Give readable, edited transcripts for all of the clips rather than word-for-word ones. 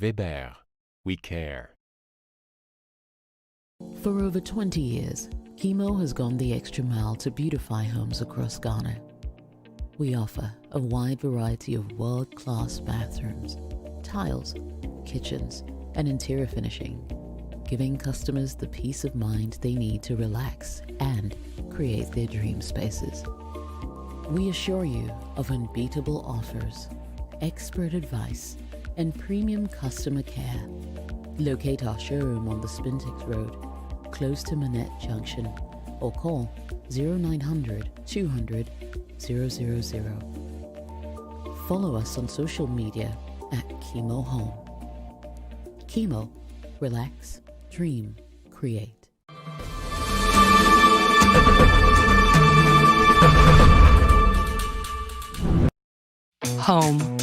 Weber, we care. For over 20 years, Chemo has gone the extra mile to beautify homes across Ghana. We offer a wide variety of world-class bathrooms, tiles, kitchens, and interior finishing, giving customers the peace of mind they need to relax and create their dream spaces. We assure you of unbeatable offers, expert advice, and premium customer care. Locate our showroom on the Spintex Road, close to Manette Junction, or call 0900 200 000. Follow us on social media at Chemo Home. Chemo, relax, dream, create. Home.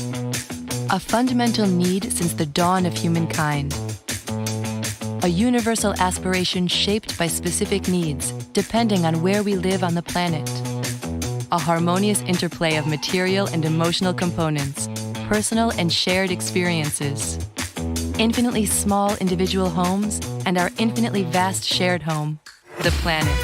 A fundamental need since the dawn of humankind. A universal aspiration shaped by specific needs, depending on where we live on the planet. A harmonious interplay of material and emotional components, personal and shared experiences. Infinitely small individual homes and our infinitely vast shared home, the planet.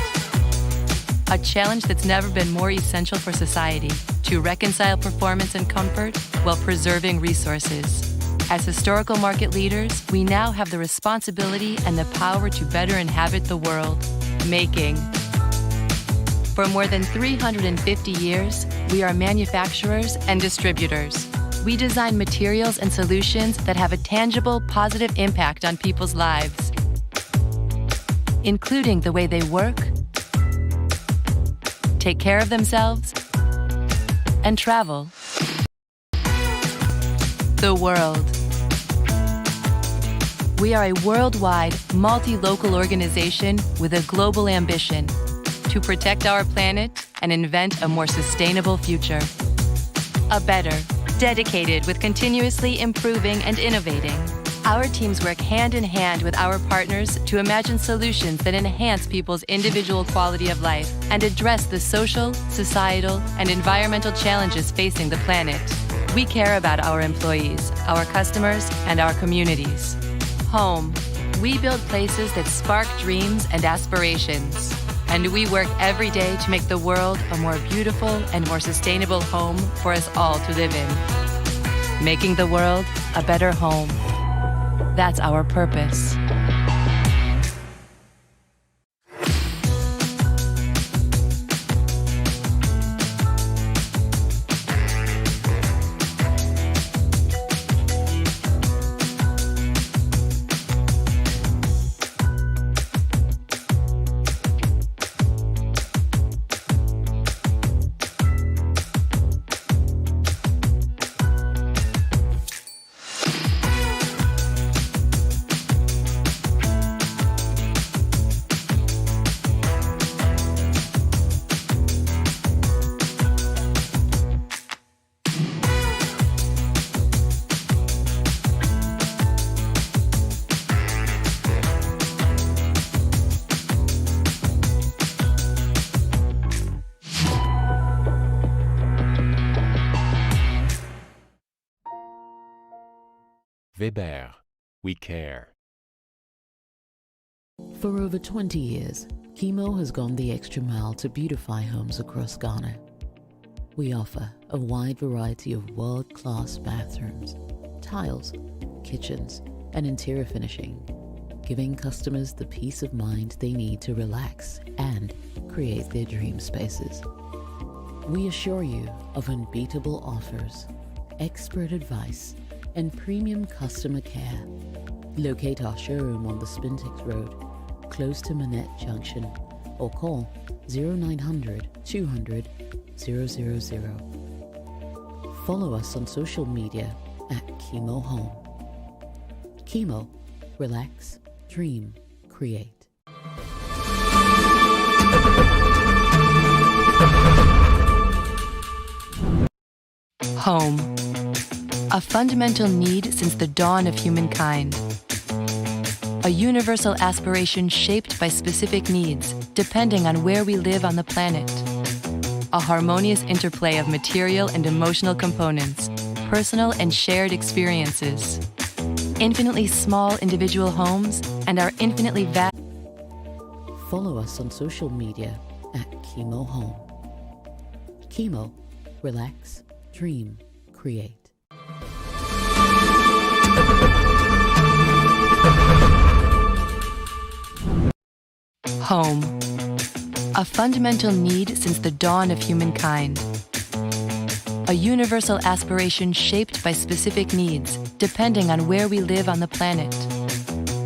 A challenge that's never been more essential for society to reconcile performance and comfort while preserving resources. As historical market leaders, we now have the responsibility and the power to better inhabit the world, making. For more than 350 years, we are manufacturers and distributors. We design materials and solutions that have a tangible, positive impact on people's lives, including the way they work, take care of themselves, and travel. The world. We are a worldwide, multi-local organization with a global ambition to protect our planet and invent a more sustainable future. A better, dedicated with continuously improving and innovating. Our teams work hand in hand with our partners to imagine solutions that enhance people's individual quality of life and address the social, societal, and environmental challenges facing the planet. We care about our employees, our customers, and our communities. Home. We build places that spark dreams and aspirations. And we work every day to make the world a more beautiful and more sustainable home for us all to live in. Making the world a better home. That's our purpose. Weber, we care. For over 20 years, Chemo has gone the extra mile to beautify homes across Ghana. We offer a wide variety of world-class bathrooms, tiles, kitchens, and interior finishing, giving customers the peace of mind they need to relax and create their dream spaces. We assure you of unbeatable offers, expert advice, and premium customer care. Locate our showroom on the Spintex Road, close to Manette Junction, or call 0900 200 000. Follow us on social media at Chemo Home. Chemo, relax, dream, create. Home. A fundamental need since the dawn of humankind. A universal aspiration shaped by specific needs, depending on where we live on the planet. A harmonious interplay of material and emotional components, personal and shared experiences. infinitely small individual homes, and our infinitely vast. Follow us on social media at Chemo Home. Chemo, relax, dream, create. Home. A fundamental need since the dawn of humankind. A universal aspiration shaped by specific needs, depending on where we live on the planet.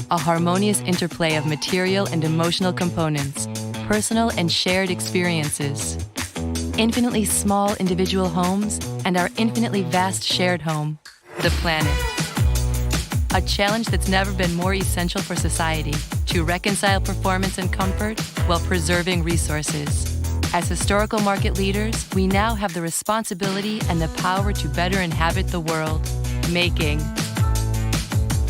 A harmonious interplay of material and emotional components, personal and shared experiences. Infinitely small individual homes and our infinitely vast shared home, the planet. A challenge that's never been more essential for society to reconcile performance and comfort while preserving resources. As historical market leaders, we now have the responsibility and the power to better inhabit the world, making.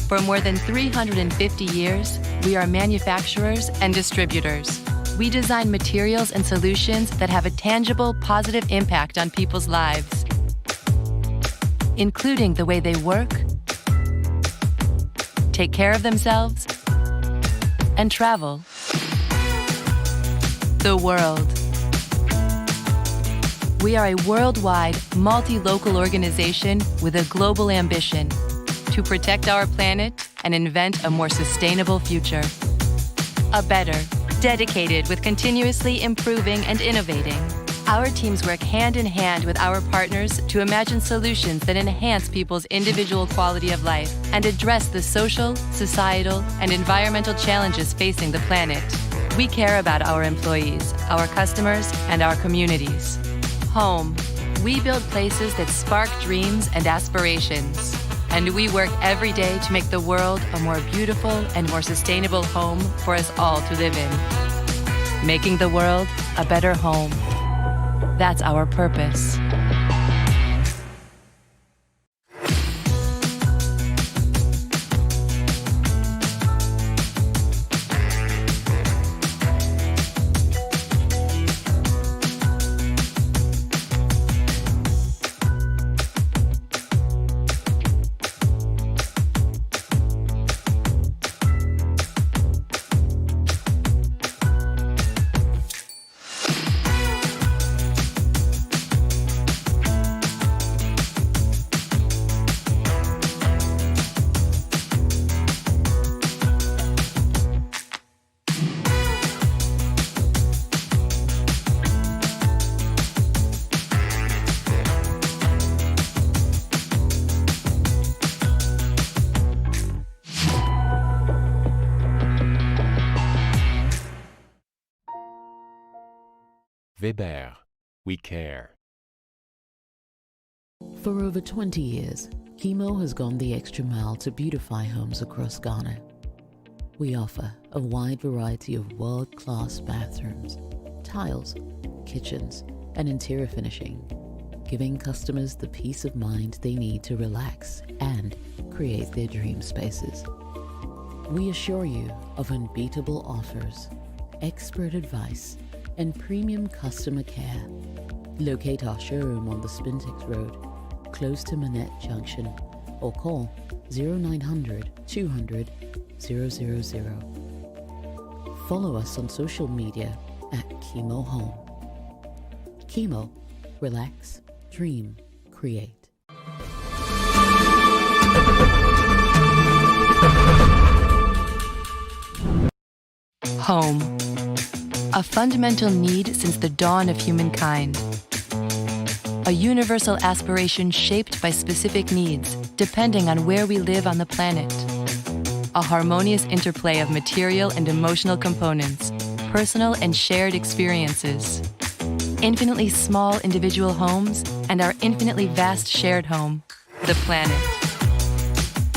For more than 350 years, we are manufacturers and distributors. We design materials and solutions that have a tangible, positive impact on people's lives, including the way they work, take care of themselves, and travel the world. We are a worldwide, multi-local organization with a global ambition to protect our planet and invent a more sustainable future. A better, dedicated with continuously improving and innovating. Our teams work hand in hand with our partners to imagine solutions that enhance people's individual quality of life and address the social, societal, and environmental challenges facing the planet. We care about our employees, our customers, and our communities. Home. We build places that spark dreams and aspirations. And we work every day to make the world a more beautiful and more sustainable home for us all to live in. Making the world a better home. That's our purpose. Weber, we care. For over 20 years, Chemo has gone the extra mile to beautify homes across Ghana. We offer a wide variety of world-class bathrooms, tiles, kitchens, and interior finishing, giving customers the peace of mind they need to relax and create their dream spaces. We assure you of unbeatable offers, expert advice, and premium customer care. Locate our showroom on the Spintex Road, close to Manette Junction, or call 0900 200 000. Follow us on social media at Chemo Home. Chemo, relax, dream, create. Home. A fundamental need since the dawn of humankind. A universal aspiration shaped by specific needs, depending on where we live on the planet. A harmonious interplay of material and emotional components, personal and shared experiences. Infinitely small individual homes and our infinitely vast shared home, the planet.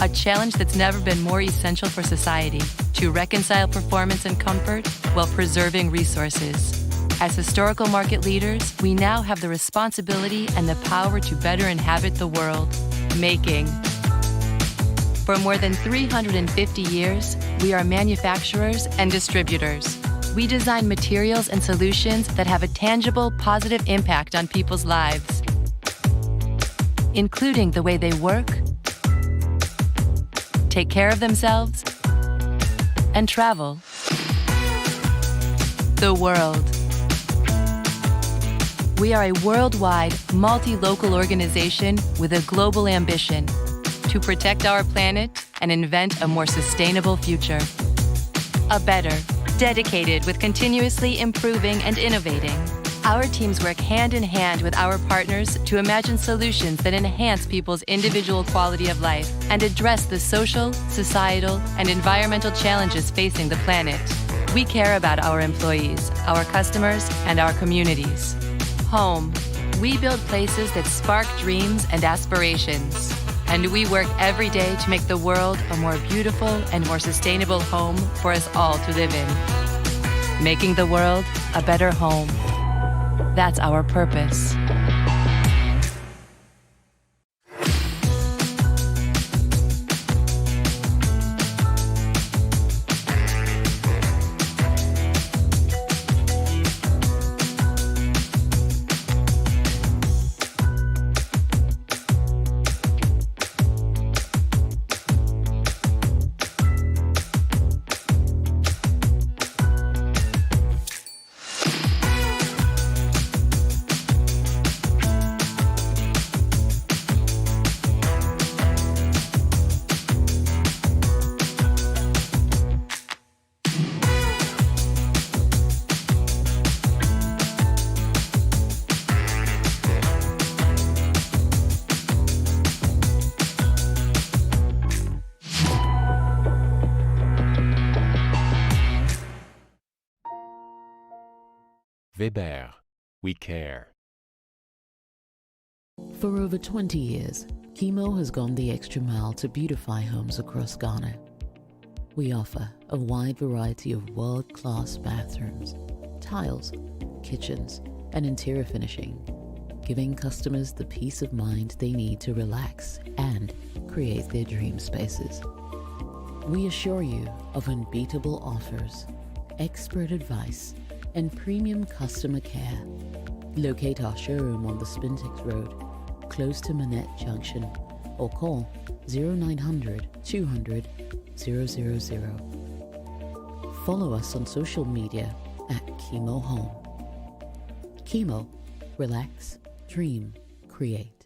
A challenge that's never been more essential for society to reconcile performance and comfort while preserving resources. As historical market leaders, we now have the responsibility and the power to better inhabit the world, making. For more than 350 years, we are manufacturers and distributors. We design materials and solutions that have a tangible, positive impact on people's lives, including the way they work, take care of themselves, and travel the world. We are a worldwide, multi-local organization with a global ambition to protect our planet and invent a more sustainable future. A better, dedicated with continuously improving and innovating. Our teams work hand in hand with our partners to imagine solutions that enhance people's individual quality of life and address the social, societal, and environmental challenges facing the planet. We care about our employees, our customers, and our communities. Home. We build places that spark dreams and aspirations. And we work every day to make the world a more beautiful and more sustainable home for us all to live in. Making the world a better home. That's our purpose. Weber, we care. For over 20 years, Chemo has gone the extra mile to beautify homes across Ghana. We offer a wide variety of world-class bathrooms, tiles, kitchens, and interior finishing, giving customers the peace of mind they need to relax and create their dream spaces. We assure you of unbeatable offers, expert advice, and premium customer care. Locate our showroom on the Spintex Road, close to Manette Junction, or call 0900 200 000. Follow us on social media at Chemo Home. Chemo, relax, dream, create.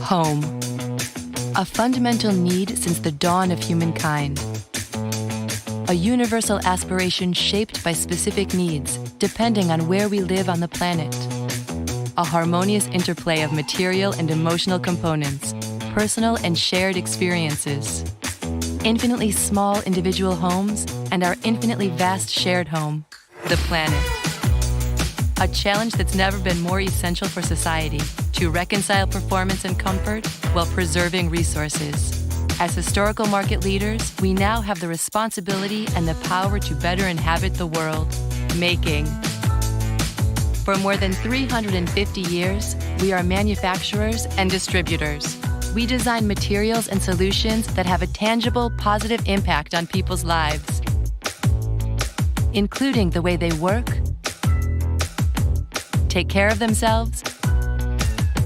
Home. A fundamental need since the dawn of humankind. A universal aspiration shaped by specific needs, depending on where we live on the planet. A harmonious interplay of material and emotional components, personal and shared experiences. Infinitely small individual homes and our infinitely vast shared home, the planet. A challenge that's never been more essential for society to reconcile performance and comfort while preserving resources. As historical market leaders, we now have the responsibility and the power to better inhabit the world, making. For more than 350 years, we are manufacturers and distributors. We design materials and solutions that have a tangible, positive impact on people's lives, including the way they work, take care of themselves,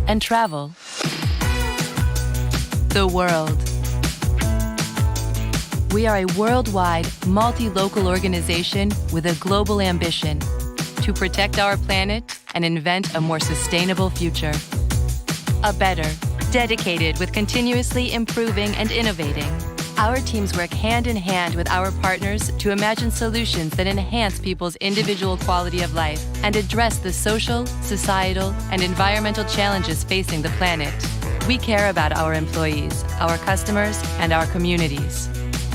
and travel the world. We are a worldwide, multi-local organization with a global ambition to protect our planet and invent a more sustainable future. A better, dedicated with continuously improving and innovating. Our teams work hand in hand with our partners to imagine solutions that enhance people's individual quality of life and address the social, societal, and environmental challenges facing the planet. We care about our employees, our customers, and our communities.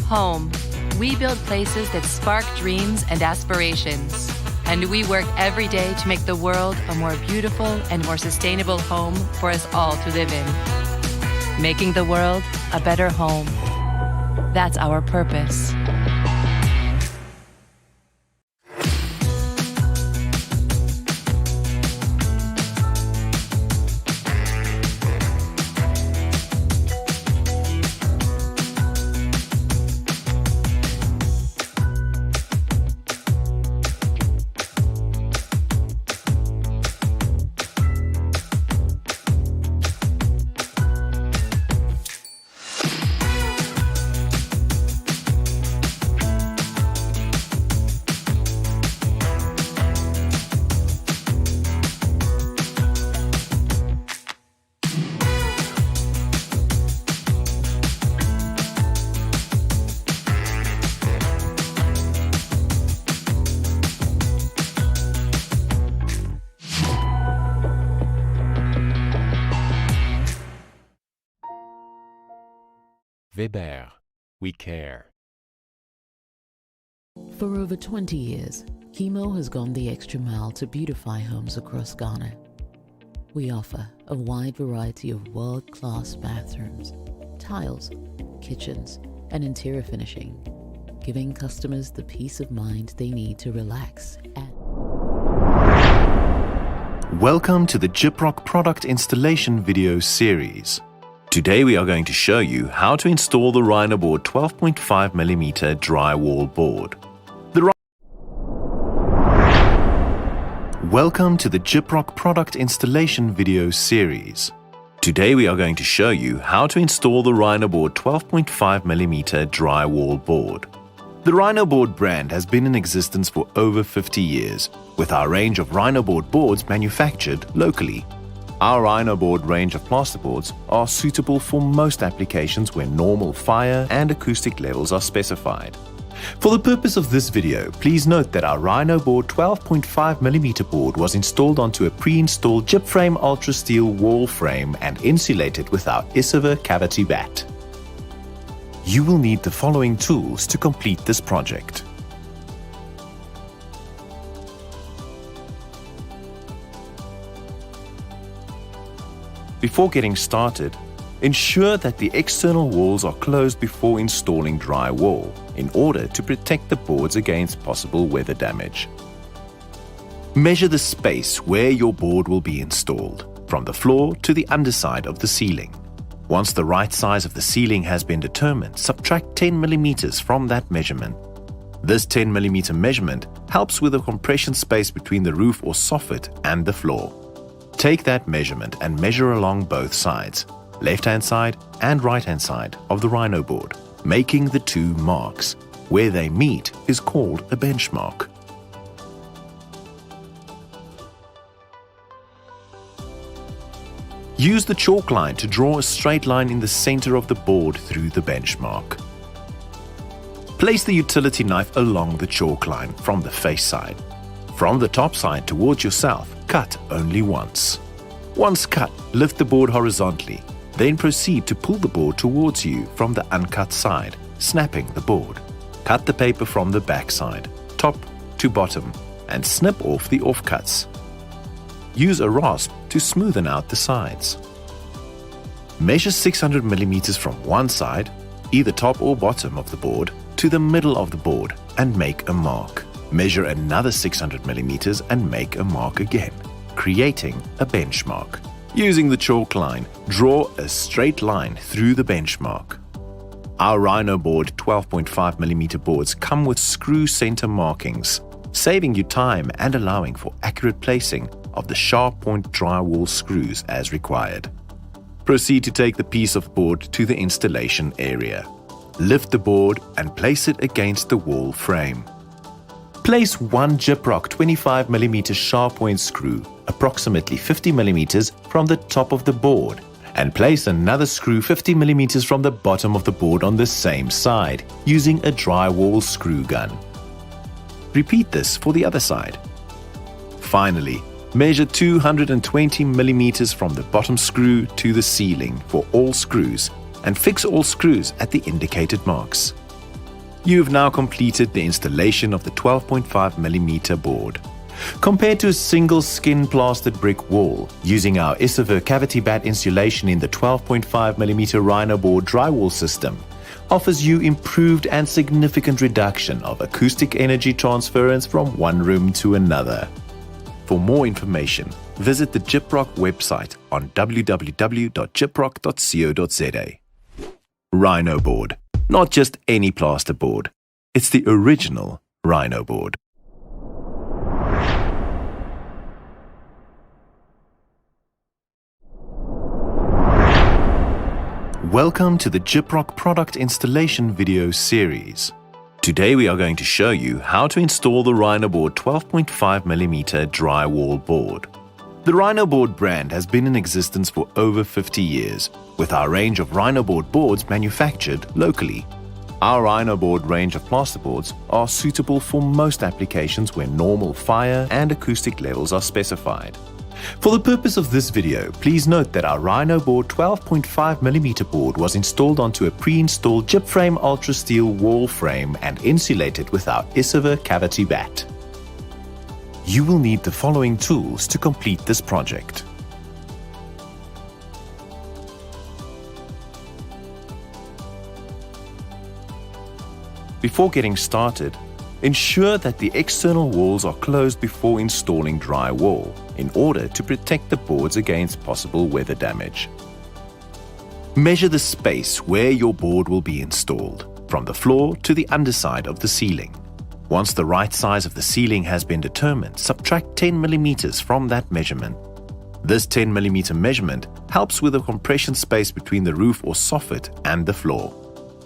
Home. We build places that spark dreams and aspirations. And we work every day to make the world a more beautiful and more sustainable home for us all to live in. Making the world a better home. That's our purpose. Weber. We care. For over 20 years, Chemo has gone the extra mile to beautify homes across Ghana. We offer a wide variety of world-class bathrooms, tiles, kitchens, and interior finishing, giving customers the peace of mind they need to relax and Welcome to the Gyprock product installation video series. Today we are going to show you how to install the Rhino Board 12.5mm drywall board. Welcome to the Gyprock product installation video series. Today we are going to show you how to install the Rhino Board 12.5mm drywall board. The Rhino Board brand has been in existence for over 50 years, with our range of Rhino Board boards manufactured locally. Our Rhino Board range of plasterboards are suitable for most applications where normal fire and acoustic levels are specified. For the purpose of this video, please note that our Rhino Board 12.5mm board was installed onto a pre-installed gypframe ultra steel wall frame and insulated with our Isover cavity bat. You will need the following tools to complete this project. Before getting started, ensure that the external walls are closed before installing drywall in order to protect the boards against possible weather damage. Measure the space where your board will be installed, from the floor to the underside of the ceiling. Once the right size of the ceiling has been determined, subtract 10mm from that measurement. This 10mm measurement helps with the compression space between the roof or soffit and the floor. Take that measurement and measure along both sides, left-hand side and right-hand side of the Rhino board, making the two marks. Where they meet is called a benchmark. Use the chalk line to draw a straight line in the center of the board through the benchmark. Place the utility knife along the chalk line from the face side. From the top side towards yourself, cut only once. Once cut, lift the board horizontally. Then proceed to pull the board towards you from the uncut side, snapping the board. Cut the paper from the back side, top to bottom, and snip off the offcuts. Use a rasp to smoothen out the sides. Measure 600mm from one side, either top or bottom of the board, to the middle of the board and make a mark. Measure another 600mm and make a mark again, creating a benchmark. Using the chalk line, draw a straight line through the benchmark. Our Rhino Board 12.5mm boards come with screw center markings, saving you time and allowing for accurate placing of the sharp point drywall screws as required. Proceed to take the piece of board to the installation area. Lift the board and place it against the wall frame. Place one Gyprock 25mm sharp point screw, approximately 50mm from the top of the board, and place another screw 50mm from the bottom of the board on the same side, using a drywall screw gun. Repeat this for the other side. Finally, measure 220mm from the bottom screw to the ceiling for all screws and fix all screws at the indicated marks. You've now completed the installation of the 12.5mm board. Compared to a single skin plastered brick wall, using our Isover cavity bat insulation in the 12.5mm Rhino Board drywall system offers you improved and significant reduction of acoustic energy transference from one room to another. For more information, visit the Gyprock website on www.gyprock.co.za. Rhino Board. Not just any plasterboard. It's the original Rhino Board. Welcome to the Gyprock product installation video series. Today we are going to show you how to install the Rhino Board 12.5mm drywall board. The Rhino Board brand has been in existence for over 50 years, with our range of Rhino Board boards manufactured locally. Our Rhino Board range of plasterboards are suitable for most applications where normal fire and acoustic levels are specified. For the purpose of this video, please note that our Rhino board 12.5mm board was installed onto a pre-installed gyp frame ultra steel wall frame and insulated with our Isiver cavity bat. You will need the following tools to complete this project. Before getting started, ensure that the external walls are closed before installing drywall in order to protect the boards against possible weather damage. Measure the space where your board will be installed, from the floor to the underside of the ceiling. Once the right size of the ceiling has been determined, subtract 10mm from that measurement. This 10mm measurement helps with the compression space between the roof or soffit and the floor.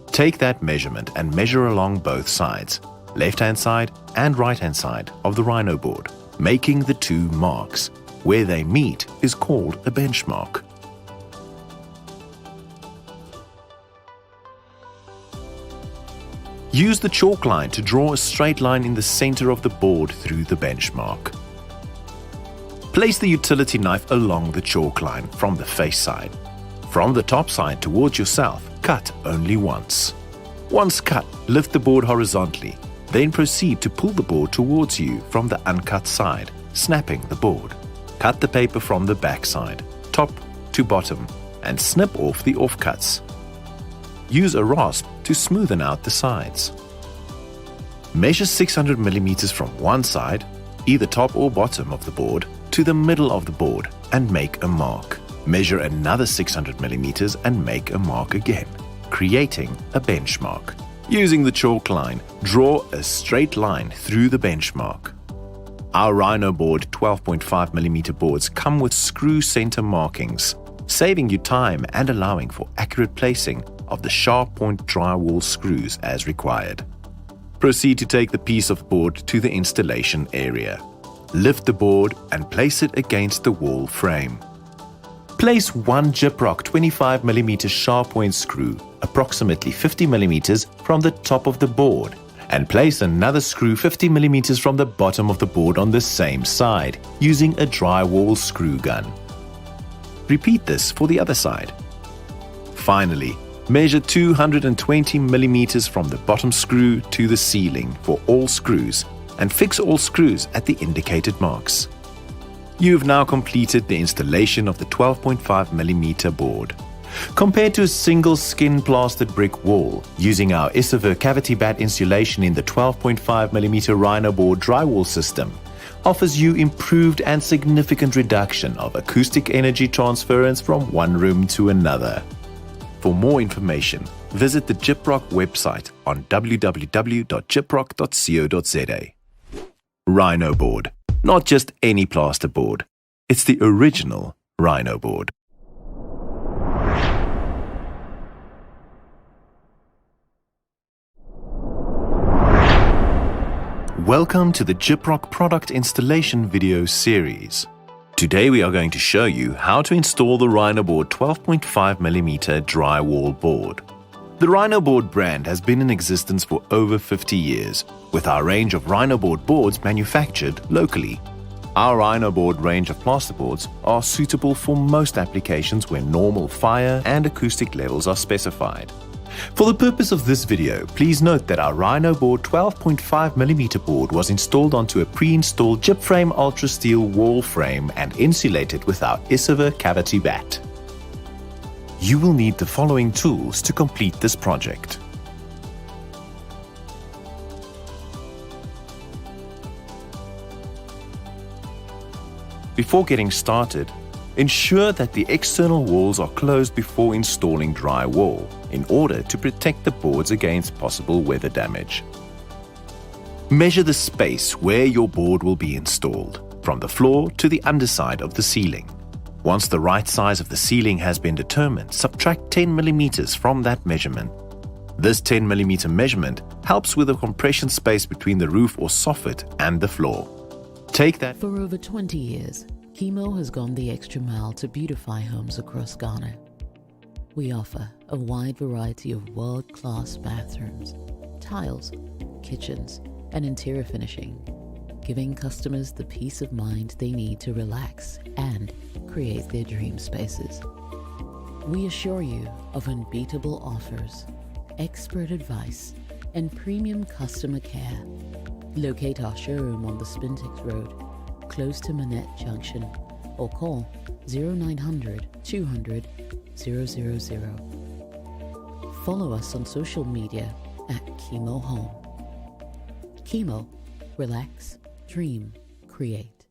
Take that measurement and measure along both sides, left-hand side and right-hand side of the Rhino board, making the two marks. Where they meet is called a benchmark. Use the chalk line to draw a straight line in the center of the board through the benchmark. Place the utility knife along the chalk line from the face side. From the top side towards yourself, cut only once. Once cut, lift the board horizontally. Then proceed to pull the board towards you from the uncut side, snapping the board. Cut the paper from the back side, top to bottom, and snip off the offcuts. Use a rasp to smoothen out the sides. Measure 600mm from one side, either top or bottom of the board, to the middle of the board and make a mark. Measure another 600mm and make a mark again, creating a benchmark. Using the chalk line, draw a straight line through the benchmark. Our Rhino board 12.5mm boards come with screw center markings, saving you time and allowing for accurate placing of the sharp point drywall screws as required. Proceed to take the piece of board to the installation area. Lift the board and place it against the wall frame. Place one Gyprock 25mm sharp point screw approximately 50mm from the top of the board and place another screw 50mm from the bottom of the board on the same side using a drywall screw gun. Repeat this for the other side. Finally, measure 220mm from the bottom screw to the ceiling for all screws and fix all screws at the indicated marks. You've now completed the installation of the 12.5mm board. Compared to a single skin plastered brick wall, using our Isiver cavity bat insulation in the 12.5mm Rhino board drywall system offers you improved and significant reduction of acoustic energy transference from one room to another. For more information, visit the Gyprock website on www.gyprock.co.za. Rhino board. Not just any plasterboard. It's the original Rhino board. Welcome to the Gyprock product installation video series. Today we are going to show you how to install the Rhino board 12.5mm drywall board. The Rhino board brand has been in existence for over 50 years, with our range of Rhino board boards manufactured locally. Our Rhino board range of plasterboards are suitable for most applications where normal fire and acoustic levels are specified. For the purpose of this video, please note that our Rhino board 12.5mm board was installed onto a pre-installed gyp frame ultra steel wall frame and insulated with our Isiver cavity bat. You will need the following tools to complete this project. Before getting started, ensure that the external walls are closed before installing drywall in order to protect the boards against possible weather damage. Measure the space where your board will be installed, from the floor to the underside of the ceiling. Once the right size of the ceiling has been determined, subtract 10mm from that measurement. This 10mm measurement helps with the compression space between the roof or soffit and the floor. Take that. For over 20 years, Chemo has gone the extra mile to beautify homes across Ghana. We offer a wide variety of world-class bathrooms, tiles, kitchens, and interior finishing, giving customers the peace of mind they need to relax and create their dream spaces. We assure you of unbeatable offers, expert advice, and premium customer care. Locate our showroom on the Spintex Road, close to Manette Junction, or call 0900 200 000. Follow us on social media at Chemo Home. Chemo, relax, dream, create.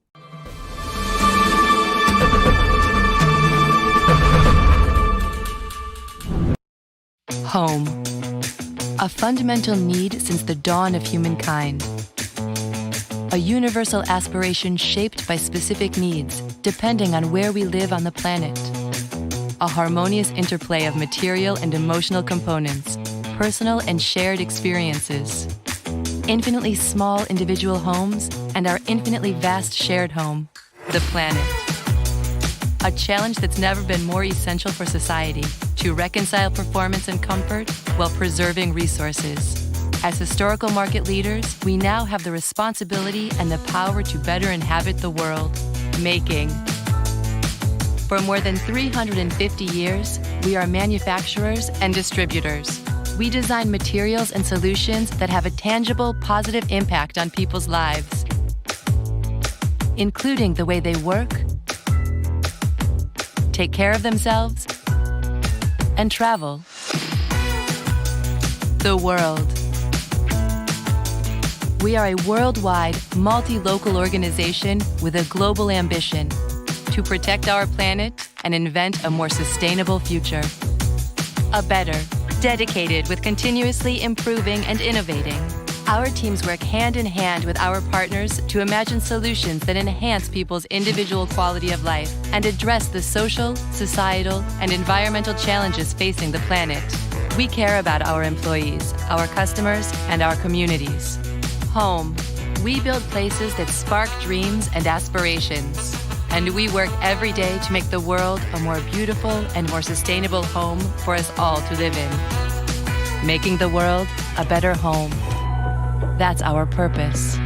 Home. A fundamental need since the dawn of humankind. A universal aspiration shaped by specific needs, depending on where we live on the planet. A harmonious interplay of material and emotional components, personal and shared experiences. Infinitely small individual homes and our infinitely vast shared home, the planet. A challenge that's never been more essential for society to reconcile performance and comfort while preserving resources. As historical market leaders, we now have the responsibility and the power to better inhabit the world, making. For more than 350 years, we are manufacturers and distributors. We design materials and solutions that have a tangible, positive impact on people's lives, including the way they work, take care of themselves, and travel the world. We are a worldwide, multi-local organization with a global ambition to protect our planet and invent a more sustainable future. A better, dedicated with continuously improving and innovating. Our teams work hand in hand with our partners to imagine solutions that enhance people's individual quality of life and address the social, societal, and environmental challenges facing the planet. We care about our employees, our customers, and our communities. Home. We build places that spark dreams and aspirations. And we work every day to make the world a more beautiful and more sustainable home for us all to live in. Making the world a better home. That's our purpose.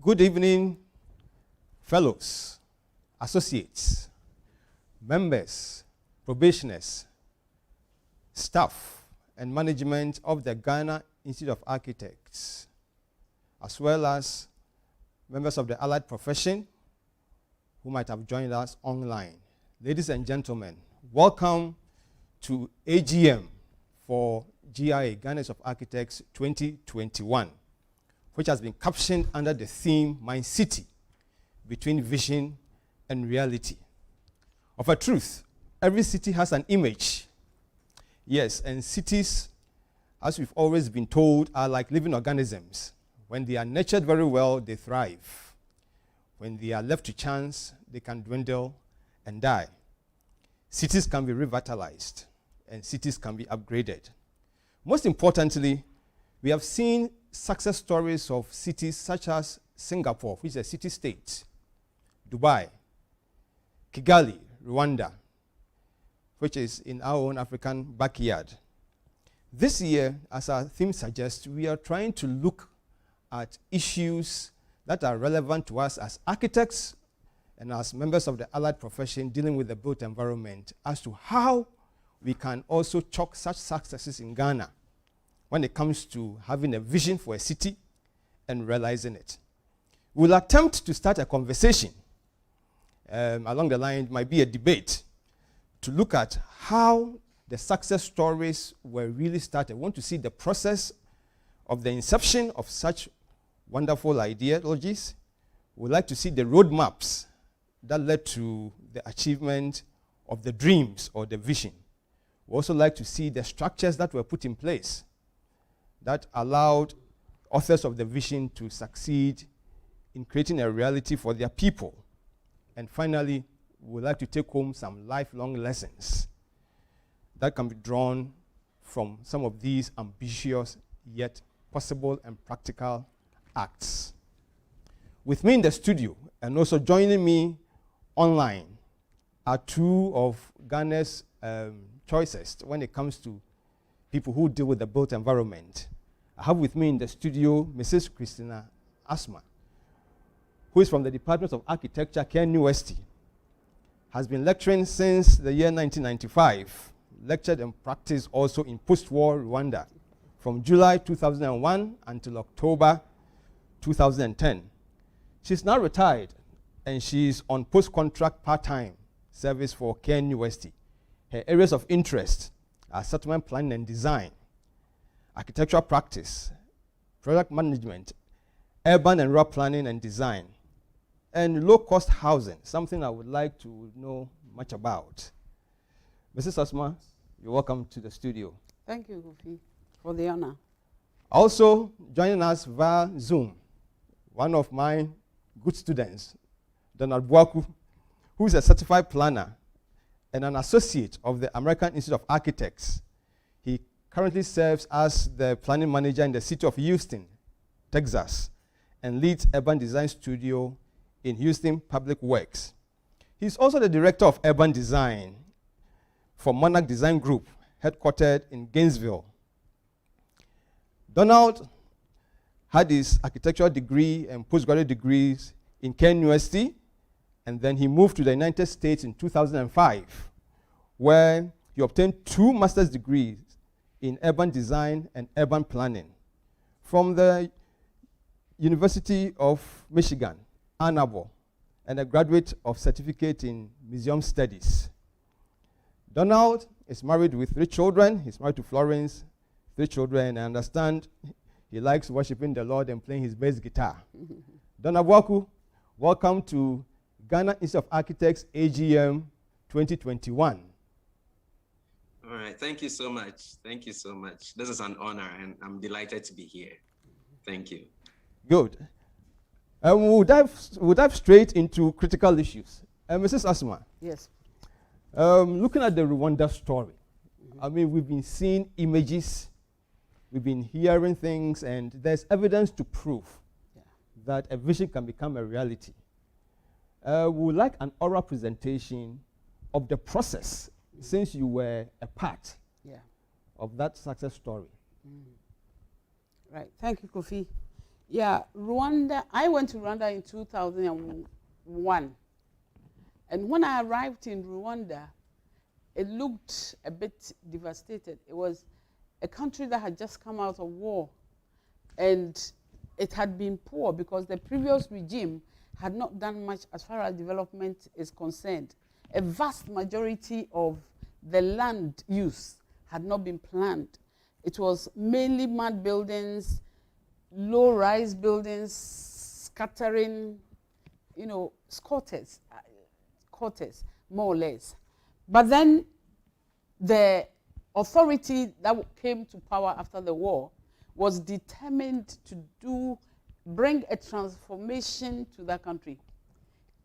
Good evening, fellows, associates, members, probationers, staff, and management of the Ghana Institute of Architects, as well as members of the allied profession who might have joined us online. Ladies and gentlemen, welcome to AGM for GIA, Ghana Institute of Architects 2021. Which has been captioned under the theme, My City, Between Vision and Reality. Of a truth, every city has an image. Yes, and cities, as we've always been told, are like living organisms. When they are nurtured very well, they thrive. When they are left to chance, they can dwindle and die. Cities can be revitalized, and cities can be upgraded. Most importantly, we have seen success stories of cities such as Singapore, which is a city-state, Dubai, Kigali, Rwanda, which is in our own African backyard. This year, as our theme suggests, we are trying to look at issues that are relevant to us as architects and as members of the allied profession dealing with the built environment as to how we can also chalk such successes in Ghana when it comes to having a vision for a city and realizing it. We'll attempt to start a conversation. Along the line, it might be a debate to look at how the success stories were really started. We want to see the process of the inception of such wonderful ideologies. We'd like to see the roadmaps that led to the achievement of the dreams or the vision. We also like to see the structures that were put in place that allowed authors of the vision to succeed in creating a reality for their people. And finally, we'd like to take home some lifelong lessons that can be drawn from some of these ambitious yet possible and practical acts. With me in the studio and also joining me online are two of Ghana's choices when it comes to people who deal with the built environment. I have with me in the studio Mrs. Christina Asma, who is from the Department of Architecture, Ken University, has been lecturing since the year 1995, lectured and practiced also in post-war Rwanda from July 2001 until October 2010. She's now retired and she's on post-contract part-time service for Ken University. Her areas of interest are settlement planning and design, architectural practice, product management, urban and rural planning and design, and low-cost housing, something I would like to know much about. Mrs. Asma, you're welcome to the studio. Thank you, Kofi, for the honor. Also joining us via Zoom, one of my good students, Donald Buaku, who is a certified planner and an associate of the American Institute of Architects. He currently serves as the planning manager in the city of Houston, Texas, and leads urban design studio in Houston Public Works. He's also the director of urban design for Monarch Design Group, headquartered in Gainesville. Donald had his architectural degree and postgraduate degrees in Ken University, and then he moved to the United States in 2005, where he obtained 2 master's degrees in urban design and urban planning from the University of Michigan, Ann Arbor, and a graduate of certificate in museum studies. Donald is married with 3 children. He's married to Florence, 3 children. I understand he likes worshiping the Lord and playing his bass guitar. Donald Buaku, welcome to Ghana Institute of Architects AGM 2021. All right, thank you so much. Thank you so much. This is an honor and I'm delighted to be here. Thank you. Good. We'll dive straight into critical issues. Mrs. Asma. Yes. Looking at the Rwanda story, I mean, we've been seeing images, we've been hearing things, and there's evidence to prove that a vision can become a reality. We would like an oral presentation of the process since you were a part of that success story. Right. Thank you, Kofi. Yeah, Rwanda, I went to Rwanda in 2001. And when I arrived in Rwanda, it looked a bit devastated. It was a country that had just come out of war. And it had been poor because the previous regime had not done much as far as development is concerned. A vast majority of the land use had not been planned. It was mainly mud buildings, low-rise buildings, scattering, quarters, more or less. But then the authority that came to power after the war was determined to bring a transformation to that country.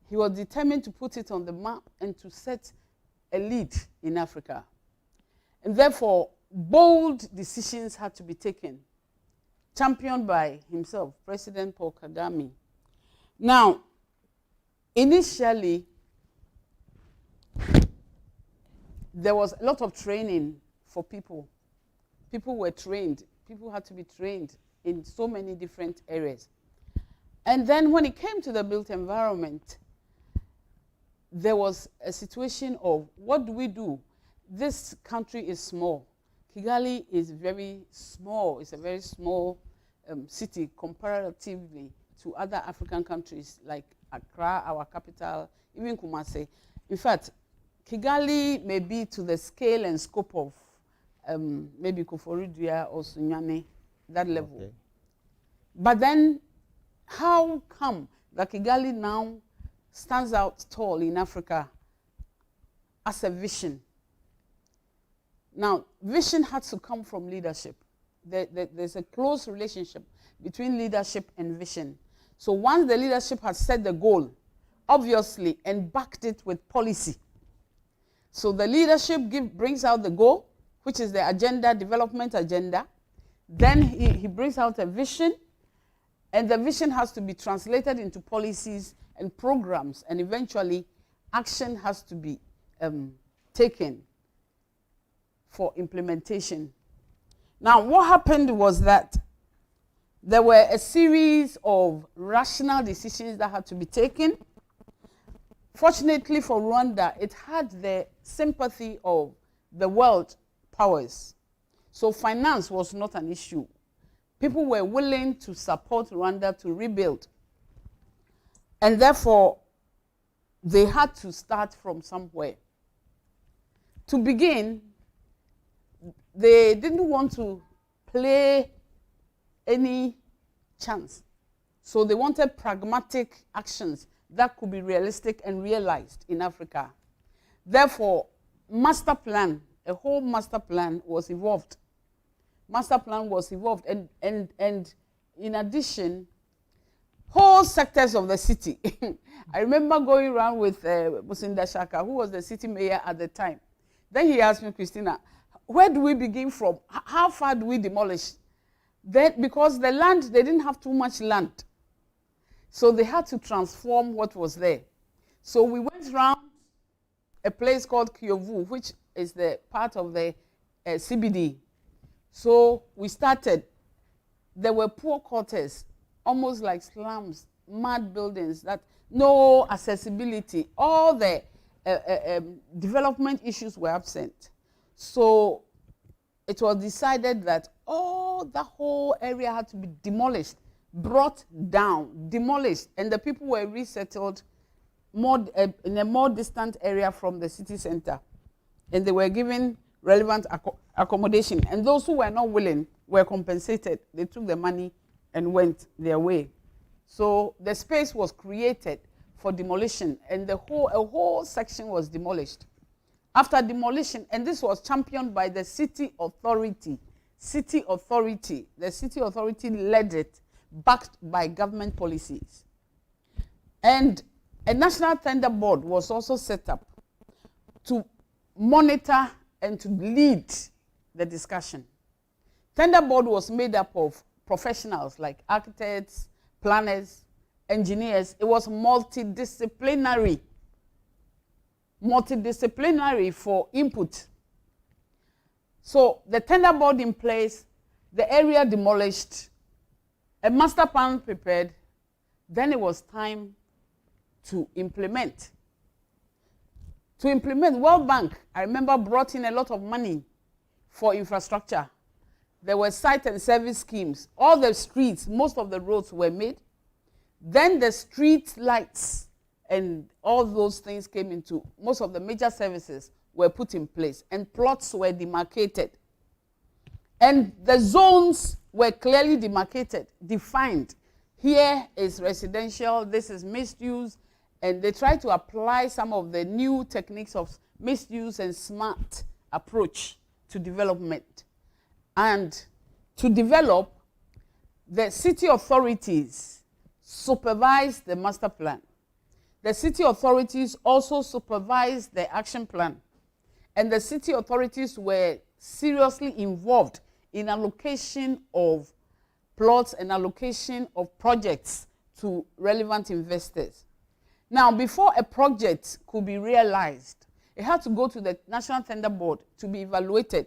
He was determined to put it on the map and to set a lead in Africa. And therefore, bold decisions had to be taken, championed by himself, President Paul Kagame. Now, initially, there was a lot of training for people. People were trained. People had to be trained in so many different areas. And then when it came to the built environment, there was a situation of, what do we do? This country is small. Kigali is very small. It's a very small city comparatively to other African countries like Accra, our capital, even Kumasi. In fact, Kigali may be to the scale and scope of maybe Koforidua or Sunyane, that level. Okay. But then, how come that Kigali now stands out tall in Africa as a vision? Now, vision had to come from leadership. There's a close relationship between leadership and vision. So once the leadership has set the goal, obviously, and backed it with policy. So the leadership brings out the goal, which is the agenda, development agenda. Then he brings out a vision, and the vision has to be translated into policies and programs, and eventually action has to be taken for implementation. Now, what happened was that there were a series of rational decisions that had to be taken. Fortunately for Rwanda, it had the sympathy of the world powers. So finance was not an issue. People were willing to support Rwanda to rebuild. And therefore, they had to start from somewhere. To begin, they didn't want to play any chance. So they wanted pragmatic actions that could be realistic and realized in Africa. Therefore, master plan, a whole master plan was evolved. Master plan was evolved, and in addition, whole sectors of the city. I remember going around with Musinda Shaka, who was the city mayor at the time. Then he asked me, Christina, where do we begin from? How far do we demolish? Then, because the land, they didn't have too much land. So they had to transform what was there. So we went around a place called Kyovu, which is the part of the CBD. So we started. There were poor quarters, almost like slums, mud buildings, that no accessibility. All the development issues were absent. So it was decided that the whole area had to be demolished, brought down, demolished, and the people were resettled in a more distant area from the city center. And they were given relevant accommodation. And those who were not willing were compensated. They took the money and went their way. So the space was created for demolition, and a whole section was demolished. After demolition, and this was championed by the city authority. The city authority led it, backed by government policies. And a national tender board was also set up to monitor and to lead the discussion. Tender board was made up of professionals like architects, planners, engineers. It was multidisciplinary for input. So the tender board in place, the area demolished, a master plan prepared, then it was time to implement. World Bank, I remember, brought in a lot of money for infrastructure. There were site and service schemes. All the streets, most of the roads were made. Then the street lights and all those things came into, most of the major services were put in place, and plots were demarcated. And the zones were clearly demarcated, defined. Here is residential, this is mixed use, and they tried to apply some of the new techniques of mixed use and smart approach to development. And to develop, the city authorities supervised the master plan. The city authorities also supervised the action plan. And the city authorities were seriously involved in allocation of plots and allocation of projects to relevant investors. Now, before a project could be realized, it had to go to the National Tender Board to be evaluated.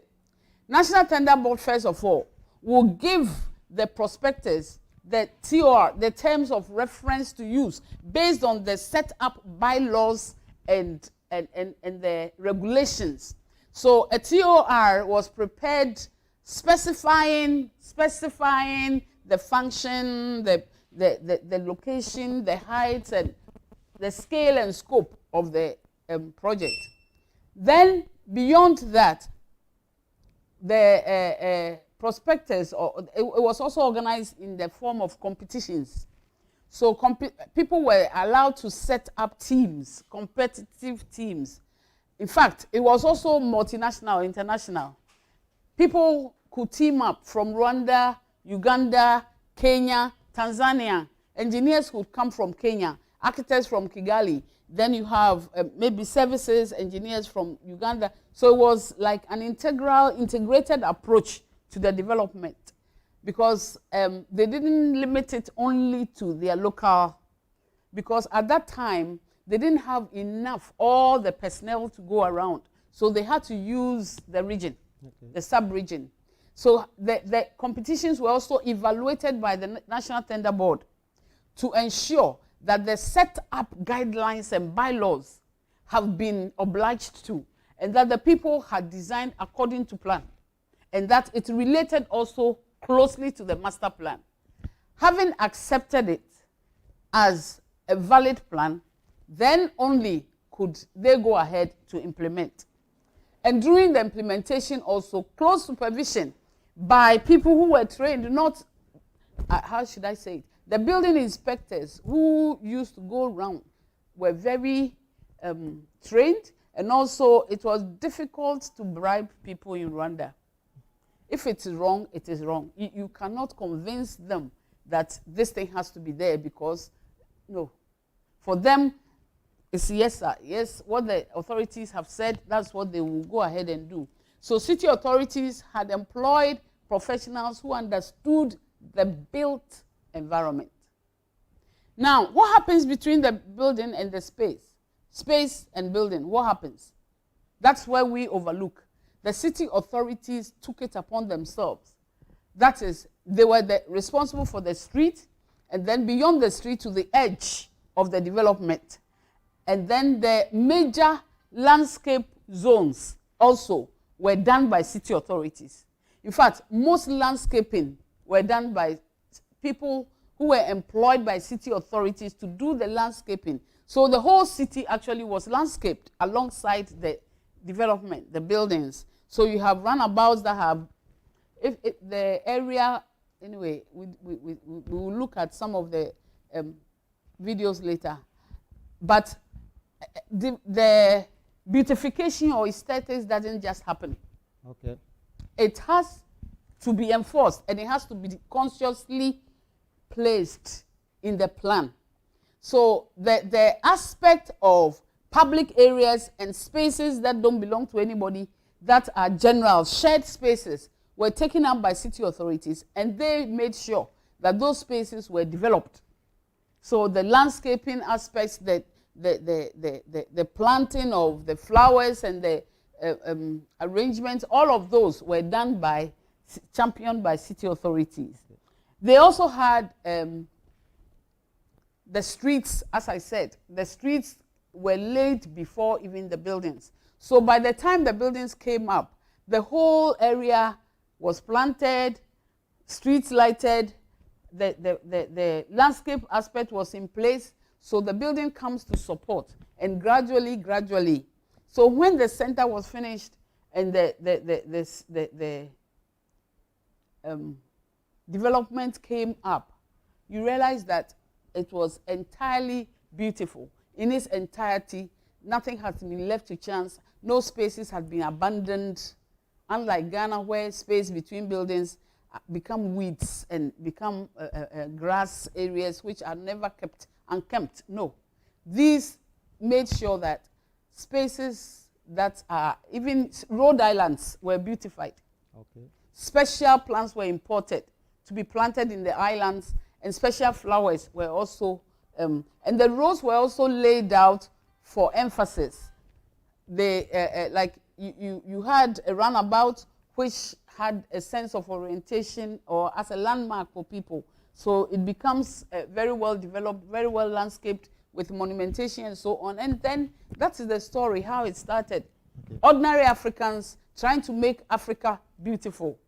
National Tender Board, first of all, will give the prospectors the TOR, the terms of reference to use, based on the set up bylaws and the regulations. So a TOR was prepared specifying the function, the location, the heights, and the scale and scope of the project. Then beyond that, the prospectors, it was also organized in the form of competitions. So people were allowed to set up teams, competitive teams. In fact, it was also multinational, international. People could team up from Rwanda, Uganda, Kenya, Tanzania. Engineers could come from Kenya, architects from Kigali. Then you have maybe services engineers from Uganda. So it was like an integrated approach to the development, because they didn't limit it only to their local, because at that time, they didn't have enough, all the personnel to go around. So they had to use the region, the sub-region. So the competitions were also evaluated by the National Tender Board to ensure that the set up guidelines and bylaws have been obliged to, and that the people had designed according to plan, and that it related also closely to the master plan. Having accepted it as a valid plan, then only could they go ahead to implement. And during the implementation also, close supervision by people who were trained, not, how should I say it, the building inspectors who used to go around were very trained, and also it was difficult to bribe people in Rwanda. If it's wrong, it is wrong. You cannot convince them that this thing has to be there, because, no. For them, it's yes, sir. Yes, what the authorities have said, that's what they will go ahead and do. So city authorities had employed professionals who understood the built environment. Now, what happens between the building and the space? Space and building, what happens? That's where we overlook. The city authorities took it upon themselves. That is, they were responsible for the street, and then beyond the street to the edge of the development. And then the major landscape zones also were done by city authorities. In fact, most landscaping were done by people who were employed by city authorities to do the landscaping. So the whole city actually was landscaped alongside the development, the buildings. So you have runabouts that have, if the area, anyway, we will look at some of the videos later. But the beautification or aesthetics doesn't just happen. Okay. It has to be enforced, and it has to be consciously placed in the plan. So the aspect of public areas and spaces that don't belong to anybody, that are general shared spaces, were taken up by city authorities, and they made sure that those spaces were developed. So the landscaping aspects, the planting of the flowers and the arrangements, all of those were done by, championed by city authorities. They also had the streets, as I said, the streets were laid before even the buildings. So by the time the buildings came up, the whole area was planted, streets lighted, the landscape aspect was in place, so the building comes to support, and gradually. So when the center was finished and the development came up, you realize that it was entirely beautiful in its entirety. Nothing has been left to chance. No spaces had been abandoned. Unlike Ghana, where space between buildings become weeds and become grass areas which are never kept unkempt. No. These made sure that spaces that are, even road islands were beautified. Okay. Special plants were imported to be planted in the islands, and special flowers were also, and the roads were also laid out for emphasis. They, like you had a runabout which had a sense of orientation or as a landmark for people. So it becomes very well developed, very well landscaped with monumentation and so on. And then that is the story, how it started. Okay. Ordinary Africans trying to make Africa beautiful.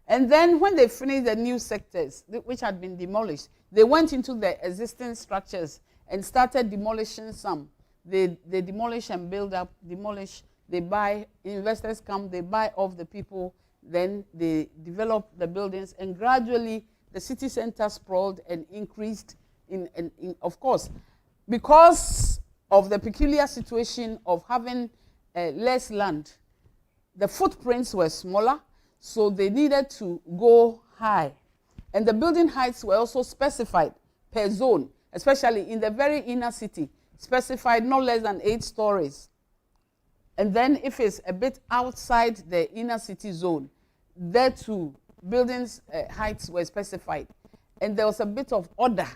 And then when they finished the new sectors, which had been demolished, they went into the existing structures and started demolishing some. They demolish and build up, demolish. they buy, investors come, they buy off the people, then they develop the buildings, and gradually the city center sprawled and increased of course, because of the peculiar situation of having less land, the footprints were smaller, so they needed to go high. And the building heights were also specified per zone, especially in the very inner city, specified no less than 8 stories. And then if it's a bit outside the inner city zone, there too, buildings heights were specified. And there was a bit of order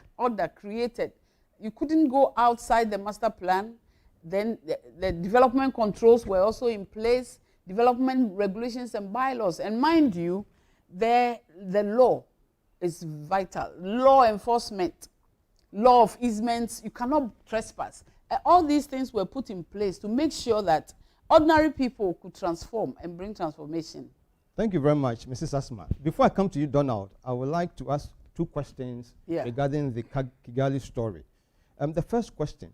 created. You couldn't go outside the master plan. Then the development controls were also in place, development regulations and bylaws. And mind you, the law is vital. Law enforcement, law of easements, you cannot trespass. All these things were put in place to make sure that ordinary people could transform and bring transformation. Thank you very much, Mrs. Asma. Before I come to you, Donald, I would like to ask 2 questions regarding the Kigali story. The first question,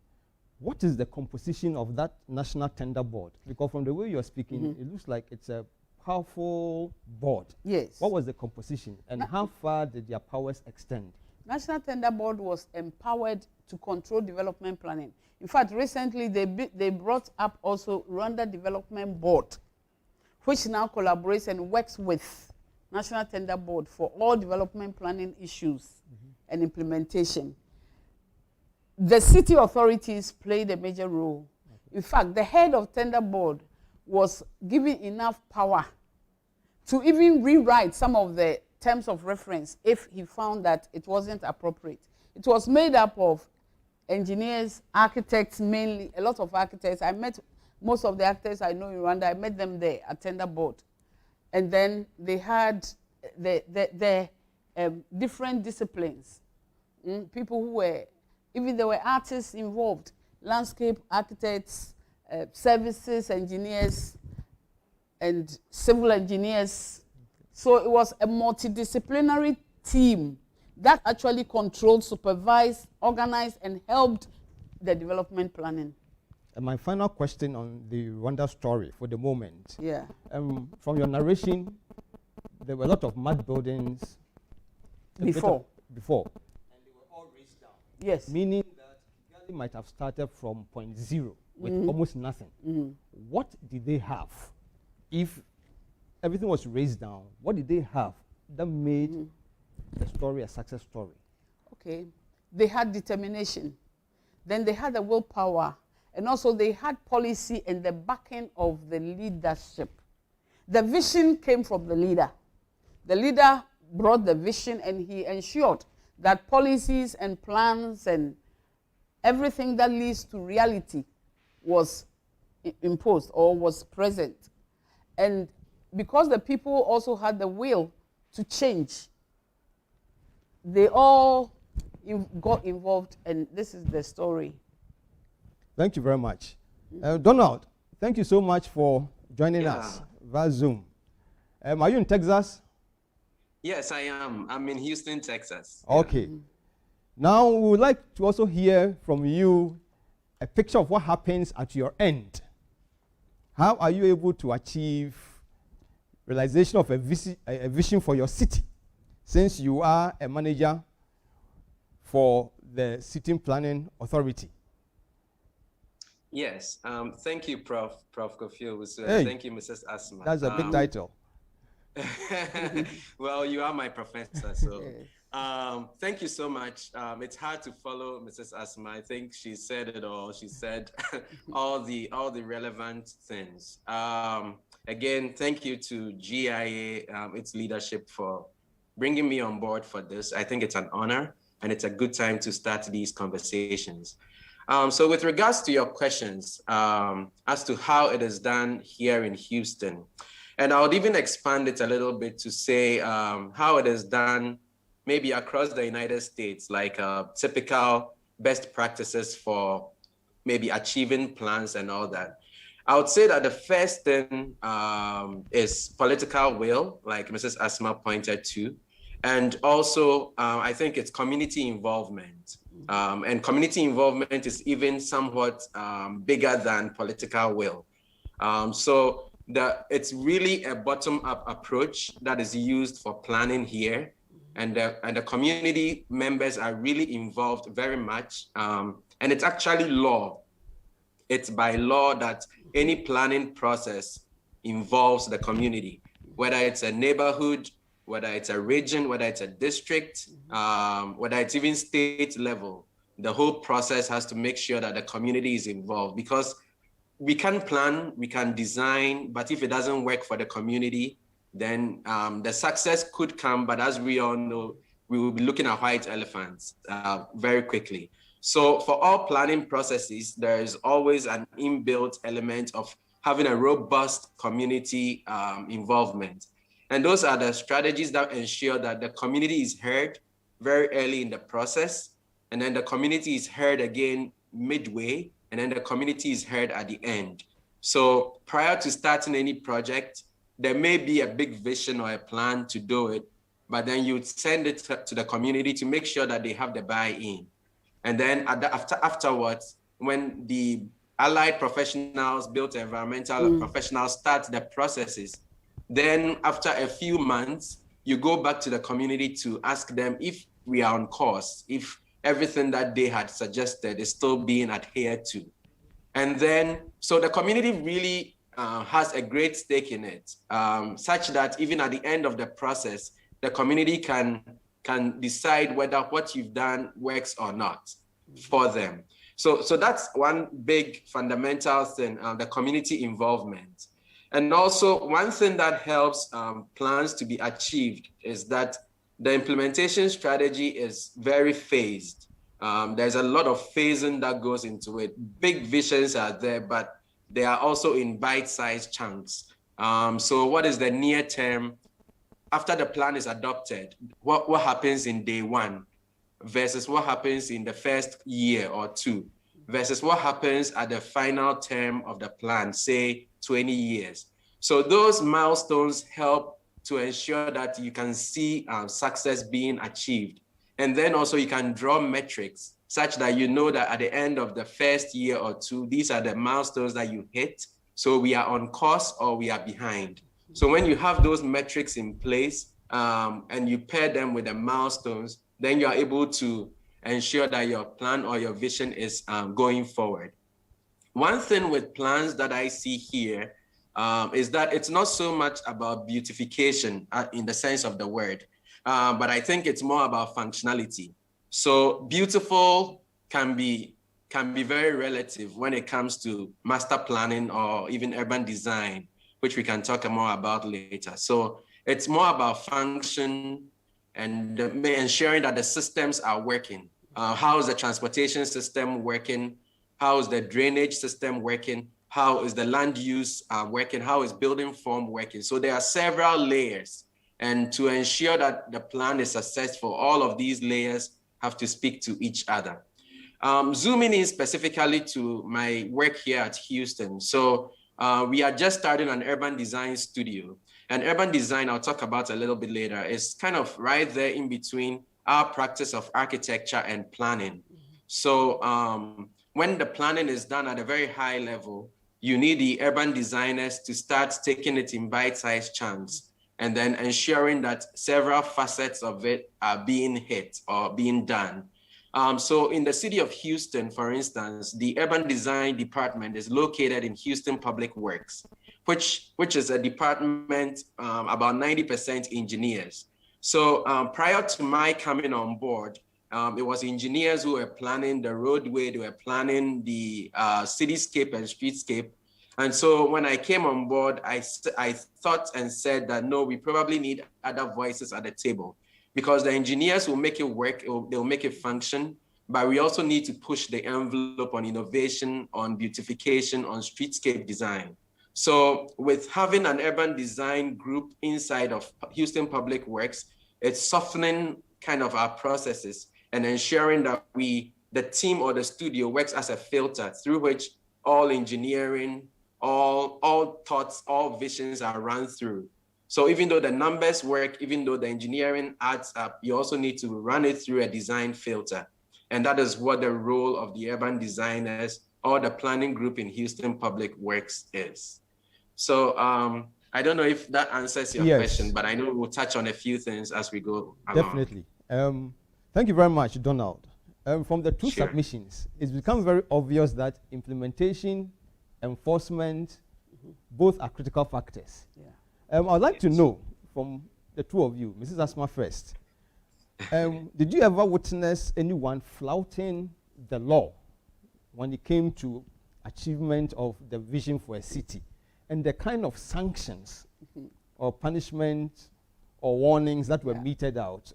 what is the composition of that National Tender Board? Because from the way you're speaking, it looks like it's a powerful board. Yes. What was the composition, and how far did their powers extend? National Tender Board was empowered to control development planning. In fact, recently they brought up also Rwanda Development Board, which now collaborates and works with National Tender Board for all development planning issues and implementation. The city authorities played a major role. In fact, the head of Tender Board was given enough power to even rewrite some of the terms of reference if he found that it wasn't appropriate. It was made up of engineers, architects mainly, a lot of architects. I met most of the architects I know in Rwanda. I met them there at Tender Board. And then they had the different disciplines. People who were, even there were artists involved, landscape architects, services engineers, and civil engineers. So it was a multidisciplinary team that actually controlled, supervised, organized, and helped the development planning. And my final question on the Rwanda story for the moment. Yeah. From your narration, there were a lot of mud buildings Before. And they were all raised down. Yes. Meaning that Kigali might have started from point 0 with almost nothing. What did they have? If everything was raised down, what did they have that made the story a success story? Okay. They had determination. Then they had the willpower. And also they had policy and the backing of the leadership. The vision came from the leader. The leader brought the vision, and he ensured that policies and plans and everything that leads to reality was imposed or was present. And because the people also had the will to change, they all got involved, and this is the story. Thank you very much. Donald, thank you so much for joining us via Zoom. Are you in Texas? Yes, I am. I'm in Houston, Texas. Okay. Now, we would like to also hear from you a picture of what happens at your end. How are you able to achieve realization of a vision for your city, since you are a manager for the City Planning Authority? Yes. Thank you, Prof. Kofi. Hey, thank you, Mrs. Asma. That's a big title. Well, you are my professor, so thank you so much. It's hard to follow Mrs. Asma. I think she said it all. She said all the relevant things. Again, thank you to GIA, its leadership, for bringing me on board for this. I think it's an honor, and it's a good time to start these conversations. So with regards to your questions as to how it is done here in Houston, and I would even expand it a little bit to say how it is done maybe across the United States, like typical best practices for maybe achieving plans and all that. I would say that the first thing is political will, like Mrs. Asma pointed to, and also I think it's community involvement. And community involvement is even somewhat bigger than political will. So it's really a bottom-up approach that is used for planning here. And the community members are really involved very much. And it's actually law. It's by law that any planning process involves the community, whether it's a neighborhood, whether it's a region, whether it's a district, whether it's even state level. The whole process has to make sure that the community is involved, because we can plan, we can design, but if it doesn't work for the community, then the success could come, but as we all know, we will be looking at white elephants very quickly. So for all planning processes, there is always an inbuilt element of having a robust community involvement. And those are the strategies that ensure that the community is heard very early in the process, and then the community is heard again midway, and then the community is heard at the end. So prior to starting any project, there may be a big vision or a plan to do it, but then you send it to the community to make sure that they have the buy-in. And then afterwards, when the allied professionals, built environmental professionals start the processes, then after a few months, you go back to the community to ask them if we are on course, if everything that they had suggested is still being adhered to. And then, so the community really has a great stake in it, such that even at the end of the process, the community can decide whether what you've done works or not for them. So that's one big fundamental thing, the community involvement. And also one thing that helps plans to be achieved is that the implementation strategy is very phased. There's a lot of phasing that goes into it. Big visions are there, but they are also in bite-sized chunks. So what is the near term? After the plan is adopted, what happens in day one versus what happens in the first year or two versus what happens at the final term of the plan, say 20 years. So those milestones help to ensure that you can see success being achieved. And then also you can draw metrics such that you know that at the end of the first year or two, these are the milestones that you hit. So we are on course or we are behind. So when you have those metrics in place and you pair them with the milestones, then you are able to ensure that your plan or your vision is going forward. One thing with plans that I see here is that it's not so much about beautification in the sense of the word, but I think it's more about functionality. So beautiful can be very relative when it comes to master planning or even urban design, which we can talk more about later. So it's more about function and ensuring that the systems are working. How is the transportation system working? How is the drainage system working? How is the land use working? How is building form working? So there are several layers. And to ensure that the plan is successful, all of these layers have to speak to each other. Zooming in specifically to my work here at Houston. So we are just starting an urban design studio. And urban design, I'll talk about a little bit later, is kind of right there in between our practice of architecture and planning. So when the planning is done at a very high level, you need the urban designers to start taking it in bite-sized chunks and then ensuring that several facets of it are being hit or being done. So in the city of Houston, for instance, the urban design department is located in Houston Public Works, which is a department about 90% engineers. So prior to my coming on board, it was engineers who were planning the roadway, they were planning the cityscape and streetscape. And so when I came on board, I thought and said that, no, we probably need other voices at the table, because the engineers will make it work, they'll make it function, but we also need to push the envelope on innovation, on beautification, on streetscape design. So with having an urban design group inside of Houston Public Works, it's softening kind of our processes and ensuring that the team or the studio works as a filter through which all engineering, all thoughts, all visions are run through. So even though the numbers work, even though the engineering adds up, you also need to run it through a design filter. And that is what the role of the urban designers or the planning group in Houston Public Works is. So I don't know if that answers your Yes. question, but I know we'll touch on a few things as we go along. Definitely. Thank you very much, Donald. From the two Sure. submissions, it's become very obvious that implementation, enforcement, both are critical factors. Yeah. I'd like to Yes. know from the two of you, Mrs. Asma first, did you ever witness anyone flouting the law when it came to achievement of the vision for a city, and the kind of sanctions or punishment or warnings that were Yeah. meted out?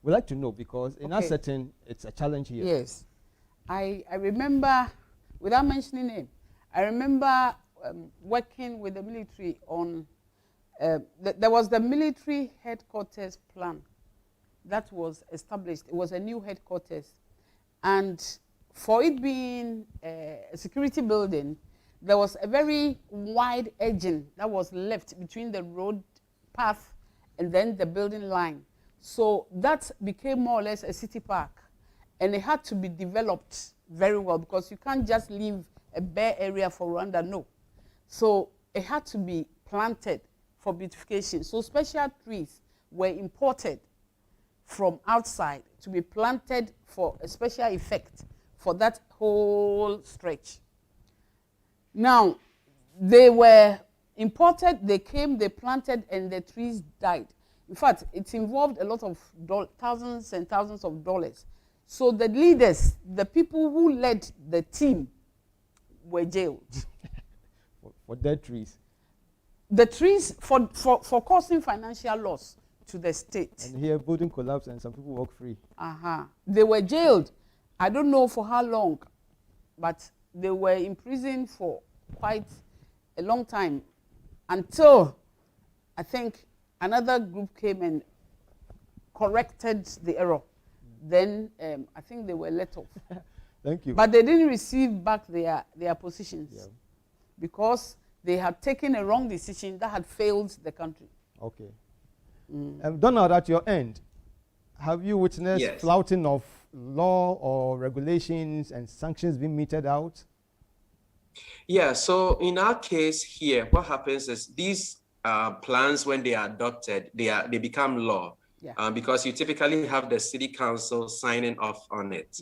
We'd like to know, because in our Okay. setting, it's a challenge here. Yes. I remember, without mentioning him, I remember working with the military on, there was the military headquarters plan that was established. It was a new headquarters. And for it being a security building, there was a very wide edging that was left between the road path and then the building line. So that became more or less a city park. And it had to be developed very well, because you can't just leave a bare area for Rwanda, no. So it had to be planted for beautification. So special trees were imported from outside to be planted for a special effect for that whole stretch. Now, they were imported, they came, they planted, and the trees died. In fact, it involved a lot of thousands and thousands of dollars. So the leaders, the people who led the team, were jailed. For dead trees. The trees, for causing financial loss to the state. And here, building collapsed and some people walk free. They were jailed. I don't know for how long, but they were in prison for quite a long time, until I think another group came and corrected the error. Then I think they were let off. Thank you. But they didn't receive back their positions, Yeah. because they had taken a wrong decision that had failed the country. Okay. Donald, at your end, have you witnessed Yes. flouting of law or regulations and sanctions being meted out? Yeah, so in our case here, what happens is these plans, when they are adopted, they become law. Yeah. Because you typically have the city council signing off on it.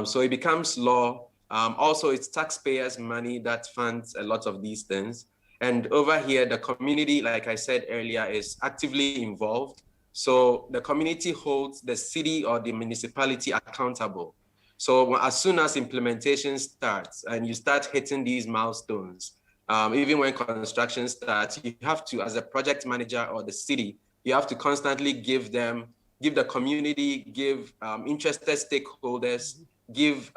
So it becomes law. Also, it's taxpayers' money that funds a lot of these things. And over here, the community, like I said earlier, is actively involved. So the community holds the city or the municipality accountable. So as soon as implementation starts and you start hitting these milestones, even when construction starts, you have to, as a project manager or the city, you have to constantly give the community, give interested stakeholders, give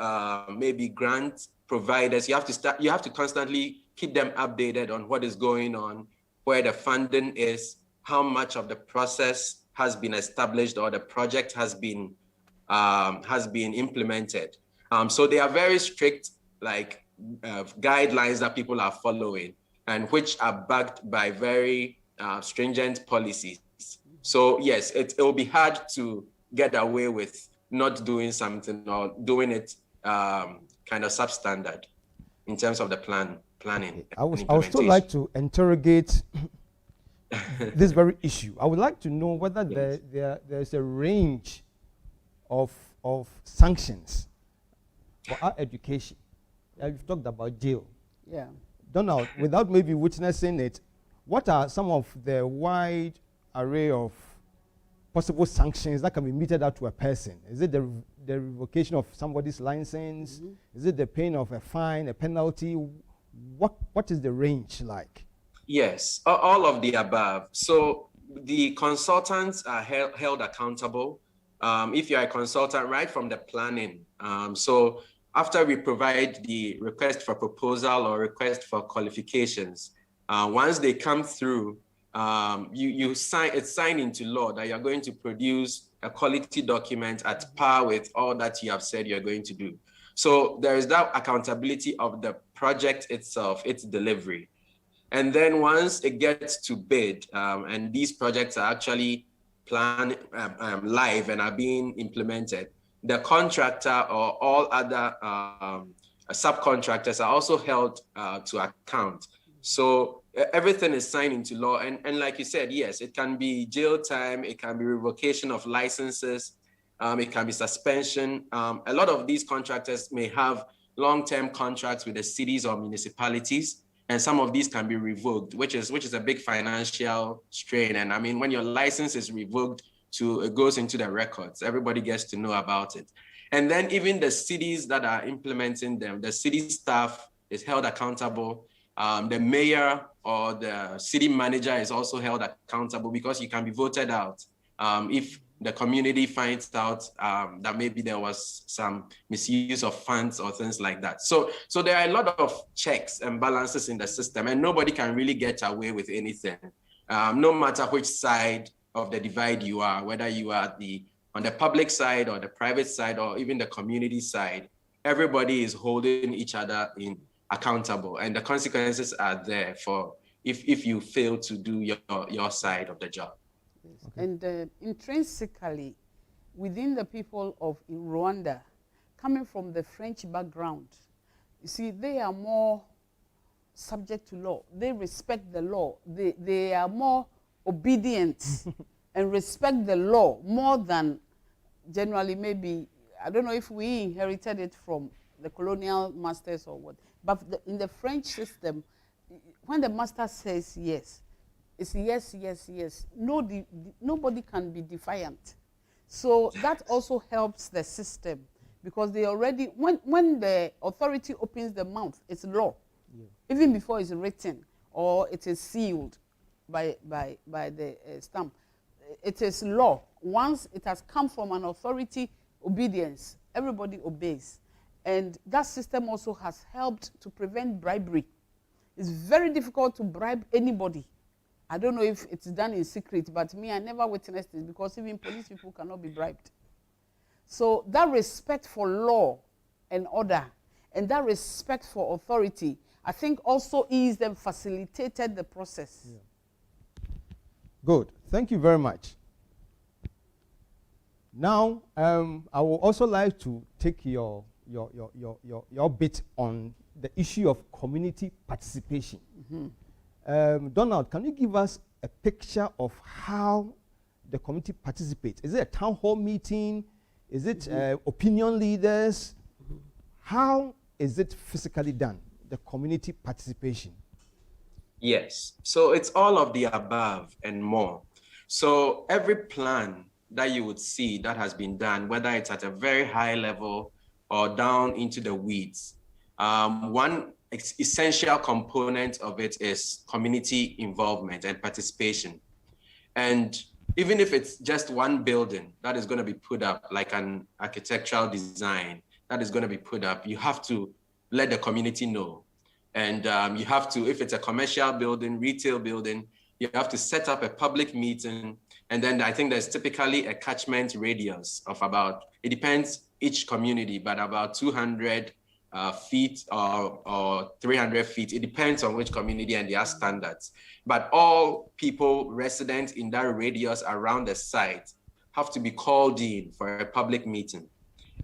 maybe grant providers. You have to constantly keep them updated on what is going on, where the funding is, how much of the process has been established or the project has been implemented. So they are very strict, like guidelines that people are following, and which are backed by very stringent policies. So yes, it will be hard to get away with not doing something or doing it kind of substandard in terms of the planning. I would still like to interrogate this very issue. I would like to know whether there's a range of sanctions for our education. You've talked about jail. Yeah. Donald, without maybe witnessing it, what are some of the wide array of possible sanctions that can be meted out to a person? Is it the revocation of somebody's license? Is it the paying of a fine, a penalty? What is the range like? Yes, all of the above. So the consultants are held accountable. If you're a consultant, right from the planning. So after we provide the request for proposal or request for qualifications, once they come through, it's signed into law that you're going to produce a quality document at par with all that you have said you're going to do. So there is that accountability of the project itself, its delivery. And then once it gets to bid, and these projects are actually planned live and are being implemented, the contractor or all other subcontractors are also held to account. So everything is signed into law. And like you said, yes, it can be jail time, it can be revocation of licenses, it can be suspension. A lot of these contractors may have long-term contracts with the cities or municipalities, and some of these can be revoked, which is a big financial strain. And I mean, when your license is revoked, it goes into the records, everybody gets to know about it. And then even the cities that are implementing them, the city staff is held accountable. The mayor or the city manager is also held accountable, because you can be voted out if the community finds out that maybe there was some misuse of funds or things like that. So there are a lot of checks and balances in the system, and nobody can really get away with anything, no matter which side of the divide you are, whether you are on the public side or the private side or even the community side. Everybody is holding each other accountable, and the consequences are there for if you fail to do your side of the job. Yes. Okay. And intrinsically, within the people of Rwanda, coming from the French background, you see, they are more subject to law. They respect the law. They are more obedient and respect the law more than generally maybe, I don't know if we inherited it from the colonial masters or what, but in the French system, when the master says yes, it's yes, yes, yes. Nobody can be defiant. So that also helps the system, because they already, when the authority opens the mouth, it's law. Yeah. Even before it's written or it is sealed by the stamp, it is law. Once it has come from an authority, obedience, everybody obeys. And that system also has helped to prevent bribery. It's very difficult to bribe anybody. I don't know if it's done in secret, but me, I never witnessed it, because even police people cannot be bribed. So that respect for law and order and that respect for authority, I think also eased and facilitated the process. Yeah. Good. Thank you very much. Now, I would also like to take your bit on the issue of community participation. Mm-hmm. Donald, can you give us a picture of how the community participates? Is it a town hall meeting? Is it opinion leaders? Mm-hmm. How is it physically done, the community participation? Yes, so it's all of the above and more. So every plan that you would see that has been done, whether it's at a very high level or down into the weeds, one essential component of it is community involvement and participation. And even if it's just one building that is going to be put up, like an architectural design that is going to be put up, you have to let the community know. And you have to, if it's a commercial building, retail building, you have to set up a public meeting. And then I think there's typically a catchment radius of about, it depends each community, but about 200 feet or 300 feet. It depends on which community and their standards. But all people resident in that radius around the site have to be called in for a public meeting.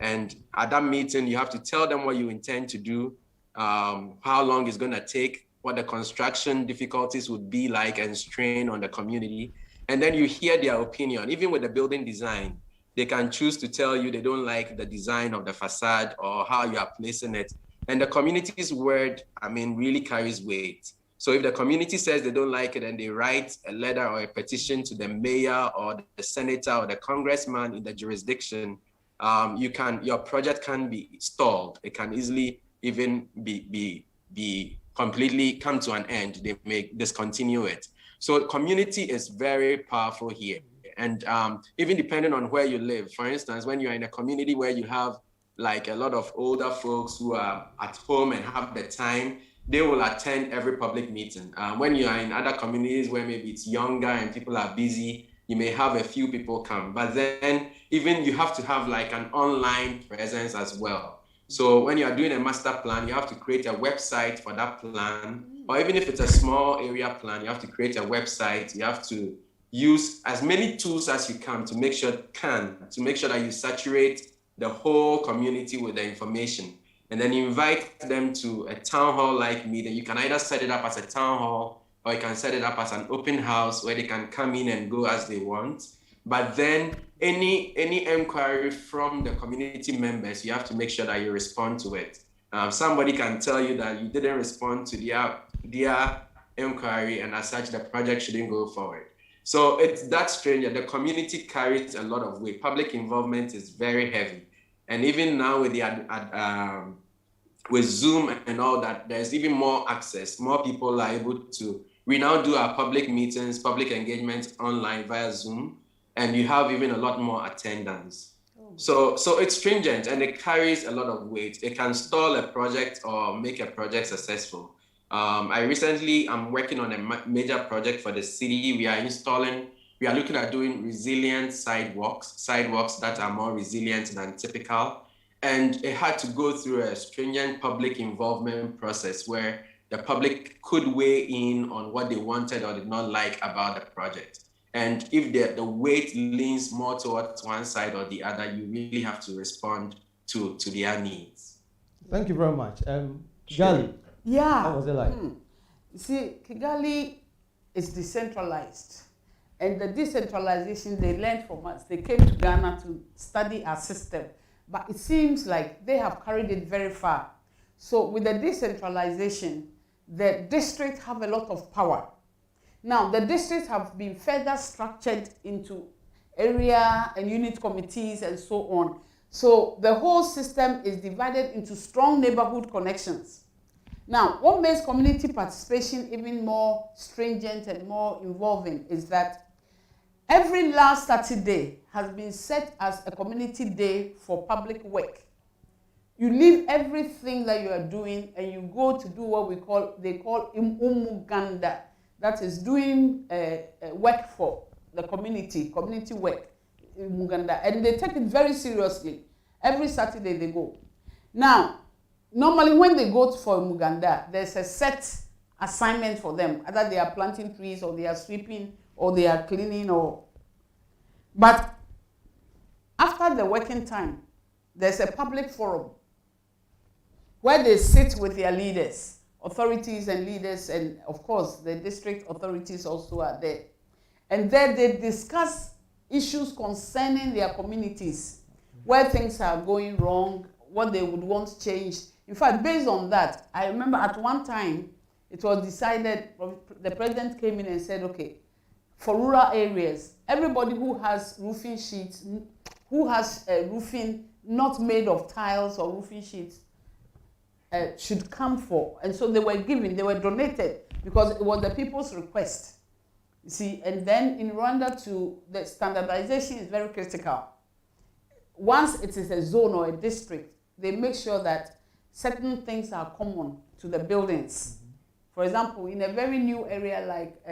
And at that meeting, you have to tell them what you intend to do, how long it's going to take, what the construction difficulties would be like and strain on the community. And then you hear their opinion. Even with the building design, they can choose to tell you they don't like the design of the facade or how you are placing it. And the community's word, I mean, really carries weight. So if the community says they don't like it and they write a letter or a petition to the mayor or the senator or the congressman in the jurisdiction, your project can be stalled. It can easily even be completely come to an end. They may discontinue it. So community is very powerful here. And even depending on where you live, for instance, when you're in a community where you have like a lot of older folks who are at home and have the time, they will attend every public meeting. When you are in other communities where maybe it's younger and people are busy, you may have a few people come. But then even you have to have like an online presence as well. So when you are doing a master plan, you have to create a website for that plan. Or even if it's a small area plan, you have to create a website. You have to use as many tools as you can to make sure that you saturate the whole community with the information. And then invite them to a town hall like meeting. You can either set it up as a town hall or you can set it up as an open house where they can come in and go as they want. But then any inquiry from the community members, you have to make sure that you respond to it. Somebody can tell you that you didn't respond to their inquiry, and as such, the project shouldn't go forward. So it's that strange that the community carries a lot of weight. Public involvement is very heavy. And even now with with Zoom and all that, there's even more access. More people are able to, we now do our public meetings, public engagements online via Zoom, and you have even a lot more attendance. So it's stringent and it carries a lot of weight. It can stall a project or make a project successful. I'm working on a major project for the city. We are looking at doing resilient sidewalks that are more resilient than typical. And it had to go through a stringent public involvement process where the public could weigh in on what they wanted or did not like about the project. And if the weight leans more towards one side or the other, you really have to respond to their needs. Thank you very much. Kigali. Yeah. How was it like? You see, Kigali is decentralized. And the decentralization they learned from us. They came to Ghana to study our system. But it seems like they have carried it very far. So with the decentralization, the districts have a lot of power. Now, the districts have been further structured into area and unit committees and so on. So the whole system is divided into strong neighborhood connections. Now, what makes community participation even more stringent and more involving is that every last Saturday has been set as a community day for public work. You leave everything that you are doing and you go to do what they call umuganda. That is doing work for the community work in Muganda. And they take it very seriously. Every Saturday they go. Now, normally when they go for Muganda, there's a set assignment for them. Either they are planting trees or they are sweeping or they are cleaning But after the working time, there's a public forum where they sit with their leaders. Authorities and leaders, and of course the district authorities also are there. And then they discuss issues concerning their communities, where things are going wrong, what they would want changed. In fact, based on that, I remember at one time it was decided, the president came in and said, okay, for rural areas, everybody who has roofing sheets, who has roofing not made of tiles or roofing sheets, should come for. And so they were donated because it was the people's request. You see, and then in Rwanda the standardization is very critical. Once it is a zone or a district, they make sure that certain things are common to the buildings. For example, in a very new area like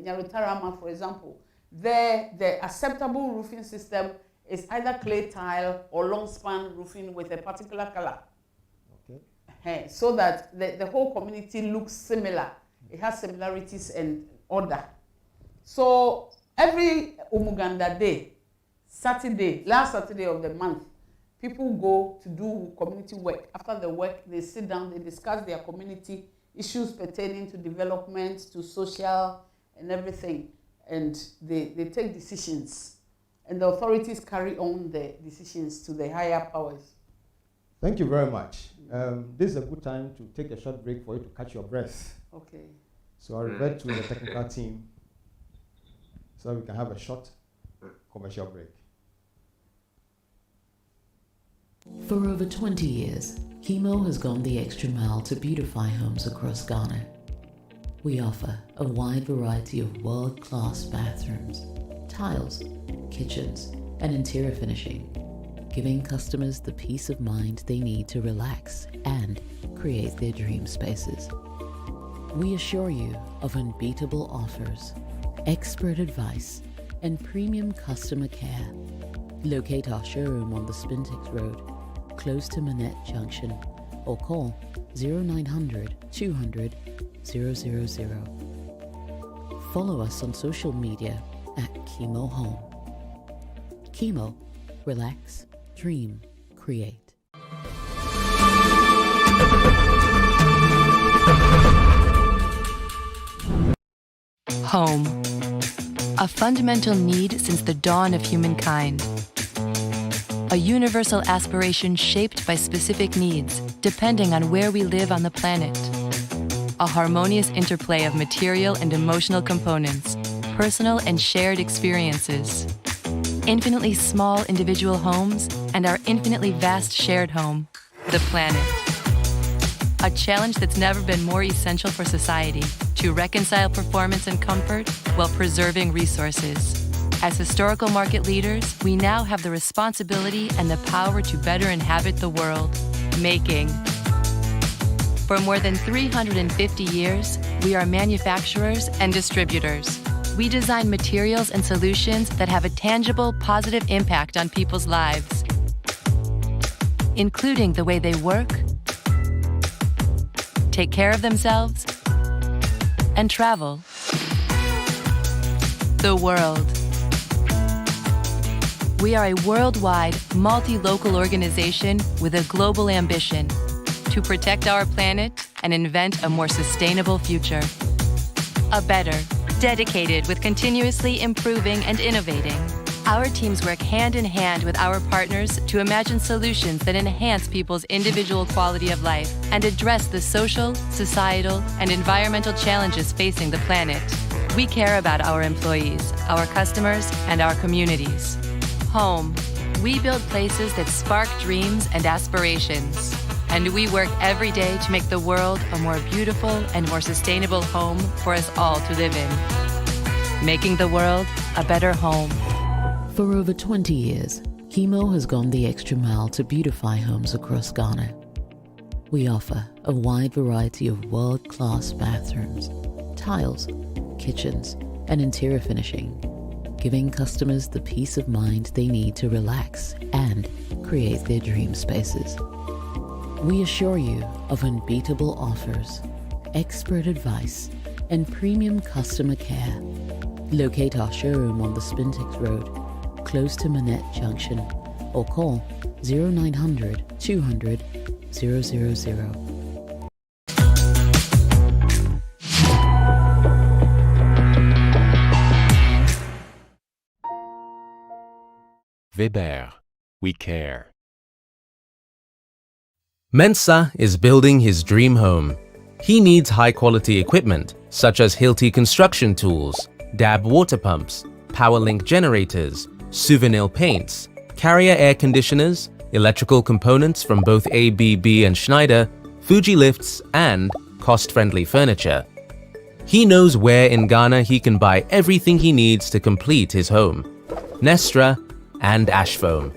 Nyarutarama, for example, the acceptable roofing system is either clay tile or long span roofing with a particular color. So that the whole community looks similar. It has similarities and order. So every Umuganda day, last Saturday of the month, people go to do community work. After the work, they sit down, they discuss their community issues pertaining to development, to social and everything. And they take decisions. And the authorities carry on the decisions to the higher powers. Thank you very much. This is a good time to take a short break for you to catch your breath. Okay. So I'll revert to the technical team so we can have a short commercial break. For over 20 years, Chemo has gone the extra mile to beautify homes across Ghana. We offer a wide variety of world-class bathrooms, tiles, kitchens, and interior finishing, giving customers the peace of mind they need to relax and create their dream spaces. We assure you of unbeatable offers, expert advice, and premium customer care. Locate our showroom on the Spintex Road, close to Manette Junction, or call 0900 200 000. Follow us on social media at Chemo Home. Chemo, relax, dream, create. Home. A fundamental need since the dawn of humankind. A universal aspiration shaped by specific needs, depending on where we live on the planet. A harmonious interplay of material and emotional components, personal and shared experiences. Infinitely small individual homes and our infinitely vast shared home, the planet. A challenge that's never been more essential for society to reconcile performance and comfort while preserving resources. As historical market leaders, we now have the responsibility and the power to better inhabit the world, making. For more than 350 years, we are manufacturers and distributors. We design materials and solutions that have a tangible, positive impact on people's lives, including the way they work, take care of themselves, and travel the world. We are a worldwide, multi-local organization with a global ambition to protect our planet and invent a more sustainable future. A better, dedicated with continuously improving and innovating. Our teams work hand in hand with our partners to imagine solutions that enhance people's individual quality of life and address the social, societal, and environmental challenges facing the planet. We care about our employees, our customers, and our communities. Home. We build places that spark dreams and aspirations. And we work every day to make the world a more beautiful and more sustainable home for us all to live in. Making the world a better home. For over 20 years, Chemo has gone the extra mile to beautify homes across Ghana. We offer a wide variety of world-class bathrooms, tiles, kitchens, and interior finishing, giving customers the peace of mind they need to relax and create their dream spaces. We assure you of unbeatable offers, expert advice, and premium customer care. Locate our showroom on the Spintex Road, close to Manette Junction, or call 0900 200 000. Weber, we care. Mensa is building his dream home. He needs high-quality equipment such as Hilti construction tools, DAB water pumps, PowerLink generators, Souvenir paints, Carrier air conditioners, electrical components from both ABB and Schneider, Fuji lifts, and cost-friendly furniture. He knows where in Ghana he can buy everything he needs to complete his home: Nestra and Ash Foam.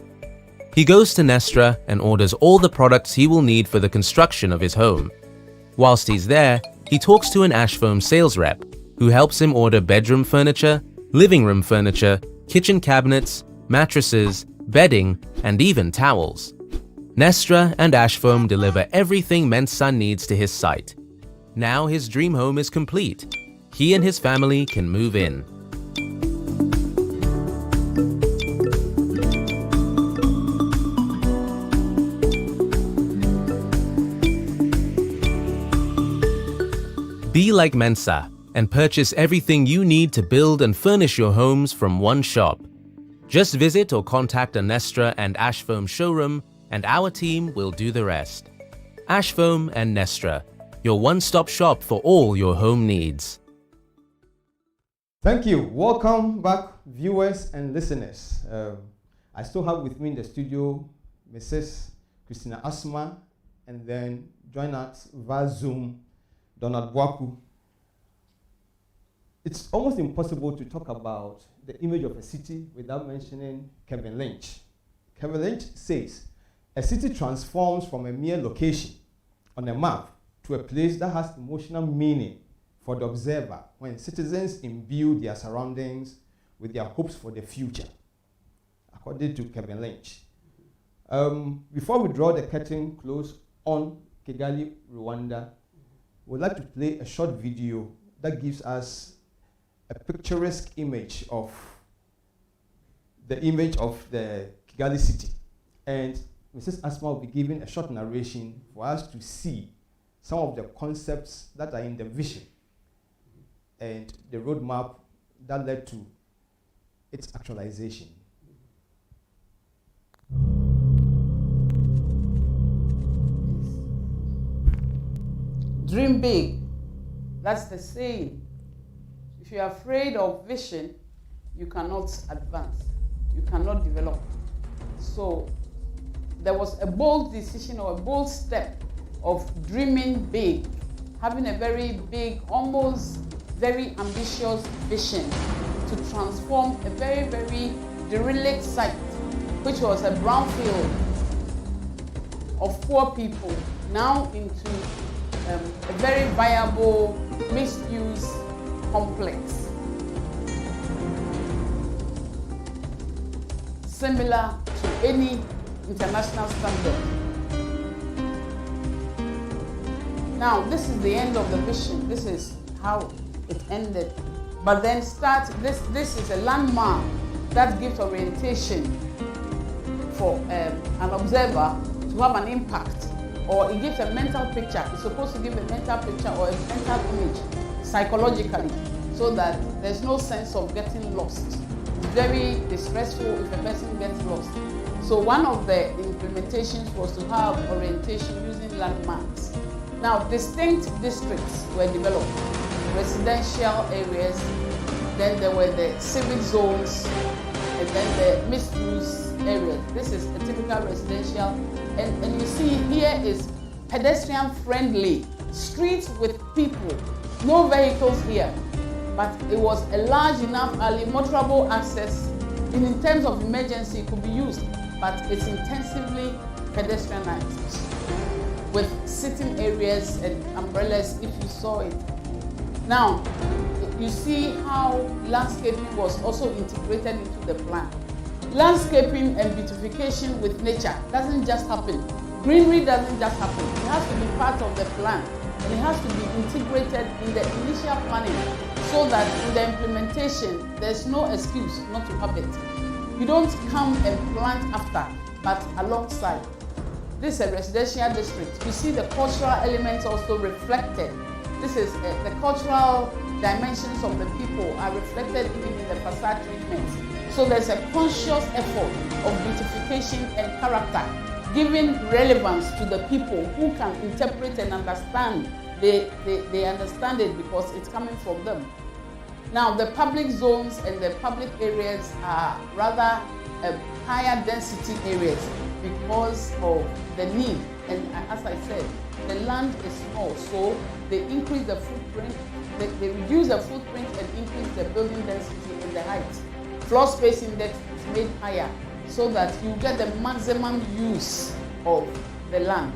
He goes to Nestra and orders all the products he will need for the construction of his home. Whilst he's there, he talks to an Ash Foam sales rep who helps him order bedroom furniture, living room furniture, kitchen cabinets, mattresses, bedding, and even towels. Nestra and Ash Foam deliver everything Mensa needs to his site. Now his dream home is complete. He and his family can move in. Be like Mensa and purchase everything you need to build and furnish your homes from one shop. Just visit or contact a Nestra and Ash Foam showroom and our team will do the rest. Ash Foam and Nestra, your one-stop shop for all your home needs. Thank you. Welcome back, viewers and listeners. I still have with me in the studio Mrs. Christina Asma, and then join us via Zoom, Donald Bwaku. It's almost impossible to talk about the image of a city without mentioning Kevin Lynch. Kevin Lynch says, a city transforms from a mere location on a map to a place that has emotional meaning for the observer when citizens imbue their surroundings with their hopes for the future, according to Kevin Lynch. Before we draw the curtain close on Kigali, Rwanda, we'd like to play a short video that gives us a picturesque image of the Kigali city. And Mrs. Asma will be giving a short narration for us to see some of the concepts that are in the vision and the roadmap that led to its actualization. Dream big. That's the saying. If you're afraid of vision, you cannot advance. You cannot develop. So there was a bold decision or a bold step of dreaming big, having a very big, almost very ambitious vision to transform a very, very derelict site, which was a brownfield of poor people, now into a very viable mixed-use complex, similar to any international standard. Now, this is the end of the vision. This is how it ended. But then this is a landmark that gives orientation for an observer to have an impact, or it gives a mental picture. It's supposed to give a mental picture or a mental image psychologically, so that there's no sense of getting lost. It's very distressful if a person gets lost. So one of the implementations was to have orientation using landmarks. Now, distinct districts were developed, residential areas, then there were the civic zones, and then the mixed-use areas. This is a typical residential, and you see here is pedestrian-friendly, streets with people, no vehicles here, but it was a large enough alley, motorable access, and in terms of emergency it could be used, but it's intensively pedestrianized with sitting areas and umbrellas if you saw it. Now, you see how landscaping was also integrated into the plan. Landscaping and beautification with nature doesn't just happen. Greenery doesn't just happen. It has to be part of the plan, and it has to be integrated in the initial planning, so that in the implementation, there's no excuse not to have it. You don't come and plant after, but alongside. This is a residential district. You see the cultural elements also reflected. This is the cultural dimensions of the people are reflected even in the facade treatments. So there's a conscious effort of beautification and character, giving relevance to the people who can interpret and understand. They understand it because it's coming from them. Now, the public zones and the public areas are rather higher density areas because of the need. And as I said, the land is small, so they increase the footprint, they reduce the footprint and increase the building density and the height. Floor space index is made higher so that you get the maximum use of the land.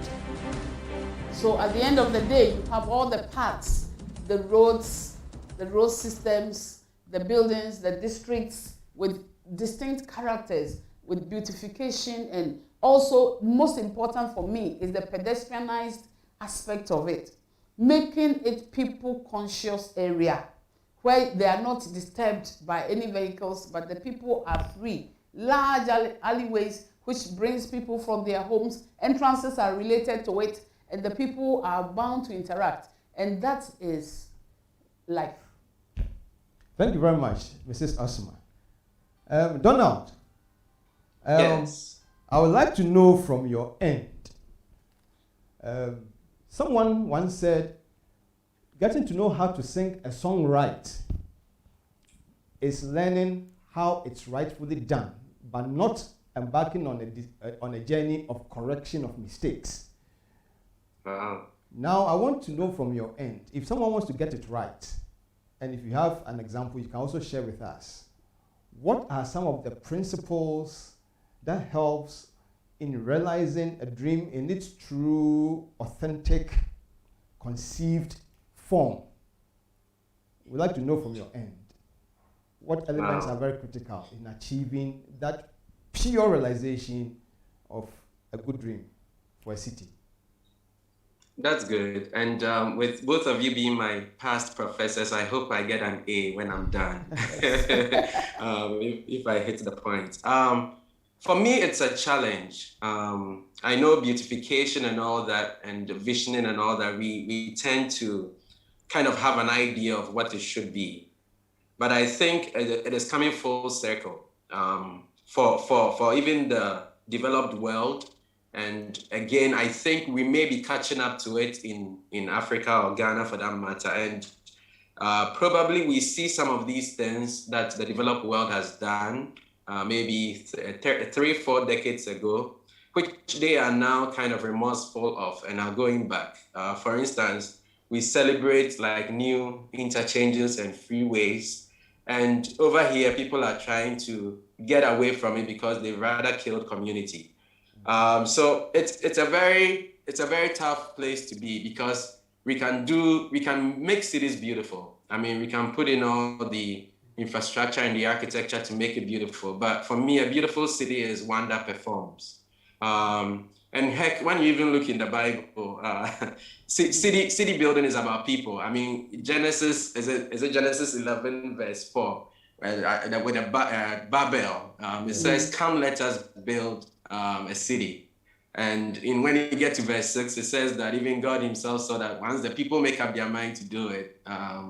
So at the end of the day, you have all the parts, the roads, the road systems, the buildings, the districts with distinct characters, with beautification, and also, most important for me is the pedestrianized aspect of it, making it people-conscious area where they are not disturbed by any vehicles, but the people are free. Large alleyways which brings people from their homes, entrances are related to it, and the people are bound to interact, and that is life. Thank you very much, Mrs. Asma. Donald. Yes. I would like to know from your end. Someone once said, getting to know how to sing a song right is learning how it's rightfully done, but not embarking on a journey of correction of mistakes. Now, I want to know from your end, if someone wants to get it right, and if you have an example, you can also share with us. What are some of the principles that helps in realizing a dream in its true, authentic, conceived form? We'd like to know from your end what elements are very critical in achieving that pure realization of a good dream for a city. That's good. And with both of you being my past professors, I hope I get an A when I'm done, if I hit the point. For me, it's a challenge. I know beautification and all that, and the visioning and all that, we tend to kind of have an idea of what it should be. But I think it is coming full circle for even the developed world. And again, I think we may be catching up to it in Africa or Ghana for that matter. And probably we see some of these things that the developed world has done maybe 3-4 decades ago, which they are now kind of remorseful of and are going back. For instance, we celebrate like new interchanges and freeways. And over here, people are trying to get away from it because they've rather killed community. So it's a very tough place to be, because we can make cities beautiful. I mean, we can put in all the infrastructure and the architecture to make it beautiful. But for me, a beautiful city is one that performs. And heck, when you even look in the Bible, city building is about people. I mean, Genesis, is it Genesis 11 verse 4, with Babel, it says, "Come, let us build a city." And when you get to verse 6, it says that even God himself saw that once the people make up their mind to do it,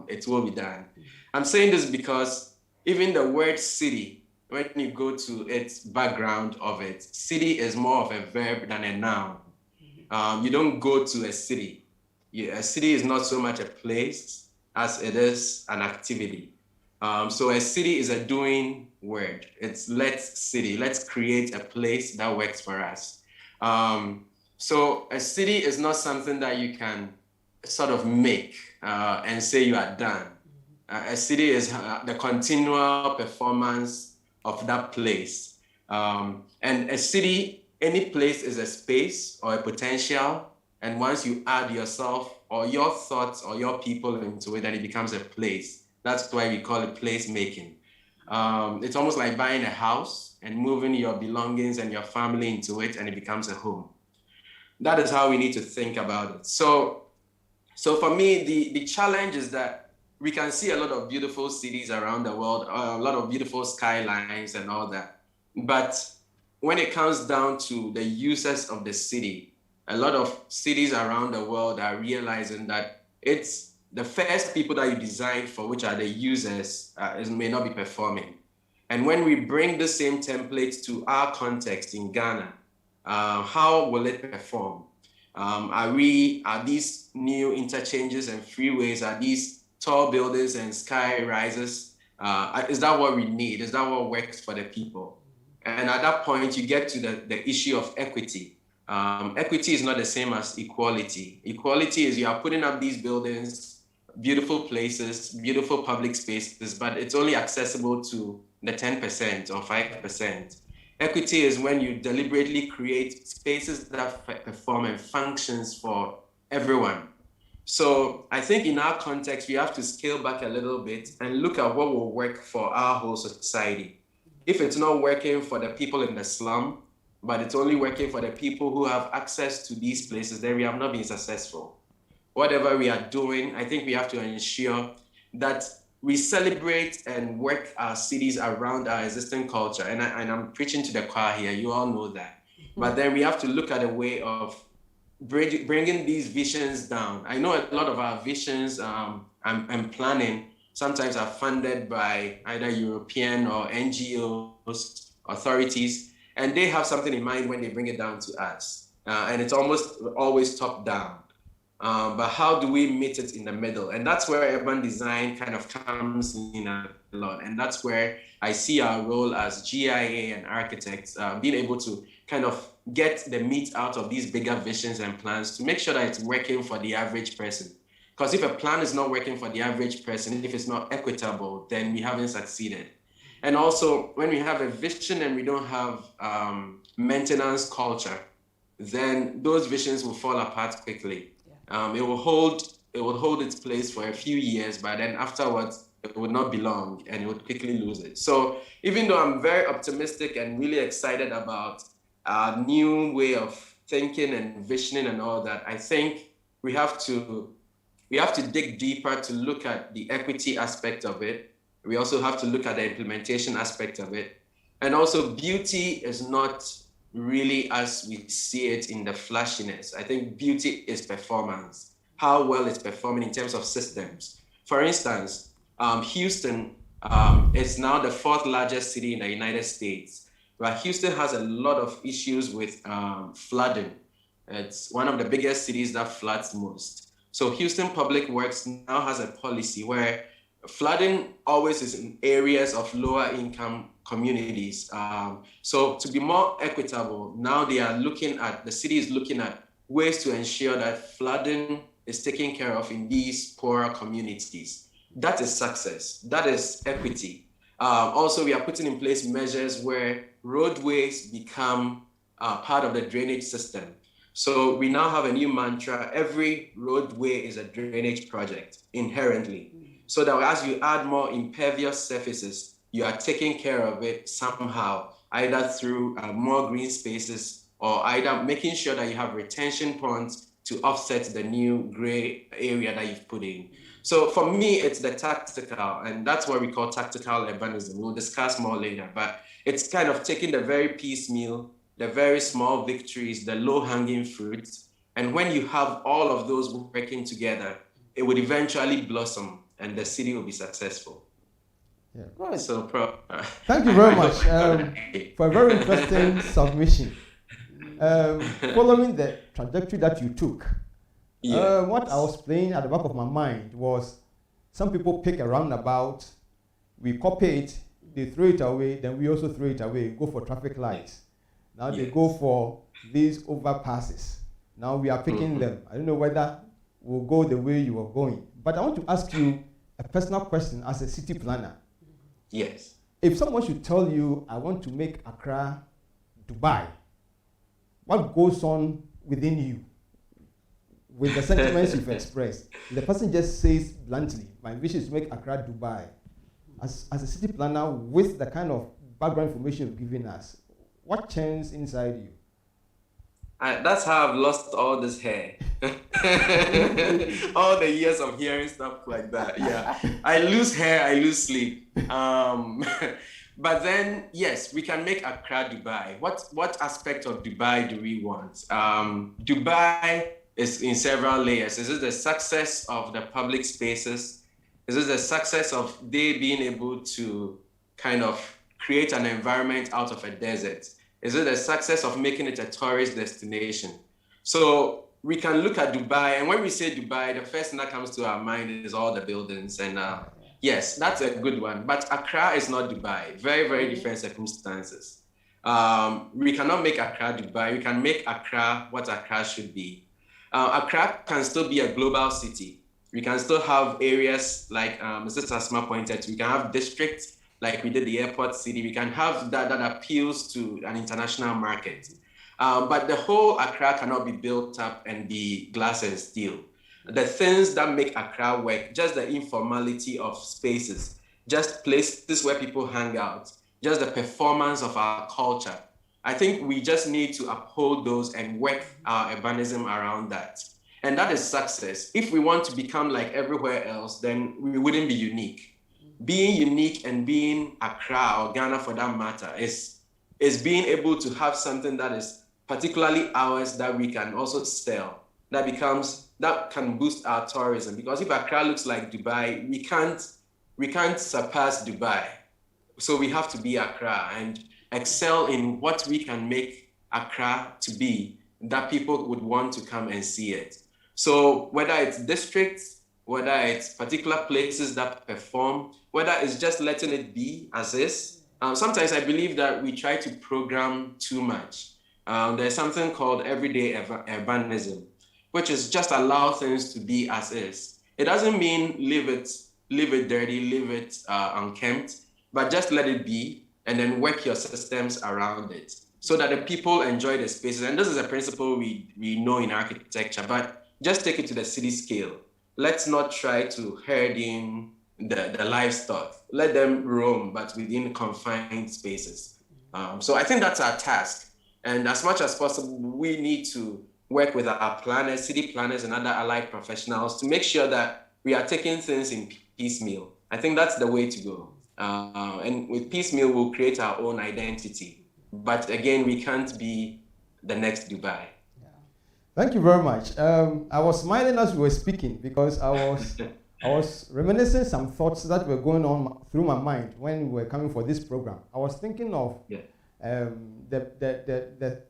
it will be done. I'm saying this because even the word city, when you go to its background of it, city is more of a verb than a noun. You don't go to a city. A city is not so much a place as it is an activity. So a city is a doing word. It's let's create a place that works for us. So a city is not something that you can sort of make and say you are done. A city is the continual performance of that place. And a city, any place is a space or a potential. And once you add yourself or your thoughts or your people into it, then it becomes a place. That's why we call it place making. It's almost like buying a house and moving your belongings and your family into it, and it becomes a home. That is how we need to think about it. So for me, the challenge is that we can see a lot of beautiful cities around the world, a lot of beautiful skylines and all that. But when it comes down to the users of the city, a lot of cities around the world are realizing that it's the first people that you design for, which are the users, may not be performing. And when we bring the same template to our context in Ghana, how will it perform? Are these new interchanges and freeways, are these tall buildings and sky rises? Is that what we need? Is that what works for the people? And at that point, you get to the issue of equity. Equity is not the same as equality. Equality is you are putting up these buildings, beautiful places, beautiful public spaces, but it's only accessible to the 10% or 5%. Equity is when you deliberately create spaces that perform and functions for everyone. So I think in our context, we have to scale back a little bit and look at what will work for our whole society. If it's not working for the people in the slum, but it's only working for the people who have access to these places, then we have not been successful. Whatever we are doing, I think we have to ensure that we celebrate and work our cities around our existing culture. And I'm preaching to the choir here, you all know that. But then we have to look at a way of bringing these visions down. I know a lot of our visions and planning sometimes are funded by either European or NGOs, authorities, and they have something in mind when they bring it down to us. And it's almost always top down. But how do we meet it in the middle? And that's where urban design kind of comes in a lot. And that's where I see our role as GIA and architects, being able to kind of get the meat out of these bigger visions and plans to make sure that it's working for the average person. Because if a plan is not working for the average person, if it's not equitable, then we haven't succeeded. And also, when we have a vision and we don't have maintenance culture, then those visions will fall apart quickly. It will hold its place for a few years, but then afterwards, it would not belong and it would quickly lose it. So even though I'm very optimistic and really excited about a new way of thinking and visioning and all that, I think we have to dig deeper to look at the equity aspect of it. We also have to look at the implementation aspect of it. And also beauty is not really as we see it in the flashiness. I think beauty is performance. how well it's performing in terms of systems. For instance, Houston is now the 4th largest city in the United States. But Houston has a lot of issues with flooding. It's one of the biggest cities that floods most. So Houston Public Works now has a policy where flooding always is in areas of lower income communities. So to be more equitable, now the city is looking at ways to ensure that flooding is taken care of in these poorer communities. That is success. That is equity. Also, we are putting in place measures where roadways become part of the drainage system. So we now have a new mantra: every roadway is a drainage project inherently. So that as you add more impervious surfaces, you are taking care of it somehow, either through more green spaces or either making sure that you have retention ponds to offset the new gray area that you've put in. So for me, it's the tactical, and that's what we call tactical urbanism. We'll discuss more later, but it's kind of taking the very piecemeal, the very small victories, the low-hanging fruits, and when you have all of those working together, it would eventually blossom and the city will be successful. Yeah. Good. So, Thank you very much for a very interesting submission. Following the trajectory that you took, what I was playing at the back of my mind was some people pick a roundabout, we copy it, they throw it away, then we also throw it away, go for traffic lights. Now they go for these overpasses. Now we are picking them. I don't know whether we'll go the way you are going. But I want to ask you a personal question as a city planner. Yes. If someone should tell you, I want to make Accra Dubai, what goes on within you with the sentiments you've expressed? The person just says bluntly, my wish is to make Accra Dubai. As a city planner, with the kind of background information you've given us, what changed inside you? That's how I've lost all this hair. All the years of hearing stuff like that. Yeah. I lose hair, I lose sleep. But then, yes, we can make Accra Dubai. What aspect of Dubai do we want? Dubai is in several layers. Is it the success of the public spaces? Is it the success of they being able to kind of create an environment out of a desert? Is it the success of making it a tourist destination? So we can look at Dubai, and when we say Dubai, the first thing that comes to our mind is all the buildings. And yes, that's a good one. But Accra is not Dubai. Very, very different circumstances. We cannot make Accra Dubai. We can make Accra what Accra should be. Accra can still be a global city. We can still have areas like Mrs. Asma pointed to. We can have districts like we did the airport city. We can have that appeals to an international market. But the whole Accra cannot be built up and be glass and steel. The things that make Accra work, just the informality of spaces, just places where people hang out, just the performance of our culture. I think we just need to uphold those and work our urbanism around that. And that is success. If we want to become like everywhere else, then we wouldn't be unique. Being unique and being Accra or Ghana for that matter is being able to have something that is particularly ours that we can also sell. That can boost our tourism. Because if Accra looks like Dubai, we can't surpass Dubai. So we have to be Accra and excel in what we can make Accra to be, that people would want to come and see it. So whether it's districts, whether it's particular places that perform, whether it's just letting it be as is. Sometimes I believe that we try to program too much. There's something called everyday urbanism, which is just allow things to be as is. It doesn't mean leave it dirty, leave it unkempt, but just let it be and then work your systems around it so that the people enjoy the spaces. And this is a principle we know in architecture, but just take it to the city scale. Let's not try to herd in the livestock. Let them roam, but within confined spaces. So I think that's our task. And as much as possible, we need to work with our planners, city planners, and other allied professionals to make sure that we are taking things in piecemeal. I think that's the way to go. And with piecemeal, we'll create our own identity. But again, we can't be the next Dubai. Thank you very much. I was smiling as we were speaking because I was reminiscing some thoughts that were going on through my mind when we were coming for this program. I was thinking of the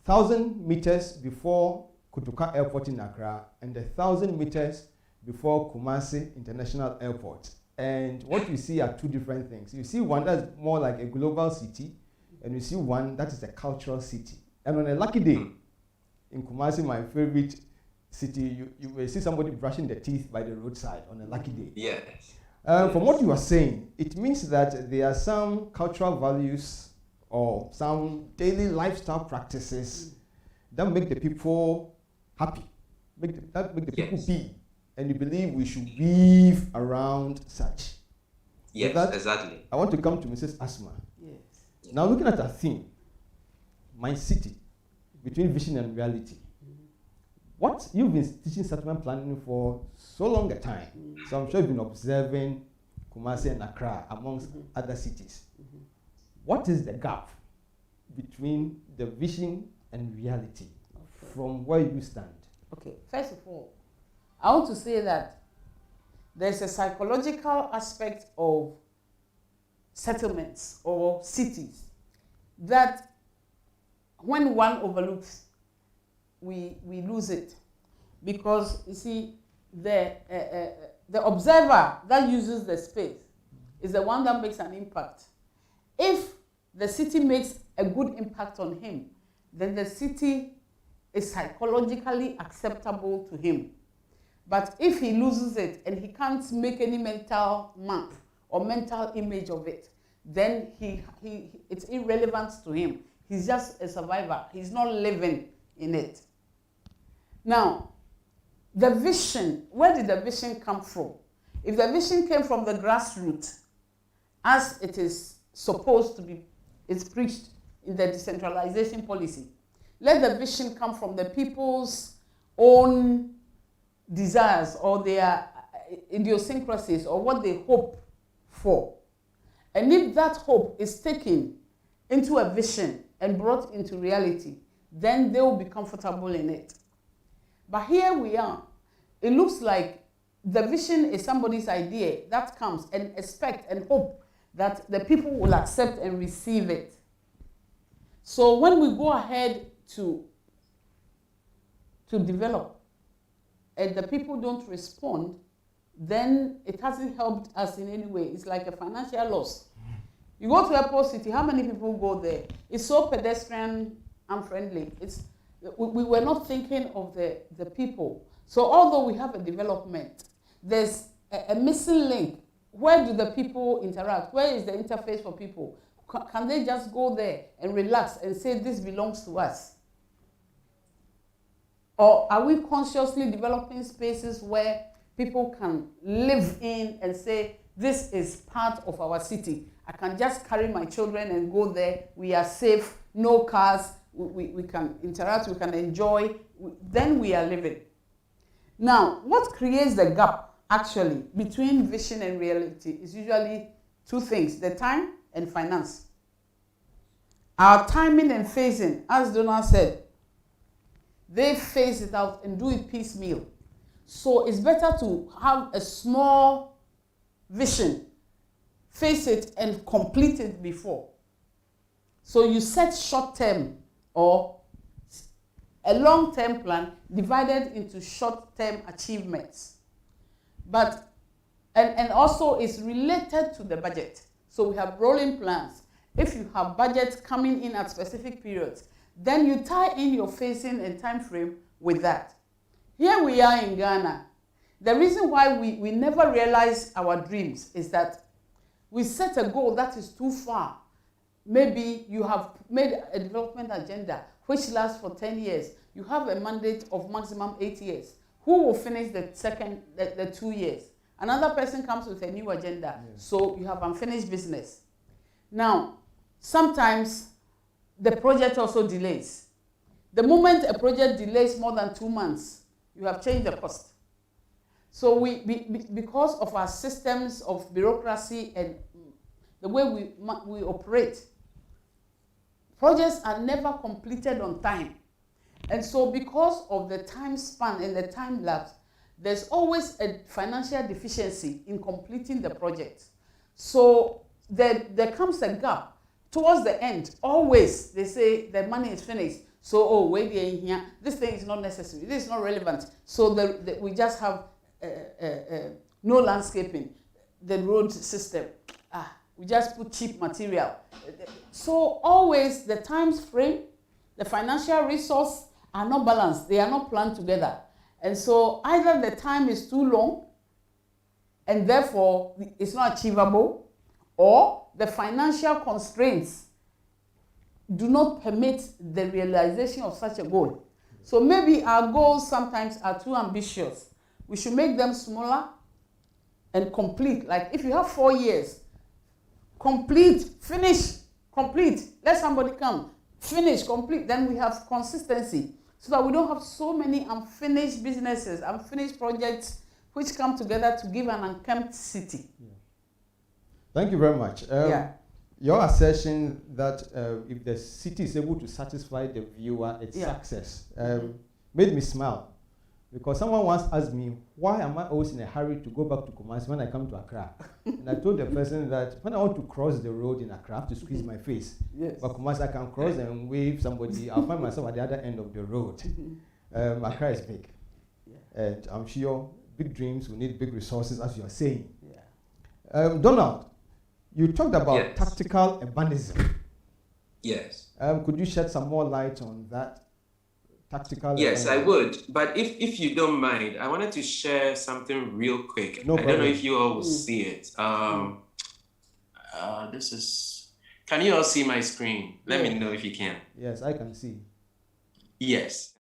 1,000 meters before Kutuka Airport in Accra and the 1,000 meters before Kumasi International Airport. And what you see are two different things. You see one that's more like a global city, and you see one that is a cultural city. And on a lucky day, in Kumasi, my favorite city, you will see somebody brushing their teeth by the roadside on a lucky day. Yes. From what you are saying, it means that there are some cultural values or some daily lifestyle practices that make the people happy, that make the people be, and you believe we should weave around such. Yes, that, exactly. I want to come to Mrs. Asma. Yes. Now looking at our theme, my city, between vision and reality. What you've been teaching settlement planning for so long a time, so I'm sure you've been observing Kumasi and Accra amongst other cities. What is the gap between the vision and reality from where you stand? Okay, first of all, I want to say that there's a psychological aspect of settlements or cities that when one overlooks, we lose it. Because you see, the observer that uses the space is the one that makes an impact. If the city makes a good impact on him, then the city is psychologically acceptable to him. But if he loses it and he can't make any mental map or mental image of it, then it's irrelevant to him. He's just a survivor. He's not living in it. Now, the vision, where did the vision come from? If the vision came from the grassroots, as it is supposed to be, it's preached in the decentralization policy, let the vision come from the people's own desires or their idiosyncrasies or what they hope for. And if that hope is taken into a vision and brought into reality, then they will be comfortable in it. But here we are. It looks like the vision is somebody's idea that comes and expect and hope that the people will accept and receive it. So when we go ahead to develop and the people don't respond, then it hasn't helped us in any way. It's like a financial loss. You go to Airport City, how many people go there? It's so pedestrian unfriendly. We were not thinking of the people. So although we have a development, there's a missing link. Where do the people interact? Where is the interface for people? Can they just go there and relax and say this belongs to us? Or are we consciously developing spaces where people can live in and say, this is part of our city. I can just carry my children and go there. We are safe, no cars. We can interact, we can enjoy. Then we are living. Now, what creates the gap, actually, between vision and reality is usually two things, the time and finance. Our timing and phasing, as Donald said, they phase it out and do it piecemeal. So it's better to have a small vision, face it and complete it before. So you set short-term or a long-term plan divided into short-term achievements. But, and also it's related to the budget. So we have rolling plans. If you have budgets coming in at specific periods, then you tie in your phasing and time frame with that. Here we are in Ghana. The reason why we never realize our dreams is that we set a goal that is too far. Maybe you have made a development agenda which lasts for 10 years. You have a mandate of maximum 8 years. Who will finish the 2 years? Another person comes with a new agenda. Yeah. So you have unfinished business. Now, sometimes the project also delays. The moment a project delays more than 2 months, you have changed the cost. So because of our systems of bureaucracy and the way we operate, projects are never completed on time. And so because of the time span and the time lapse, there's always a financial deficiency in completing the project. So there comes a gap towards the end. Always they say the money is finished. So, oh, wait here, this thing is not necessary, this is not relevant. So we just have no landscaping, the road system. We just put cheap material. So always the time frame, the financial resource are not balanced. They are not planned together. And so either the time is too long and therefore it's not achievable, or the financial constraints do not permit the realization of such a goal. So maybe our goals sometimes are too ambitious. We should make them smaller and complete. Like if you have 4 years, complete, finish, complete. Let somebody come, finish, complete. Then we have consistency so that we don't have so many unfinished businesses, unfinished projects which come together to give an unkempt city. Yeah. Thank you very much. Your assertion that if the city is able to satisfy the viewer, it's success, made me smile. Because someone once asked me, why am I always in a hurry to go back to Kumasi when I come to Accra? And I told the person that when I want to cross the road in Accra, I have to squeeze my face. Yes. But Kumasi, I can cross and wave somebody. I'll find myself at the other end of the road. Accra is big. Yeah. And I'm sure big dreams will need big resources, as you are saying. Yeah. Donald, you talked about tactical urbanism. Yes. Could you shed some more light on that? Tactical. Yes, I would. But if you don't mind, I wanted to share something real quick. No problem. I don't know if you all will see it. This is. Can you all see my screen? Let me know if you can. Yes, I can see. Yes.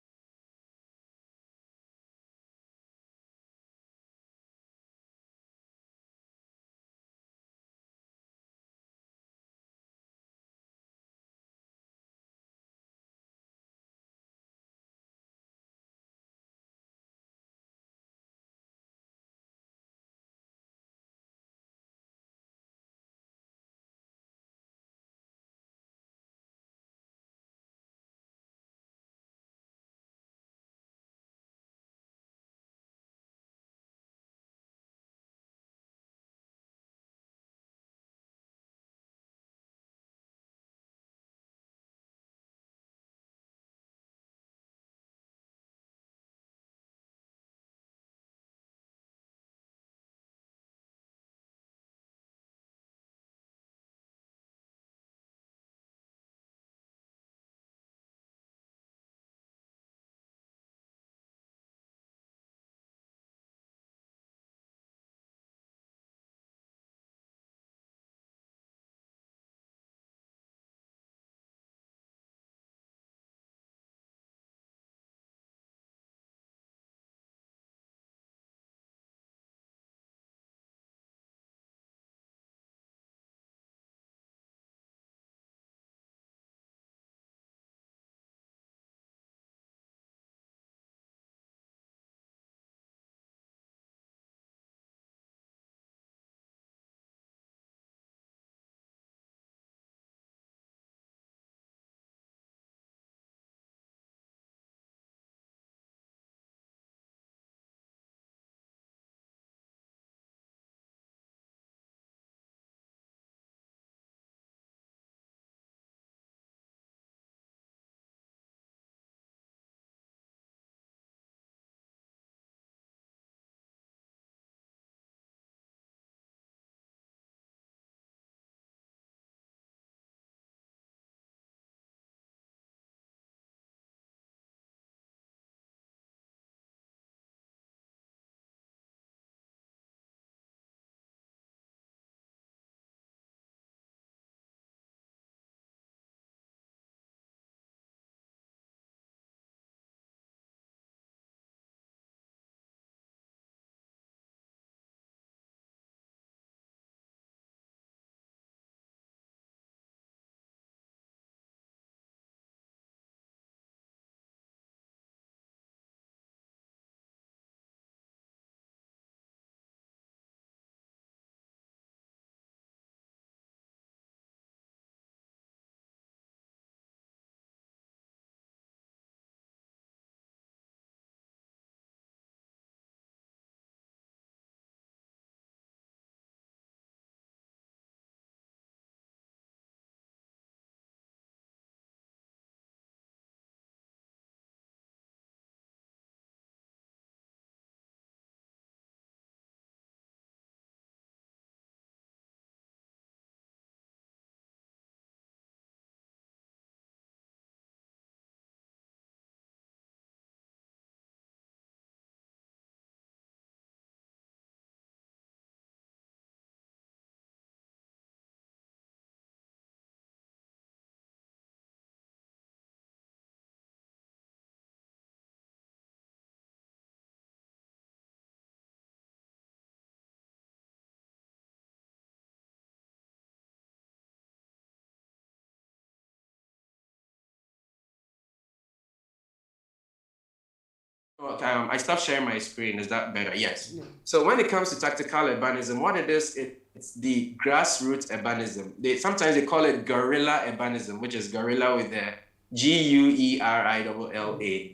I stopped sharing my screen. Is that better? Yes. Yeah. So when it comes to tactical urbanism, what it is, it's the grassroots urbanism. Sometimes they call it guerrilla urbanism, which is gorilla with the GUERILLA,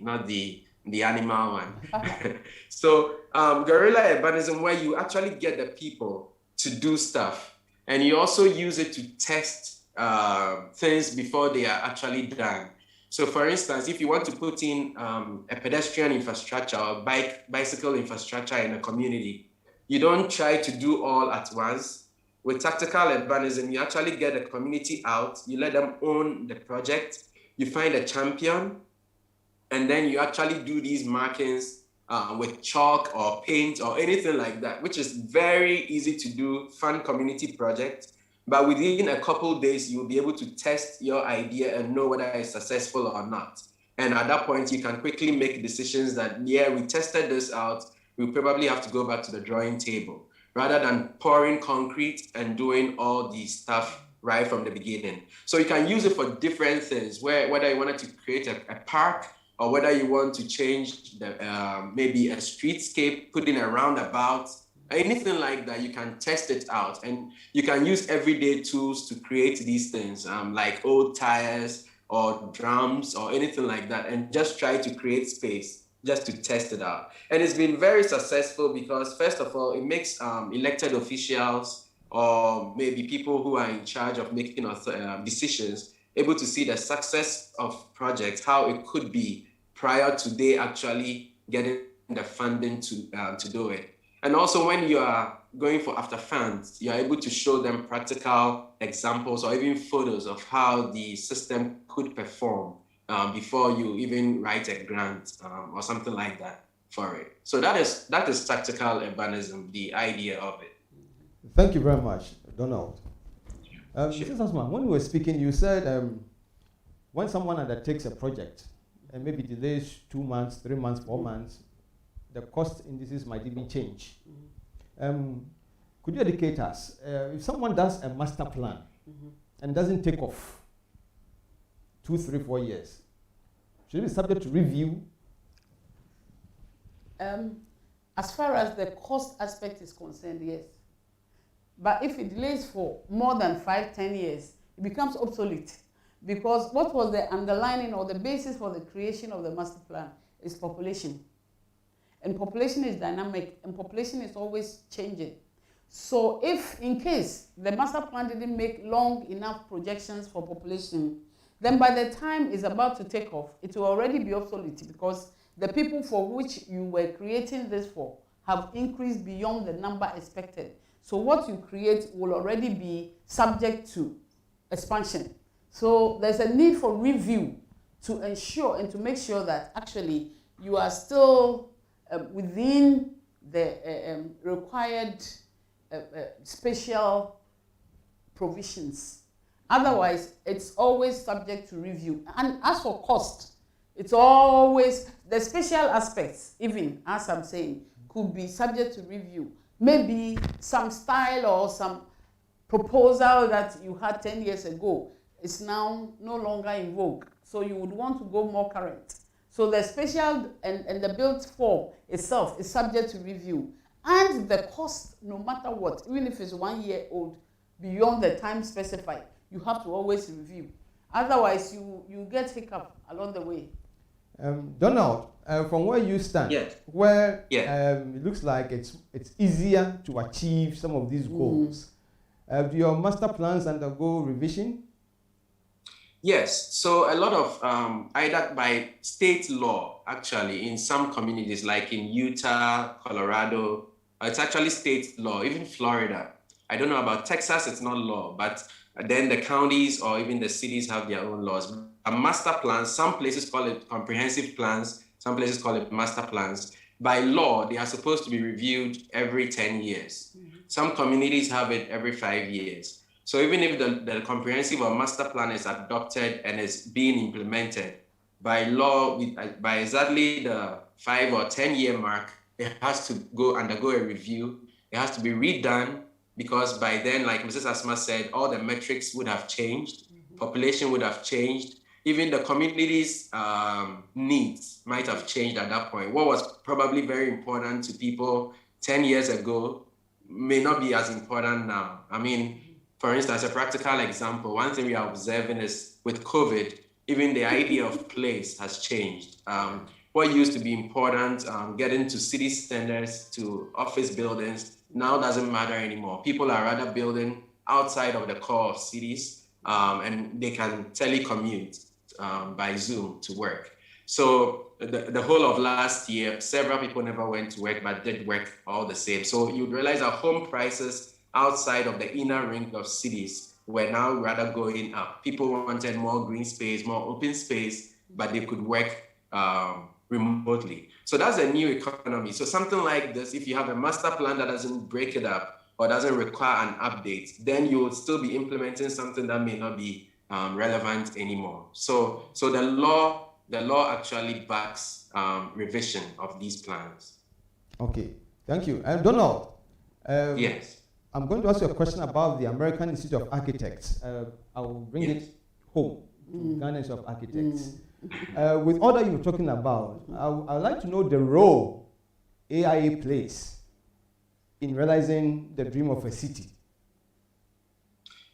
not the animal one. So guerrilla urbanism, where you actually get the people to do stuff, and you also use it to test things before they are actually done. So for instance, if you want to put in a pedestrian infrastructure or bicycle infrastructure in a community, you don't try to do all at once. With tactical urbanism, you actually get the community out, you let them own the project, you find a champion, and then you actually do these markings with chalk or paint or anything like that, which is very easy to do, fun community project. But within a couple of days, you'll be able to test your idea and know whether it's successful or not. And at that point, you can quickly make decisions that, yeah, we tested this out. We'll probably have to go back to the drawing table rather than pouring concrete and doing all the stuff right from the beginning. So you can use it for different things, whether you wanted to create a park or whether you want to change maybe a streetscape, put in a roundabout, anything like that, you can test it out. And you can use everyday tools to create these things, like old tires or drums or anything like that, and just try to create space just to test it out. And it's been very successful because, first of all, it makes elected officials or maybe people who are in charge of making decisions able to see the success of projects, how it could be prior to they actually getting the funding to do it. And also when you are going for after funds, you're able to show them practical examples or even photos of how the system could perform before you even write a grant or something like that for it. So that is tactical urbanism, the idea of it. Thank you very much, Donald. Mrs. Asma, when we were speaking, you said when someone undertakes a project and maybe delays 2 months, 3 months, 4 months, the cost indices might even change. Could you educate us? If someone does a master plan and doesn't take off 2, 3, 4 years, should it be subject to review? As far as the cost aspect is concerned, yes. But if it delays for more than 5, 10 years, it becomes obsolete. Because what was the underlining or the basis for the creation of the master plan is population. And population is dynamic, and population is always changing. So if, in case, the master plan didn't make long enough projections for population, then by the time it's about to take off, it will already be obsolete because the people for which you were creating this for have increased beyond the number expected. So what you create will already be subject to expansion. So there's a need for review to ensure and to make sure that actually you are still within the required special provisions. Otherwise, it's always subject to review. And as for cost, it's always, the special aspects, even as I'm saying, could be subject to review. Maybe some style or some proposal that you had 10 years ago is now no longer in vogue. So you would want to go more current. So the special and the built form itself is subject to review. And the cost, no matter what, even if it's 1 year old, beyond the time specified, you have to always review. Otherwise, you get hiccup along the way. Donald, from where you stand, where it looks like it's easier to achieve some of these goals, do your master plans undergo revision? Yes, so a lot of either by state law, actually, in some communities, like in Utah, Colorado, it's actually state law, even Florida. I don't know about Texas, it's not law, but then the counties or even the cities have their own laws. A master plan, some places call it comprehensive plans, some places call it master plans. By law, they are supposed to be reviewed every 10 years. Some communities have it every 5 years. So even if the comprehensive or master plan is adopted and is being implemented, by law, by exactly the 5 or 10 year mark, it has to undergo a review. It has to be redone because by then, like Mrs. Asma said, all the metrics would have changed, population would have changed, even the community's needs might have changed at that point. What was probably very important to people 10 years ago may not be as important now. I mean, for instance, a practical example, one thing we are observing is with COVID, even the idea of place has changed. What used to be important, getting to city standards, to office buildings, now doesn't matter anymore. People are rather building outside of the core of cities, and they can telecommute by Zoom to work. So the whole of last year, several people never went to work, but did work all the same. So you'd realize that home prices outside of the inner ring of cities were now rather going up. People wanted more green space, more open space, but they could work remotely. So that's a new economy. So something like this, if you have a master plan that doesn't break it up or doesn't require an update, then you will still be implementing something that may not be relevant anymore. So the law actually backs revision of these plans. Okay, thank you. Donald. Yes. I'm going to ask you a question about the American Institute of Architects. I will bring it home to Ghana Institute of Architects. With all that you were talking about, I'd like to know the role AIA plays in realizing the dream of a city.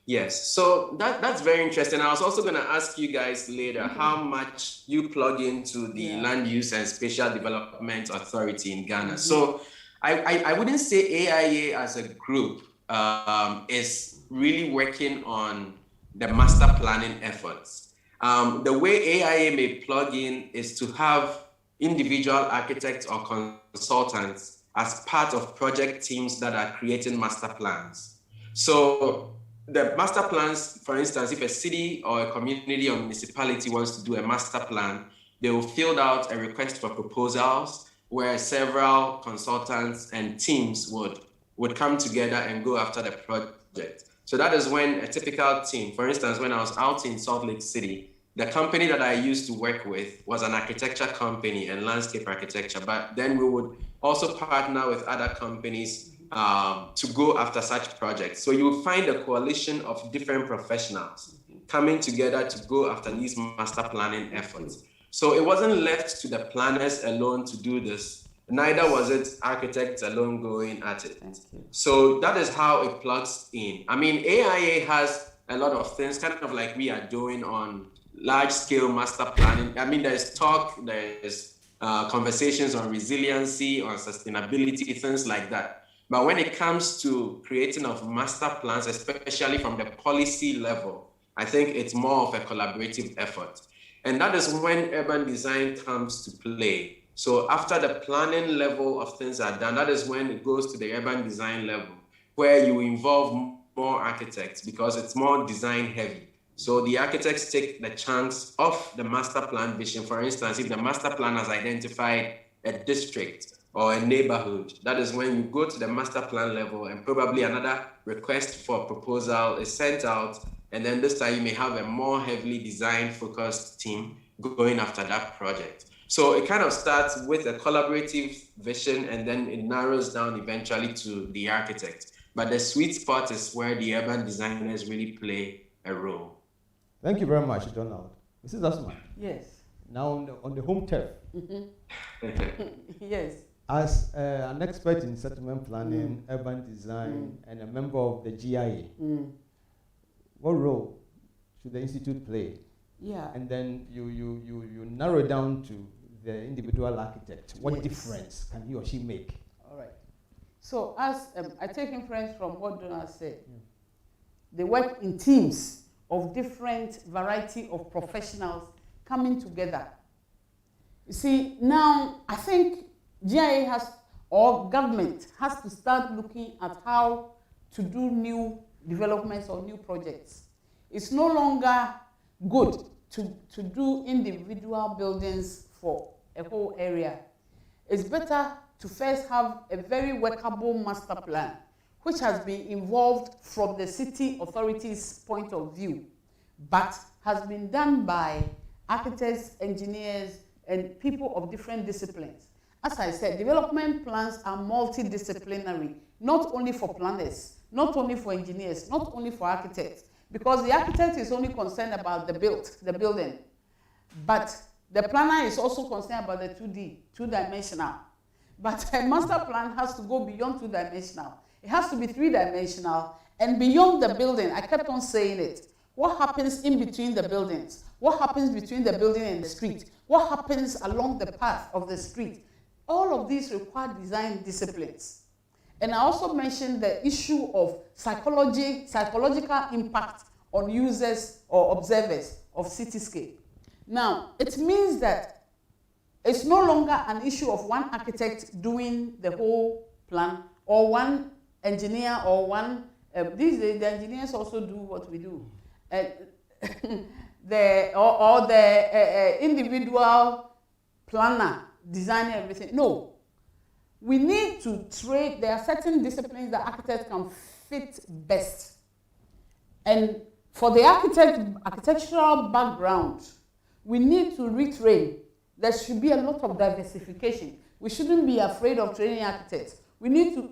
Yes, so that's very interesting. I was also going to ask you guys later how much you plug into the Land Use and Spatial Development Authority in Ghana. So I wouldn't say AIA as a group is really working on the master planning efforts. The way AIA may plug in is to have individual architects or consultants as part of project teams that are creating master plans. So the master plans, for instance, if a city or a community or municipality wants to do a master plan, they will fill out a request for proposals where several consultants and teams would come together and go after the project. So that is when a typical team, for instance, when I was out in Salt Lake City, the company that I used to work with was an architecture company and landscape architecture, but then we would also partner with other companies to go after such projects. So you will find a coalition of different professionals coming together to go after these master planning efforts. So it wasn't left to the planners alone to do this, neither was it architects alone going at it. So that is how it plugs in. I mean, AIA has a lot of things, kind of like we are doing on large-scale master planning. I mean, there's talk, there's conversations on resiliency, on sustainability, things like that. But when it comes to creating of master plans, especially from the policy level, I think it's more of a collaborative effort. And that is when urban design comes to play. So after the planning level of things are done, that is when it goes to the urban design level, where you involve more architects because it's more design heavy. So the architects take the chance of the master plan vision. For instance, if the master plan has identified a district or a neighborhood, that is when you go to the master plan level and probably another request for proposal is sent out. And then this time you may have a more heavily design focused team going after that project. So it kind of starts with a collaborative vision and then it narrows down eventually to the architect. But the sweet spot is where the urban designers really play a role. Thank you very much, Donald. Mrs. Asma. Yes. Now on the home turf. Yes. As an expert in settlement planning, urban design, and a member of the GIA, what role should the institute play? Yeah. And then you narrow it down to the individual architect. What difference can he or she make? All right. So as I take inference from what Donald said, they work in teams of different variety of professionals coming together. You see, now I think GIA has, or government has to start looking at how to do new developments or new projects. It's no longer good to do individual buildings for a whole area. It's better to first have a very workable master plan, which has been involved from the city authorities' point of view, but has been done by architects, engineers, and people of different disciplines. As I said, development plans are multidisciplinary, not only for planners, not only for engineers, not only for architects, because the architect is only concerned about the building, But the planner is also concerned about the 2D, two-dimensional. But a master plan has to go beyond two-dimensional. It has to be three-dimensional and beyond the building. I kept on saying it. What happens in between the buildings? What happens between the building and the street? What happens along the path of the street? All of these require design disciplines. And I also mentioned the issue of psychological impact on users or observers of cityscape. Now, it means that it's no longer an issue of one architect doing the whole plan, or one engineer, or one, these days the engineers also do what we do. The individual planner designing everything. No. We need to trade. There are certain disciplines that architects can fit best. And for the architectural background, we need to retrain. There should be a lot of diversification. We shouldn't be afraid of training architects.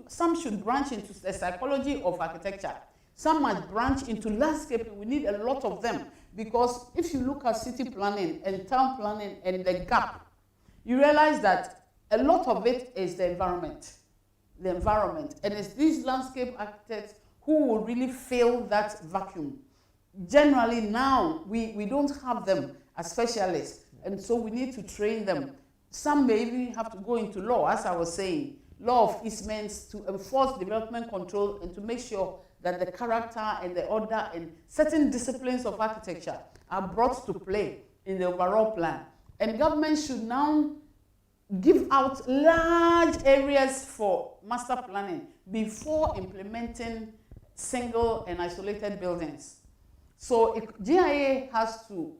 Some should branch into the psychology of architecture. Some might branch into landscaping. We need a lot of them, because if you look at city planning and town planning and the gap, you realize that a lot of it is the environment. And it's these landscape architects who will really fill that vacuum. Generally now, we don't have them as specialists, and so we need to train them. Some may even have to go into law, as I was saying, law of easements, to enforce development control and to make sure that the character and the order and certain disciplines of architecture are brought to play in the overall plan. And government should now give out large areas for master planning before implementing single and isolated buildings. So GIA has to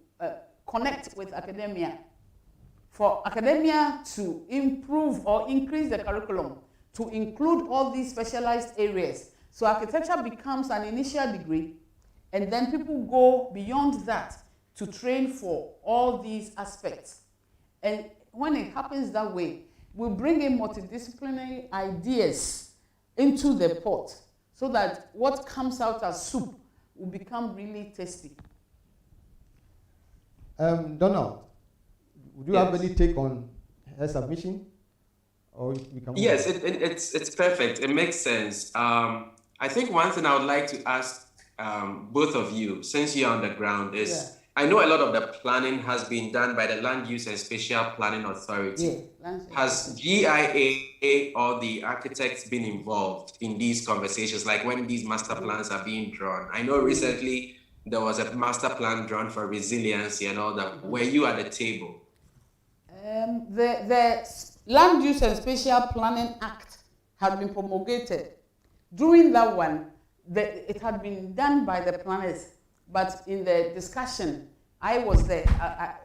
connect with academia, for academia to improve or increase the curriculum to include all these specialized areas. So architecture becomes an initial degree, and then people go beyond that to train for all these aspects. And when it happens that way, we bring in multidisciplinary ideas into the pot so that what comes out as soup will become really tasty. Donald, would you have any take on her submission? Or we can yes, it's perfect. It makes sense. I think one thing I would like to ask both of you, since you're on the ground, is I know a lot of the planning has been done by the Land Use and Spatial Planning Authority. Has GIA or the architects been involved in these conversations, like when these master plans are being drawn? I know recently there was a master plan drawn for resiliency and all that. Were you at the table? The Land Use and Spatial Planning Act had been promulgated. During that one, it had been done by the planners. But in the discussion, I was there.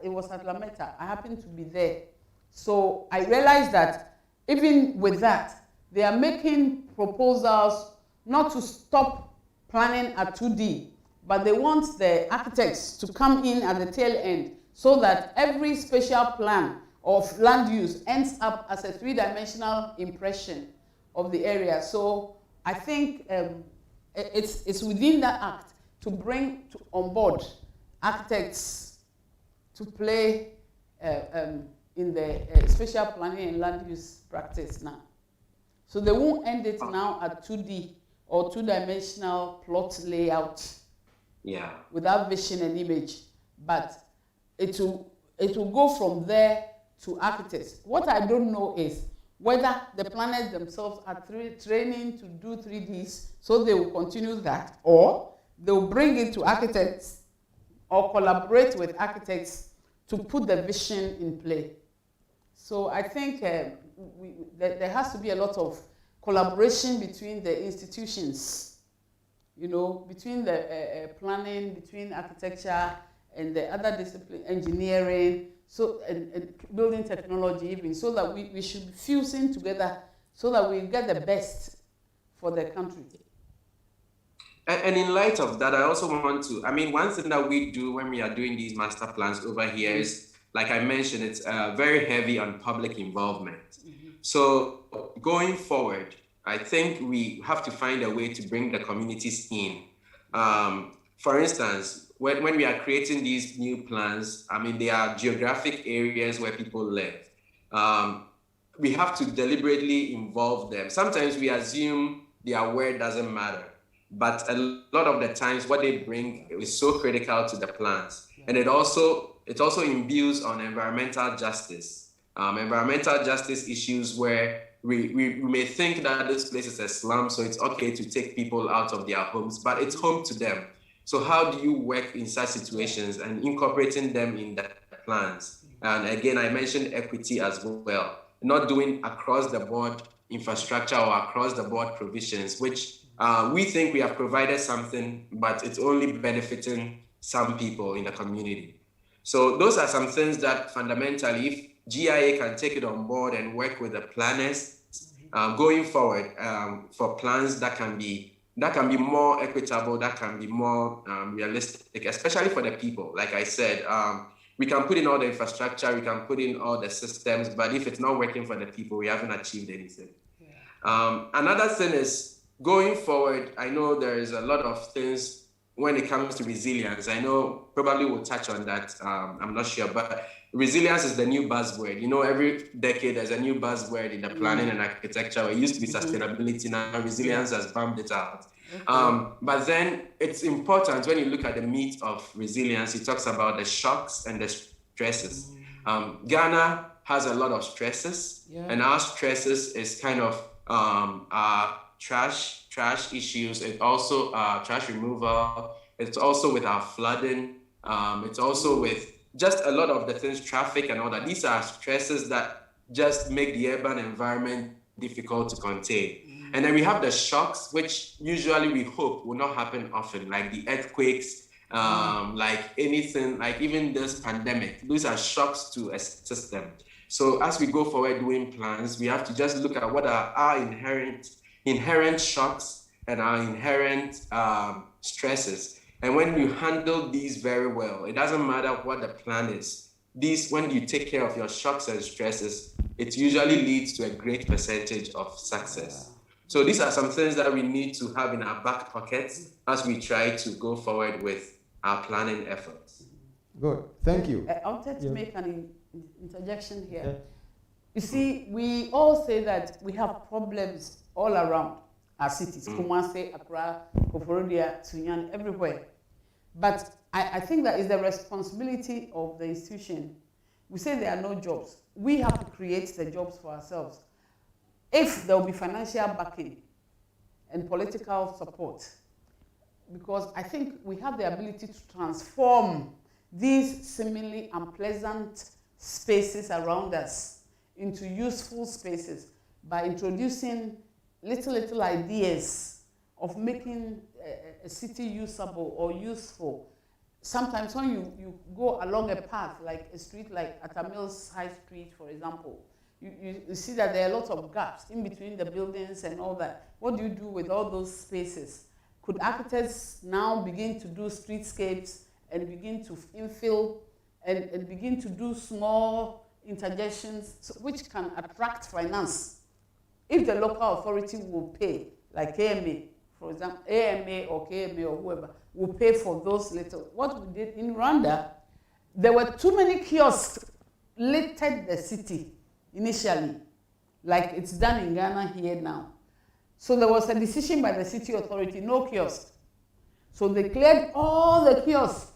It was at Lametta. I happened to be there. So I realized that even with that, they are making proposals not to stop planning at 2D, but they want the architects to come in at the tail end so that every spatial plan of land use ends up as a three-dimensional impression of the area. So I think it's within that act to bring on board architects to play in the spatial planning and land use practice now. So they won't end it now at 2D or two-dimensional plot layout without vision and image, but it will go from there to architects. What I don't know is whether the planners themselves are training to do 3Ds, so they will continue that, or they'll bring it to architects or collaborate with architects to put the vision in play. So I think there has to be a lot of collaboration between the institutions, between the planning, between architecture and the other discipline, engineering, and building technology even, so that we should be fusing together so that we get the best for the country. And in light of that, I also want to, one thing that we do when we are doing these master plans over here is, like I mentioned, it's very heavy on public involvement. So going forward, I think we have to find a way to bring the communities in. For instance, when we are creating these new plans, I mean, there are geographic areas where people live. We have to deliberately involve them. Sometimes we assume their word doesn't matter, but a lot of the times what they bring is so critical to the plans. And it also imbues on environmental justice. Environmental justice issues where we may think that this place is a slum, so it's okay to take people out of their homes, but it's home to them. So how do you work in such situations and incorporating them in the plans? And again, I mentioned equity as well, not doing across the board infrastructure or across the board provisions, which we think we have provided something, but it's only benefiting some people in the community. So those are some things that fundamentally, if GIA can take it on board and work with the planners going forward for plans that can be more equitable, that can be more realistic, especially for the people. Like I said, we can put in all the infrastructure, we can put in all the systems, but if it's not working for the people, we haven't achieved anything. Yeah. Another thing is, going forward, I know there is a lot of things when it comes to resilience. I know probably we'll touch on that, I'm not sure, but resilience is the new buzzword. You know, every decade there's a new buzzword in the planning and architecture. It used to be sustainability, now resilience has bumped it out. But then it's important when you look at the meat of resilience, it talks about the shocks and the stresses. Ghana has a lot of stresses, and our stresses is kind of trash issues. It's also trash removal. It's also with our flooding. It's also with just a lot of the things, traffic and all that. These are stresses that just make the urban environment difficult to contain. And then we have the shocks, which usually we hope will not happen often, like the earthquakes, like anything, like even this pandemic. These are shocks to a system. So as we go forward doing plans, we have to just look at what are our inherent shocks and our inherent stresses. And when you handle these very well, it doesn't matter what the plan is. When you take care of your shocks and stresses, it usually leads to a great percentage of success. So these are some things that we need to have in our back pockets as we try to go forward with our planning efforts. Good, thank you. I wanted to make an interjection here. You see, we all say that we have problems all around our cities, Kumasi, Accra, Koforidua, Sunyani, everywhere. But I think that is the responsibility of the institution. We say there are no jobs. We have to create the jobs for ourselves. If there will be financial backing and political support, because I think we have the ability to transform these seemingly unpleasant spaces around us into useful spaces by introducing little ideas of making a city usable or useful. Sometimes when you go along a path, like a street like Atamil's High Street, for example, you see that there are lots of gaps in between the buildings and all that. What do you do with all those spaces? Could architects now begin to do streetscapes and begin to infill and begin to do small interjections which can attract finance? If the local authority will pay, like AMA, for example, AMA or KMA or whoever, will pay for those little. What we did in Rwanda, there were too many kiosks littered the city initially, like it's done in Ghana here now. So there was a decision by the city authority, no kiosk. So they cleared all the kiosks.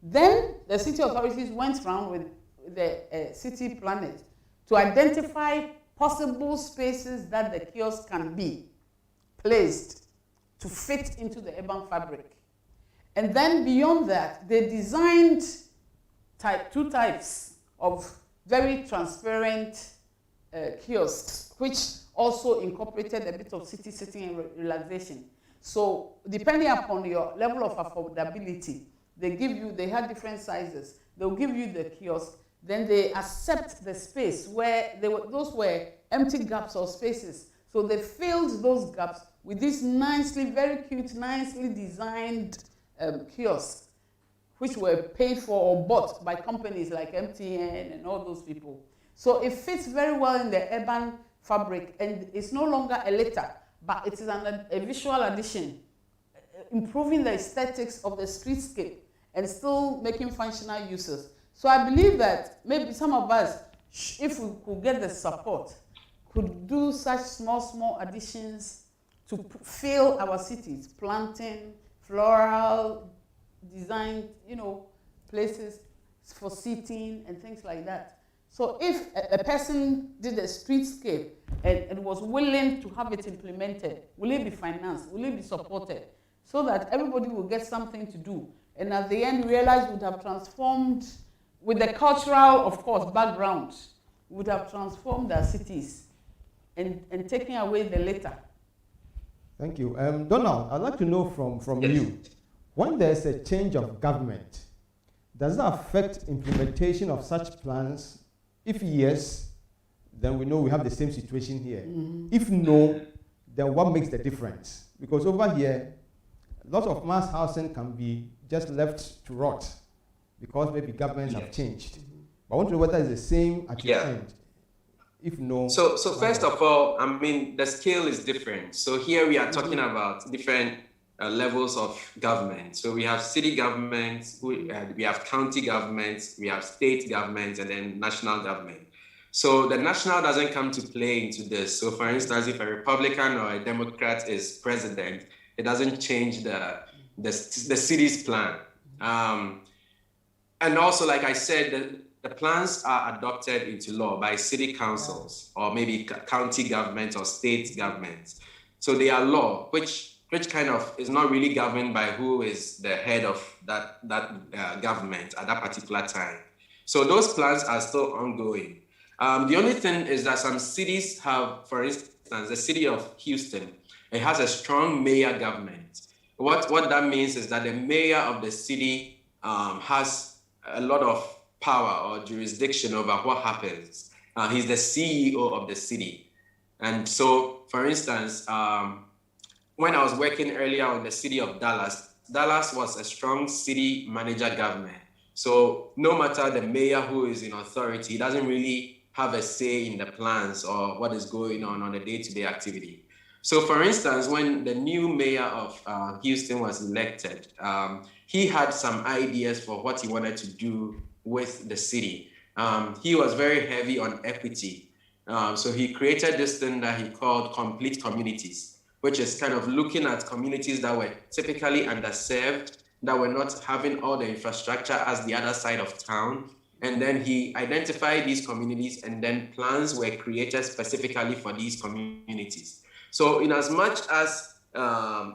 Then the city authorities went around with the city planners to identify possible spaces that the kiosk can be placed to fit into the urban fabric. And then beyond that, they designed two types of very transparent kiosks, which also incorporated a bit of city sitting and relaxation. So depending upon your level of affordability, they had different sizes. They'll give you the kiosk, then they accept the space where those were empty gaps or spaces. So they filled those gaps with these very cute, nicely designed kiosks, which were paid for or bought by companies like MTN and all those people. So it fits very well in the urban fabric, and it's no longer a litter, but it is a visual addition, improving the aesthetics of the streetscape and still making functional uses. So I believe that maybe some of us, if we could get the support, could do such small additions to fill our cities, planting, floral, design, places for seating and things like that. So if a person did a streetscape and was willing to have it implemented, will it be financed? Will it be supported? So that everybody will get something to do. And at the end, realize we would have transformed, with the cultural, of course, background, would have transformed our cities and taken away the litter. Thank you. Donald, I'd like to know from you, when there's a change of government, does that affect implementation of such plans? If yes, then we know we have the same situation here. If no, then what makes the difference? Because over here, lots of mass housing can be just left to rot because maybe governments have changed. But I want to know whether it's the same at your end. If no. So first of all, I mean, the scale is different. So here we are talking about different levels of government. So we have city governments, we have county governments, we have state governments, and then national government. So the national doesn't come to play into this. So for instance, if a Republican or a Democrat is president, it doesn't change the city's plan. And also, like I said, the plans are adopted into law by city councils or maybe county governments or state governments. So they are law, which kind of is not really governed by who is the head of that government at that particular time. So those plans are still ongoing. The only thing is that some cities have, for instance, the city of Houston, it has a strong mayor government. What that means is that the mayor of the city has a lot of power or jurisdiction over what happens. He's the CEO of the city. And so, for instance, when I was working earlier on the city of Dallas, Dallas was a strong city manager government. So no matter the mayor who is in authority, he doesn't really have a say in the plans or what is going on the day-to-day activity. So for instance, when the new mayor of Houston was elected, he had some ideas for what he wanted to do with the city. He was very heavy on equity. So he created this thing that he called complete communities, which is kind of looking at communities that were typically underserved, that were not having all the infrastructure as the other side of town. And then he identified these communities, and then plans were created specifically for these communities. So in as much as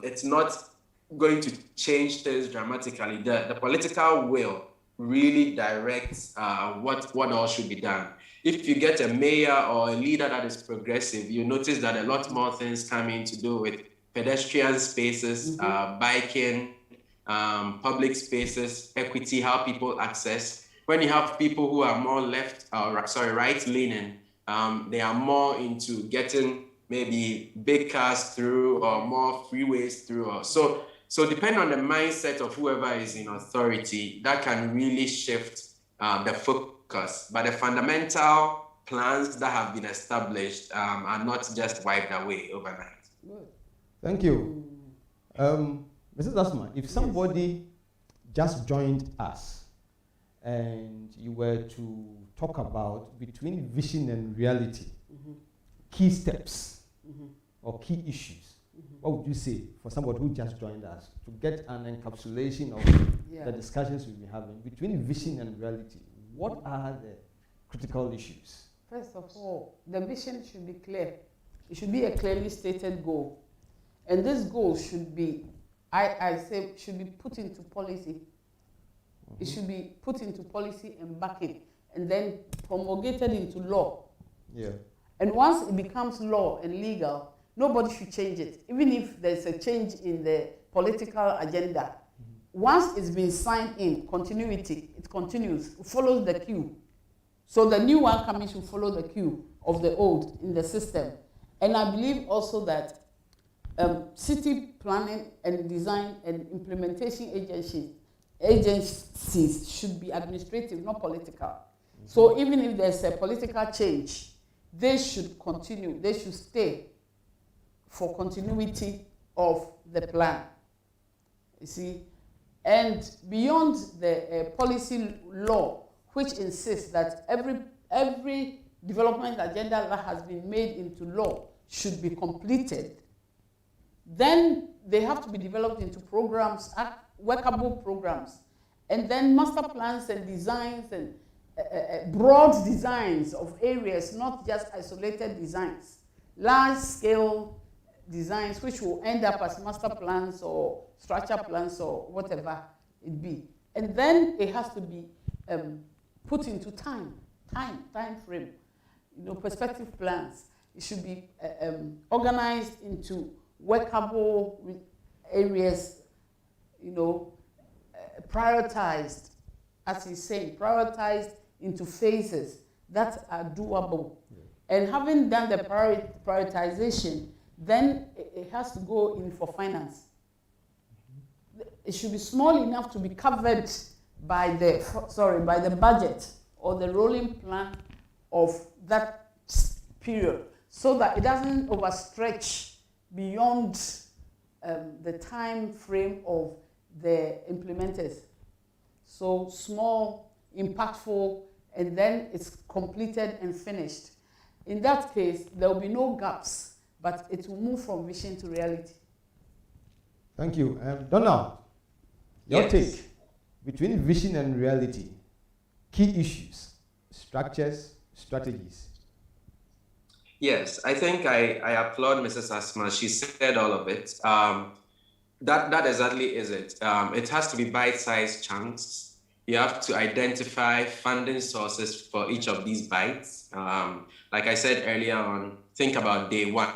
it's not going to change things dramatically, the political will really directs what all should be done. If you get a mayor or a leader that is progressive, you notice that a lot more things come in to do with pedestrian spaces, biking, public spaces, equity, how people access. When you have people who are more right-leaning, they are more into getting maybe big cars through or more freeways through. So depending on the mindset of whoever is in authority, that can really shift the focus. But the fundamental plans that have been established are not just wiped away overnight. Good. Thank you. Mrs. Asma, if somebody just joined us and you were to talk about between vision and reality, key steps or key issues, what would you say for somebody who just joined us to get an encapsulation of the discussions we'll be having between vision and reality? What are the critical issues? First of all, the vision should be clear. It should be a clearly stated goal. And this goal should be, I say, should be put into policy. It should be put into policy and backing, and then promulgated into law. Yeah. And once it becomes law and legal, nobody should change it. Even if there's a change in the political agenda, once it's been signed in, continuity, it continues, it follows the queue. So the new one coming should follow the queue of the old in the system. And I believe also that city planning and design and implementation agencies should be administrative, not political. So even if there's a political change, they should continue, they should stay for continuity of the plan. You see? And beyond the policy law, which insists that every development agenda that has been made into law should be completed, then they have to be developed into programs, workable programs, and then master plans and designs and broad designs of areas, not just isolated designs, large-scale designs which will end up as master plans or structure plans or whatever it be. And then it has to be put into time frame, perspective plans. It should be organized into workable areas, prioritized, as he's saying, prioritized into phases that are doable. And having done the prioritization, then it has to go in for finance. It should be small enough to be covered by the budget or the rolling plan of that period, so that it doesn't overstretch beyond the time frame of the implementers. So small, impactful, and then it's completed and finished. In that case, there will be no gaps, but it will move from vision to reality. Thank you. Donald, your Yes. take between vision and reality, key issues, structures, strategies. Yes, I think I applaud Mrs. Asma. She said all of it. That exactly is it. It has to be bite-sized chunks. You have to identify funding sources for each of these bites. Like I said earlier on, think about day one.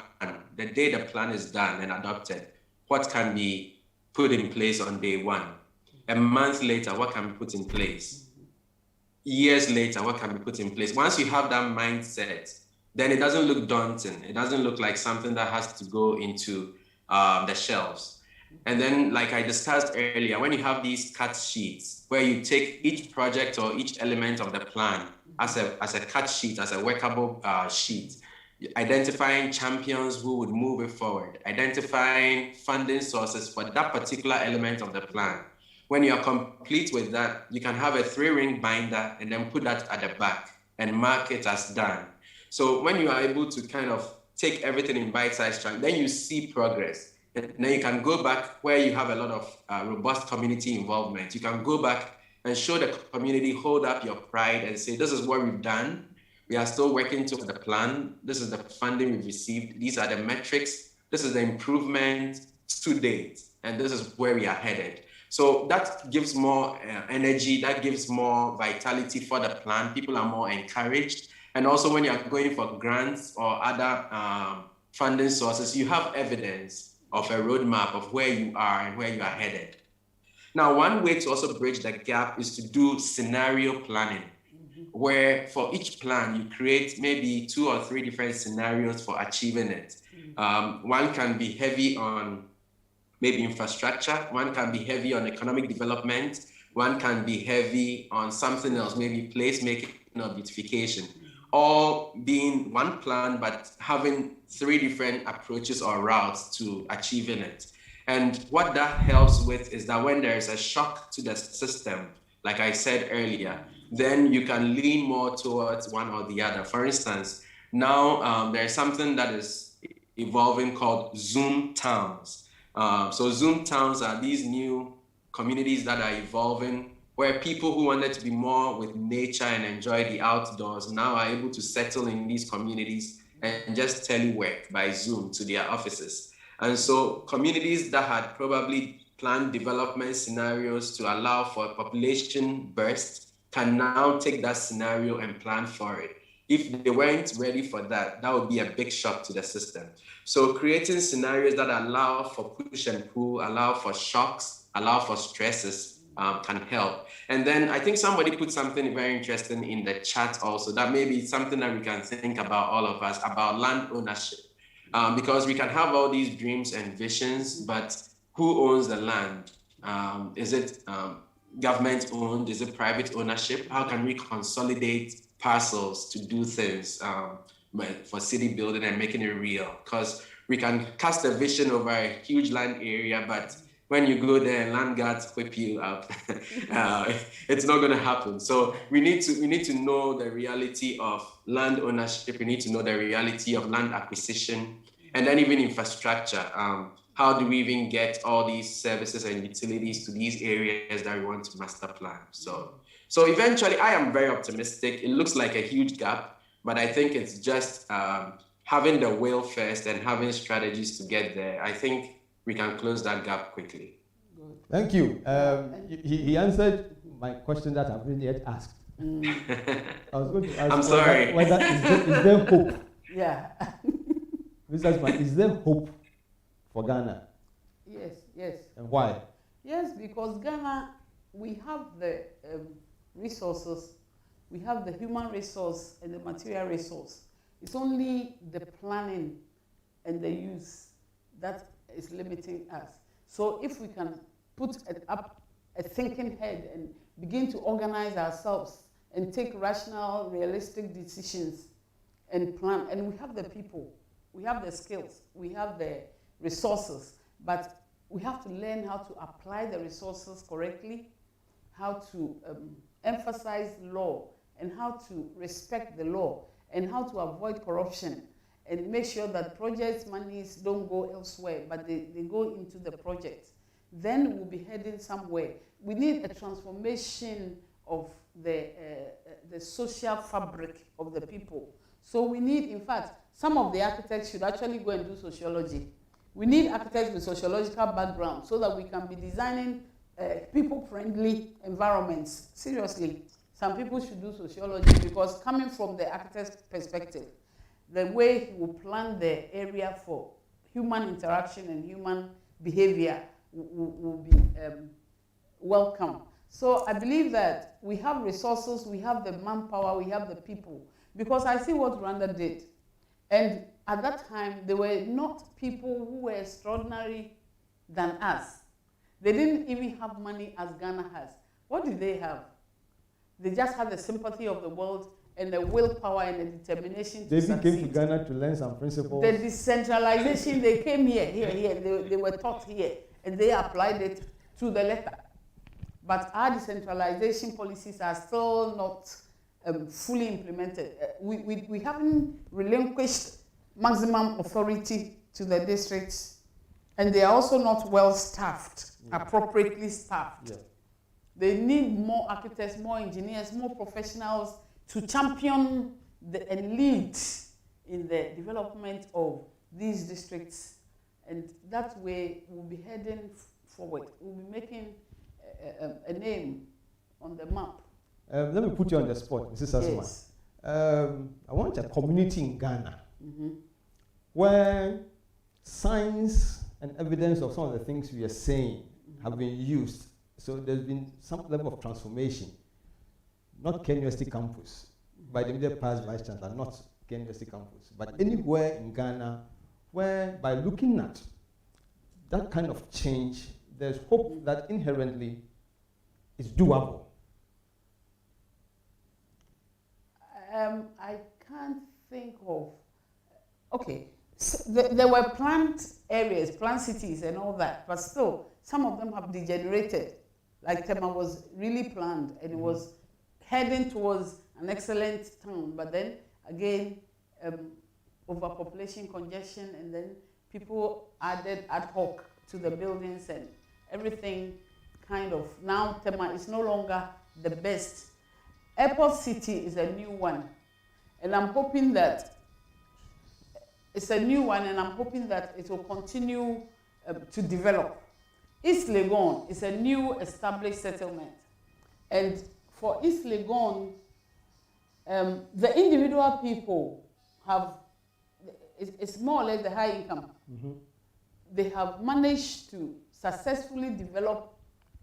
The day the plan is done and adopted, what can be put in place on day one? A month later, what can be put in place? Years later, what can be put in place? Once you have that mindset, then it doesn't look daunting. It doesn't look like something that has to go into the shelves. And then, like I discussed earlier, when you have these cut sheets where you take each project or each element of the plan as a cut sheet, as a workable sheet, identifying champions who would move it forward, identifying funding sources for that particular element of the plan. When you are complete with that, you can have a 3-ring binder and then put that at the back and mark it as done. So when you are able to kind of take everything in bite-sized chunks, then you see progress. And then you can go back where you have a lot of robust community involvement. You can go back and show the community, hold up your pride and say, this is what we've done. We are still working to the plan. This is the funding we've received. These are the metrics. This is the improvement to date. And this is where we are headed. So that gives more energy, that gives more vitality for the plan. People are more encouraged. And also when you're going for grants or other funding sources, you have evidence of a roadmap of where you are and where you are headed. Now, one way to also bridge the gap is to do scenario planning, where for each plan, you create maybe 2 or 3 different scenarios for achieving it. One can be heavy on maybe infrastructure, one can be heavy on economic development, one can be heavy on something else, maybe placemaking or beautification. All being one plan, but having 3 different approaches or routes to achieving it. And what that helps with is that when there is a shock to the system, like I said earlier, then you can lean more towards one or the other. For instance, now there's something that is evolving called Zoom towns. So Zoom towns are these new communities that are evolving, where people who wanted to be more with nature and enjoy the outdoors now are able to settle in these communities and just telework by Zoom to their offices. And so communities that had probably planned development scenarios to allow for a population burst can now take that scenario and plan for it. If they weren't ready for that, that would be a big shock to the system. So creating scenarios that allow for push and pull, allow for shocks, allow for stresses, can help. And then I think somebody put something very interesting in the chat also, that maybe it's something that we can think about, all of us, about land ownership. Because we can have all these dreams and visions, but who owns the land? Is it government owned? Is it private ownership? How can we consolidate parcels to do things for city building and making it real? Because we can cast a vision over a huge land area, but when you go there, land guards whip you up. It's not going to happen. So we need to know the reality of land ownership. We need to know the reality of land acquisition, and then even infrastructure. How do we even get all these services and utilities to these areas that we want to master plan? So eventually, I am very optimistic. It looks like a huge gap, but I think it's just having the will first and having strategies to get there. I think we can close that gap quickly. Thank you. He answered my question that I've really yet asked. I was going to ask I'm sorry. whether is there hope? Yeah. Mr. Asma, is there hope for Ghana? Yes. And why? Yes, because Ghana, we have the resources, we have the human resource and the material resource. It's only the planning and the use that is limiting us. So if we can put up a thinking head and begin to organize ourselves and take rational, realistic decisions and plan, and we have the people, we have the skills, we have the resources, but we have to learn how to apply the resources correctly, how to emphasize law, and how to respect the law, and how to avoid corruption, and make sure that project monies don't go elsewhere, but they go into the project. Then we'll be heading somewhere. We need a transformation of the social fabric of the people. So we need, in fact, some of the architects should actually go and do sociology. We need architects with sociological background so that we can be designing people-friendly environments. Seriously, some people should do sociology, because coming from the architect's perspective, the way he will plan the area for human interaction and human behavior will be welcome. So I believe that we have resources, we have the manpower, we have the people, because I see what Rwanda did. And at that time, there were not people who were extraordinary than us. They didn't even have money as Ghana has. What did they have? They just had the sympathy of the world and the willpower and the determination to succeed. They came to Ghana to learn some principles. The decentralization, they came here. They were taught here, and they applied it to the letter. But our decentralization policies are still not fully implemented. We haven't relinquished maximum authority to the districts, and they are also not well staffed, appropriately staffed. Yeah. They need more architects, more engineers, more professionals to champion and lead in the development of these districts. And that way we'll be heading forward. We'll be making a name on the map. Let me put you on the spot, Mrs. Asma. Yes. I want a community in Ghana where science and evidence of some of the things we are saying have been used. So there's been some level of transformation. Not Kenya University campus, by the immediate past Vice Chancellor, not Kenya University campus, but anywhere in Ghana where, by looking at that kind of change, there's hope that inherently is doable. I can't think of, okay, so there were planned areas, planned cities and all that, but still, some of them have degenerated. Like Tema was really planned, and it was heading towards an excellent town, but then again, overpopulation, congestion, and then people added ad hoc to the buildings, and everything kind of, now Tema is no longer the best. Airport City is a new one, and I'm hoping that it's a new one, and I'm hoping that it will continue to develop. East Legon is a new established settlement, and for East Legon, the individual people have, it's more or less the high income. They have managed to successfully develop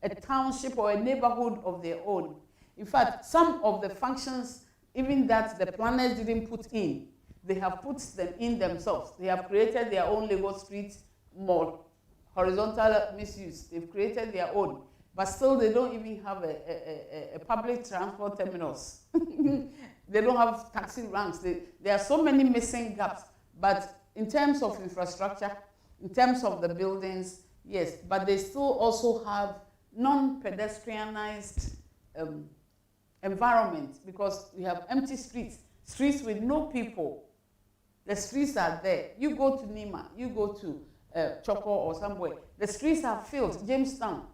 a township or a neighborhood of their own. In fact, some of the functions, even that the planners didn't put in, they have put them in themselves. They have created their own Lagos Street Mall, horizontal misuse. They've created their own, but still they don't even have a public transport terminals. They don't have taxi ranks. There are so many missing gaps. But in terms of infrastructure, in terms of the buildings, Yes, but they still also have non-pedestrianized environment, because we have empty streets, streets with no people. The streets are there. You go to Nima, you go to Choco or somewhere. The streets are filled. Jamestown,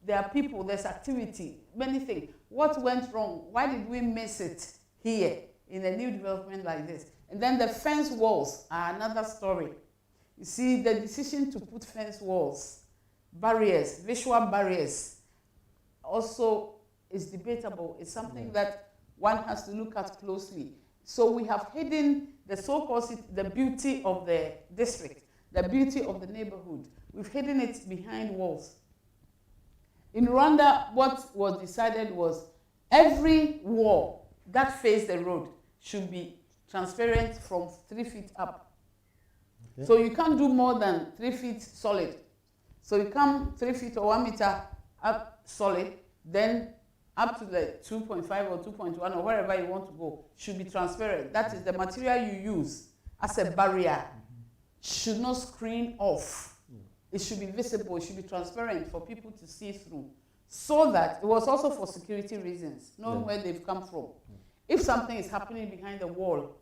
there are people, there's activity, many things. What went wrong? Why did we miss it here in a new development like this? And then the fence walls are another story. You see, the decision to put fence walls, barriers, visual barriers, also is debatable. It's something that one has to look at closely. So we have hidden the so-called the beauty of the district, the beauty of the neighborhood. We've hidden it behind walls. In Rwanda, what was decided was every wall that faced the road should be transparent from 3 feet up. Okay. So you can't do more than 3 feet solid. So you come 3 feet or 1 meter up solid, then up to the 2.5 or 2.1 or wherever you want to go should be transparent. That is the material you use as a barrier should not screen off. It should be visible, it should be transparent for people to see through. So that it was also for security reasons, knowing where they've come from. If something is happening behind the wall,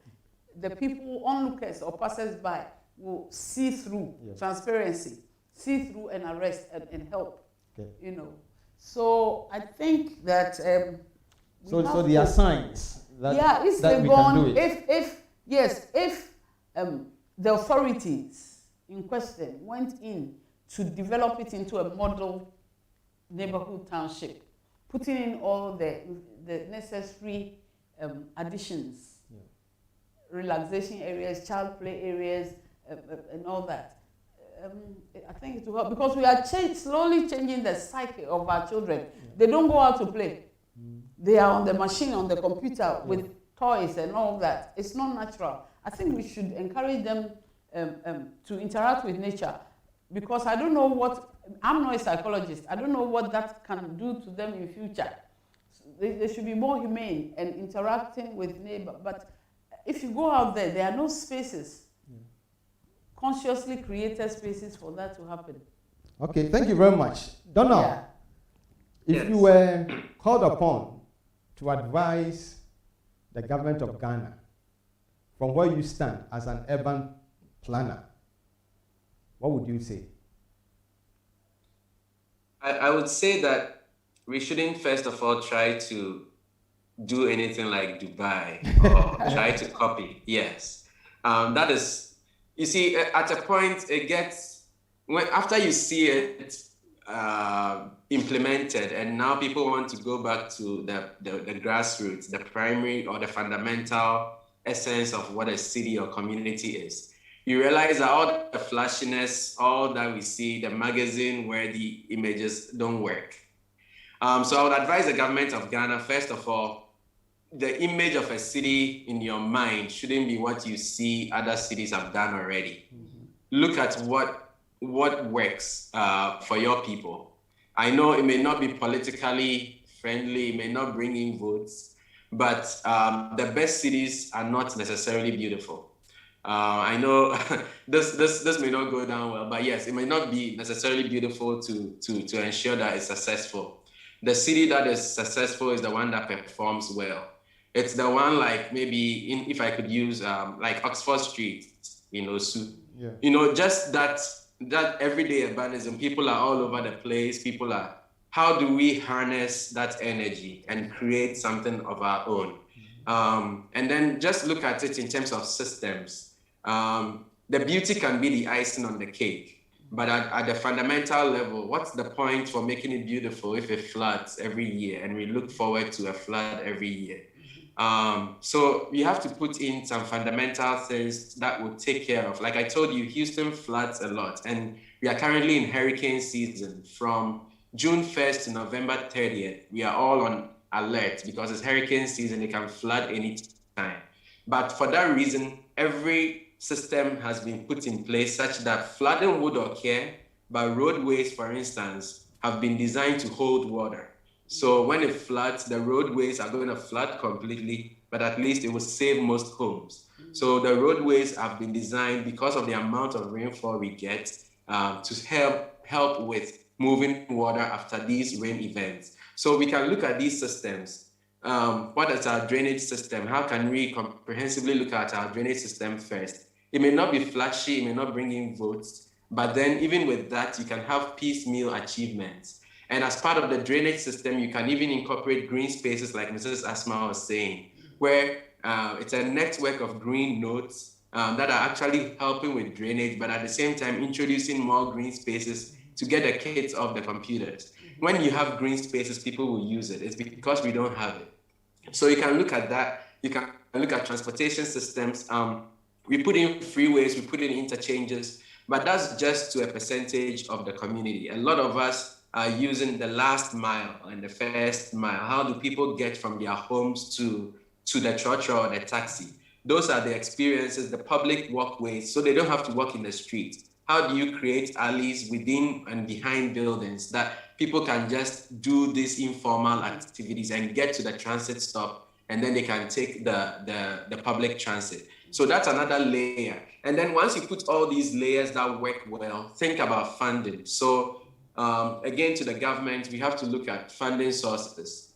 the people, onlookers or passers-by will see through, transparency, see through and arrest and help, you know. So I think that so there are signs that, if that we can do it. If the authorities in question went in to develop it into a model neighborhood township, putting in all the necessary additions, relaxation areas, child play areas, and all that. I think it will help, because we are slowly changing the psyche of our children. They don't go out to play. They are on the machine, on the computer with toys and all that. It's not natural. I think we should encourage them to interact with nature, because I don't know what, I'm not a psychologist, I don't know what that can do to them in future. They should be more humane and interacting with neighbor. But if you go out there, there are no spaces, consciously created spaces for that to happen. Okay, thank you very much. Donald, if you were called upon to advise the government of Ghana from where you stand as an urban planner, what would you say? I would say that we shouldn't first of all try to do anything like Dubai or try to copy. Yes. That is, you see, at a point it gets, after you see it implemented and now people want to go back to the grassroots, the primary or the fundamental essence of what a city or community is, you realize that all the flashiness, all that we see, the magazine where the images don't work. So I would advise the government of Ghana, first of all, the image of a city in your mind shouldn't be what you see other cities have done already. Look at what works for your people. I know it may not be politically friendly, it may not bring in votes, but the best cities are not necessarily beautiful. I know this may not go down well, but yes, it may not be necessarily beautiful to ensure that it's successful. The city that is successful is the one that performs well. It's the one like maybe if I could use like Oxford Street, just that everyday urbanism. People are all over the place. People are. How do we harness that energy and create something of our own? And then just look at it in terms of systems. The beauty can be the icing on the cake, but at the fundamental level, what's the point for making it beautiful if it floods every year and we look forward to a flood every year? So we have to put in some fundamental things that would take care of, like I told you, Houston floods a lot, and we are currently in hurricane season. From June 1st to November 30th, we are all on alert because it's hurricane season, it can flood any time. But for that reason, every system has been put in place such that flooding would occur, but roadways, for instance, have been designed to hold water. So when it floods, the roadways are going to flood completely, but at least it will save most homes. So the roadways have been designed because of the amount of rainfall we get to help help with moving water after these rain events. So we can look at these systems. What is our drainage system? How can we comprehensively look at our drainage system first? It may not be flashy, it may not bring in votes, but then even with that, you can have piecemeal achievements. And as part of the drainage system, you can even incorporate green spaces like Mrs. Asma was saying, where it's a network of green nodes that are actually helping with drainage, but at the same time, introducing more green spaces to get the kids off the computers. When you have green spaces, people will use it. It's because we don't have it. So you can look at that. You can look at transportation systems. We put in freeways, we put in interchanges, but that's just to a percentage of the community. A lot of us are using the last mile and the first mile. How do people get from their homes to the trotro or the taxi? Those are the experiences, the public walkways, so they don't have to walk in the street. How do you create alleys within and behind buildings that people can just do these informal activities and get to the transit stop, and then they can take the public transit? So that's another layer. And then once you put all these layers that work well, think about funding. So again, to the government, we have to look at funding sources.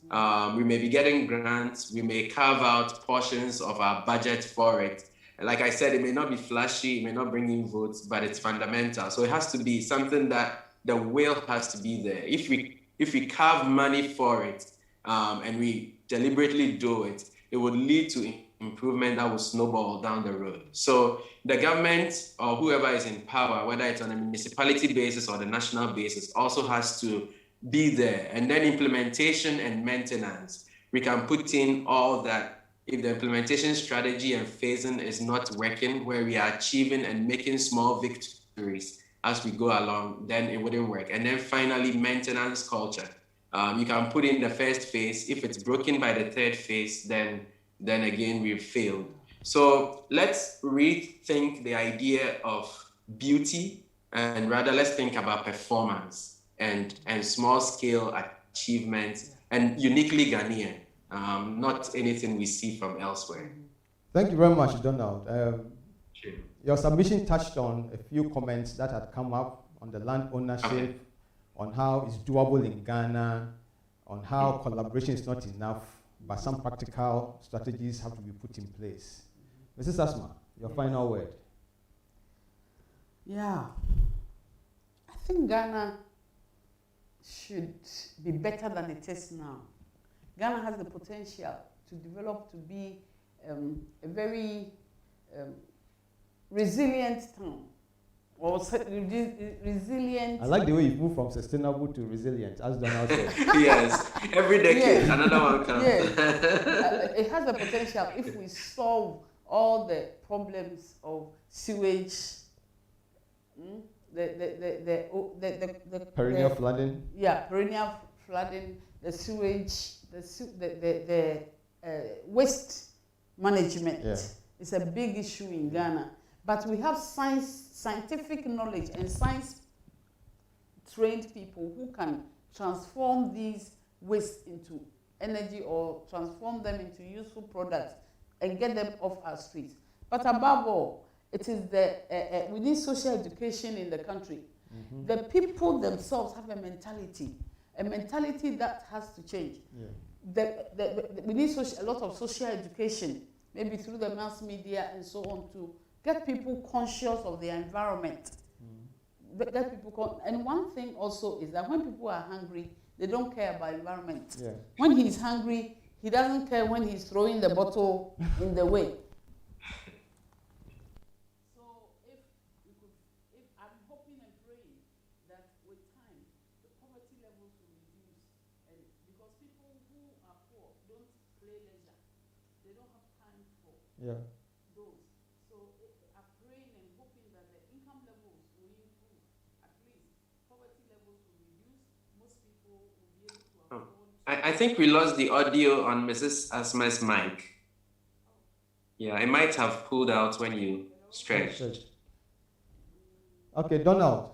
We may be getting grants, we may carve out portions of our budget for it. Like I said, it may not be flashy, it may not bring in votes, but it's fundamental. So it has to be something that the will has to be there. If we carve money for it and we deliberately do it, it would lead to improvement that will snowball down the road. So the government or whoever is in power, whether it's on a municipality basis or the national basis, also has to be there. And then implementation and maintenance. We can put in all that. If the implementation strategy and phasing is not working, where we are achieving and making small victories as we go along, then it wouldn't work. And then finally, maintenance culture. You can put in the first phase. If it's broken by the third phase, then again, we've failed. So let's rethink the idea of beauty, and rather let's think about performance and small scale achievements and uniquely Ghanaian. Not anything we see from elsewhere. Thank you very much, Donald. Sure. Your submission touched on a few comments that had come up on the land ownership, on how it's doable in Ghana, on how collaboration is not enough, but some practical strategies have to be put in place. Mrs. Asma, your final word. Yeah, I think Ghana should be better than it is now. Ghana has the potential to develop to be a very resilient town, or resilient. I like the way you move from sustainable to resilient, as Donald said. Yes, every decade another one comes. Yes. It has the potential if we solve all the problems of sewage, the perennial flooding. Yeah, perennial flooding, the sewage, the waste management. Yeah. Is a big issue in Ghana. But we have scientific knowledge and science-trained people who can transform these waste into energy or transform them into useful products and get them off our streets. But above all, it is we need social education in the country. Mm-hmm. The people themselves have a mentality that has to change. Yeah. We need a lot of social education, maybe through the mass media and so on, to get people conscious of their environment. And one thing also is that when people are hungry, they don't care about environment. Yeah. When he's hungry, he doesn't care when he's throwing the bottle in the way. So if I'm hoping and praying that with time, the poverty levels will reduce, and because people who are poor don't play leisure, they don't have time for those. So I'm praying and hoping that the income levels will improve. At least poverty levels will reduce. Most people will be able to afford. I think we lost the audio on Mrs. Asma's mic. Yeah, it might have pulled out when you stretched. Okay, Donald.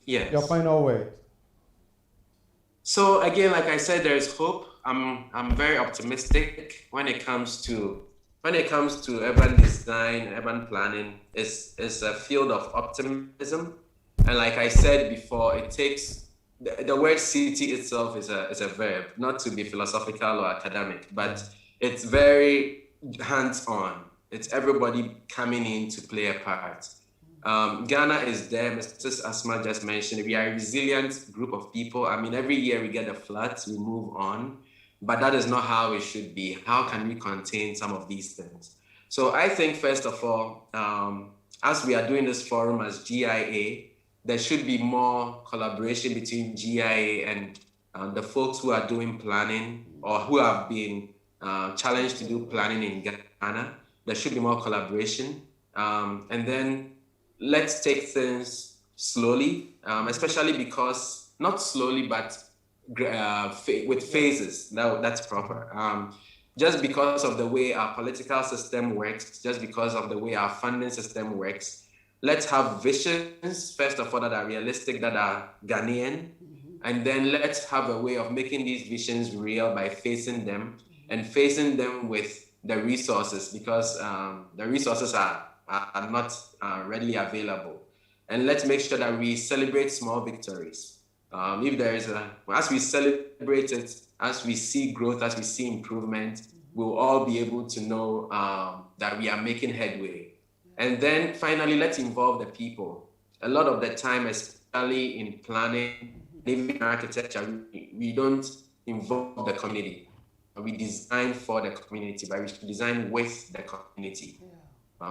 Yes. Your final word. So again, like I said, there is hope. I'm very optimistic when it comes to urban design, urban planning. It's a field of optimism. And like I said before, it takes the word city itself is a verb, not to be philosophical or academic, but it's very hands-on. It's everybody coming in to play a part. Ghana is there, Mrs. Asma just mentioned, we are a resilient group of people. I mean, every year we get the floods, we move on, but that is not how it should be. How can we contain some of these things? So I think, first of all, as we are doing this forum as GIA, there should be more collaboration between GIA and the folks who are doing planning or who have been challenged to do planning in Ghana. There should be more collaboration. And then let's take things slowly, especially because, not slowly, but with phases. That's proper. Just because of the way our political system works, just because of the way our funding system works, let's have visions, first of all, that are realistic, that are Ghanaian, and then let's have a way of making these visions real by facing them and facing them with the resources, because the resources are not readily available. And let's make sure that we celebrate small victories. If there is as we celebrate it, as we see growth, as we see improvement, we'll all be able to know that we are making headway. And then finally, let's involve the people. A lot of the time, especially in planning, even in architecture, we don't involve the community. We design for the community, but we should design with the community.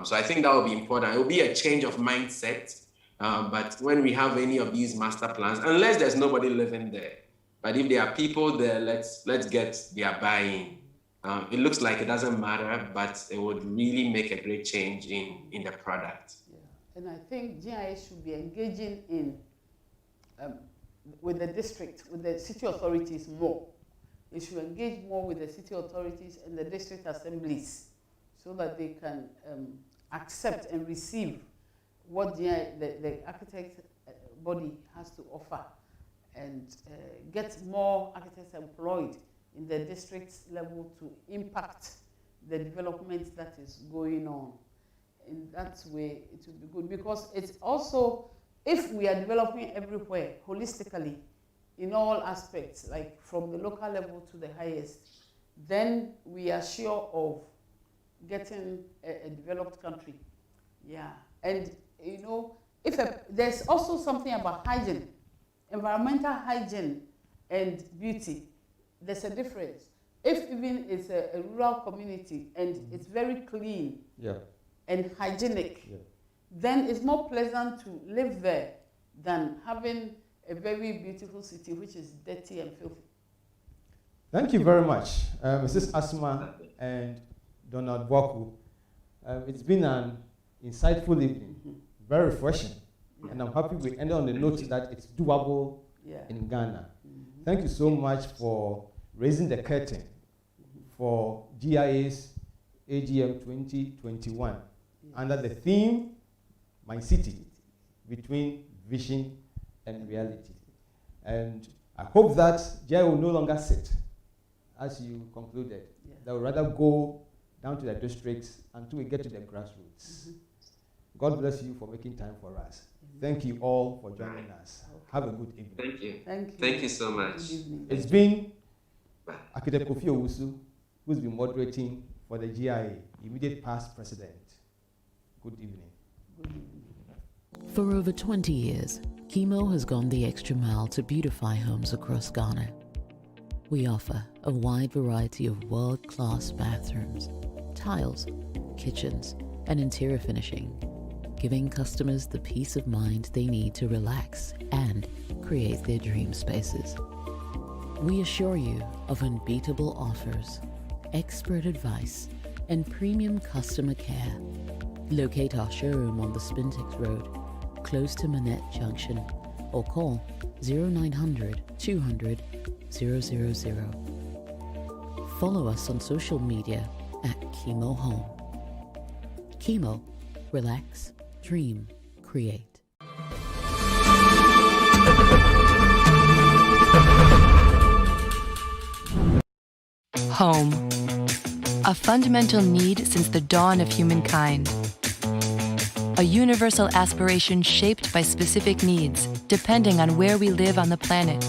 So I think that will be important. It will be a change of mindset. But when we have any of these master plans, unless there's nobody living there, but if there are people there, let's get their buy-in. It looks like it doesn't matter, but it would really make a great change in the product. Yeah. And I think GIA should be engaging in with the district, with the city authorities more. They should engage more with the city authorities and the district assemblies so that they can accept and receive what the architect body has to offer, and get more architects employed in the district level to impact the development that is going on. In that way, it will be good, because it's also, if we are developing everywhere holistically in all aspects, like from the local level to the highest, then we are sure of getting a developed country. Yeah, and you know, there's also something about hygiene, environmental hygiene and beauty. There's a difference. If even it's a rural community and it's very clean and hygienic, then it's more pleasant to live there than having a very beautiful city which is dirty and filthy. Thank you very much, Mrs. Asma and Donald Boku. It's been an insightful evening, very refreshing, and I'm happy we ended on the note that it's doable in Ghana. Thank you so much for raising the curtain for GIA's AGM 2021 under the theme, My City, Between Vision and Reality. And I hope that GIA will no longer sit, as you concluded. They will rather go down to the districts until we get to the grassroots. God bless you for making time for us. Thank you all for joining us. Have a good evening. Thank you. Thank you. Thank you so much. It's been Architect Kofi Owusu, who's been moderating for the GIA, immediate past president. Good evening. Good evening. For over 20 years, Chemo has gone the extra mile to beautify homes across Ghana. We offer a wide variety of world-class bathrooms, tiles, kitchens, and interior finishing, giving customers the peace of mind they need to relax and create their dream spaces. We assure you of unbeatable offers, expert advice, and premium customer care. Locate our showroom on the Spintex Road, close to Manette Junction, or call 0900 200 000. Follow us on social media at Chemo Home. Chemo, relax, dream, create. Home. A fundamental need since the dawn of humankind. a universal aspiration shaped by specific needs, depending on where we live on the planet.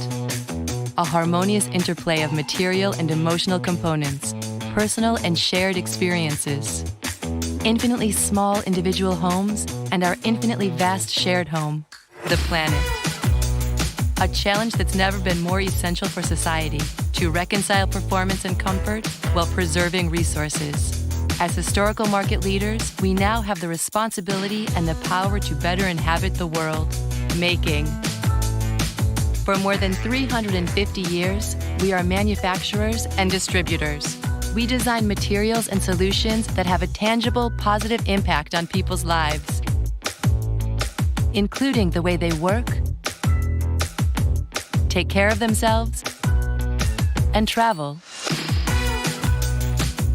A harmonious interplay of material and emotional components, personal and shared experiences. Infinitely small individual homes and our infinitely vast shared home, the planet. A challenge that's never been more essential for society to reconcile performance and comfort while preserving resources. As historical market leaders, we now have the responsibility and the power to better inhabit the world, making. For more than 350 years, we are manufacturers and distributors. We design materials and solutions that have a tangible, positive impact on people's lives, including the way they work, take care of themselves, and travel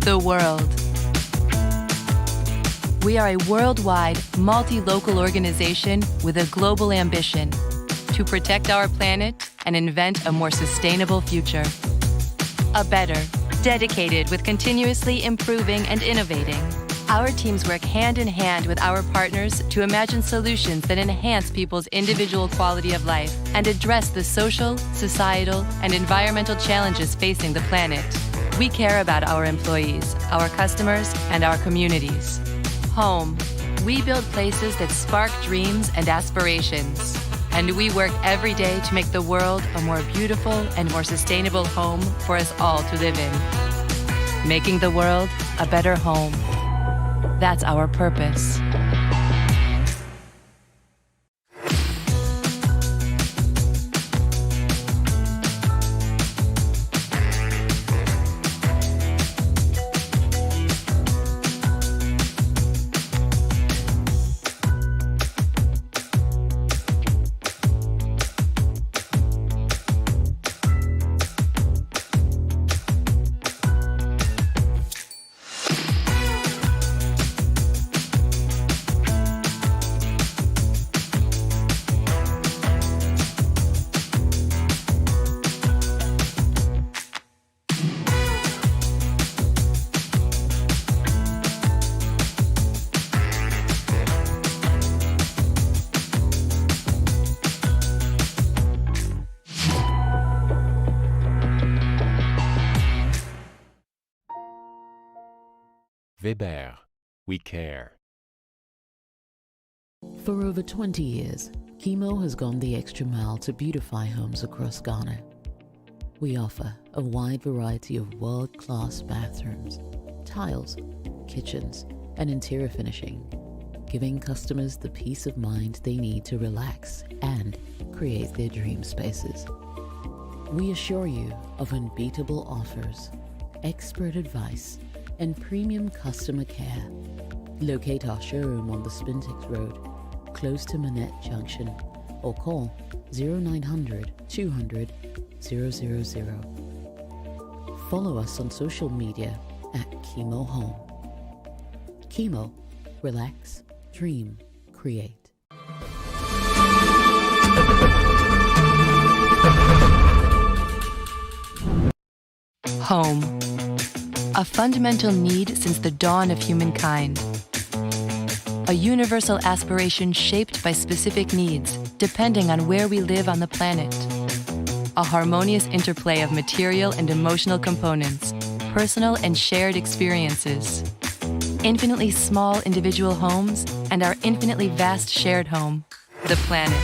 the world. We are a worldwide, multi-local organization with a global ambition to protect our planet and invent a more sustainable future. A better, dedicated with continuously improving and innovating. Our teams work hand in hand with our partners to imagine solutions that enhance people's individual quality of life and address the social, societal, and environmental challenges facing the planet. We care about our employees, our customers, and our communities. Home. We build places that spark dreams and aspirations. And we work every day to make the world a more beautiful and more sustainable home for us all to live in. Making the world a better home. That's our purpose. Weber, we care. For over 20 years, Chemo has gone the extra mile to beautify homes across Ghana. We offer a wide variety of world-class bathrooms, tiles, kitchens, and interior finishing, giving customers the peace of mind they need to relax and create their dream spaces. We assure you of unbeatable offers, expert advice, and premium customer care. Locate our showroom on the Spintex Road, close to Manette Junction, or call 0900 200 000. Follow us on social media at Chemo Home. Chemo, relax, dream, create. Home. A fundamental need since the dawn of humankind. A universal aspiration shaped by specific needs, depending on where we live on the planet. A harmonious interplay of material and emotional components, personal and shared experiences. Infinitely small individual homes and our infinitely vast shared home, the planet.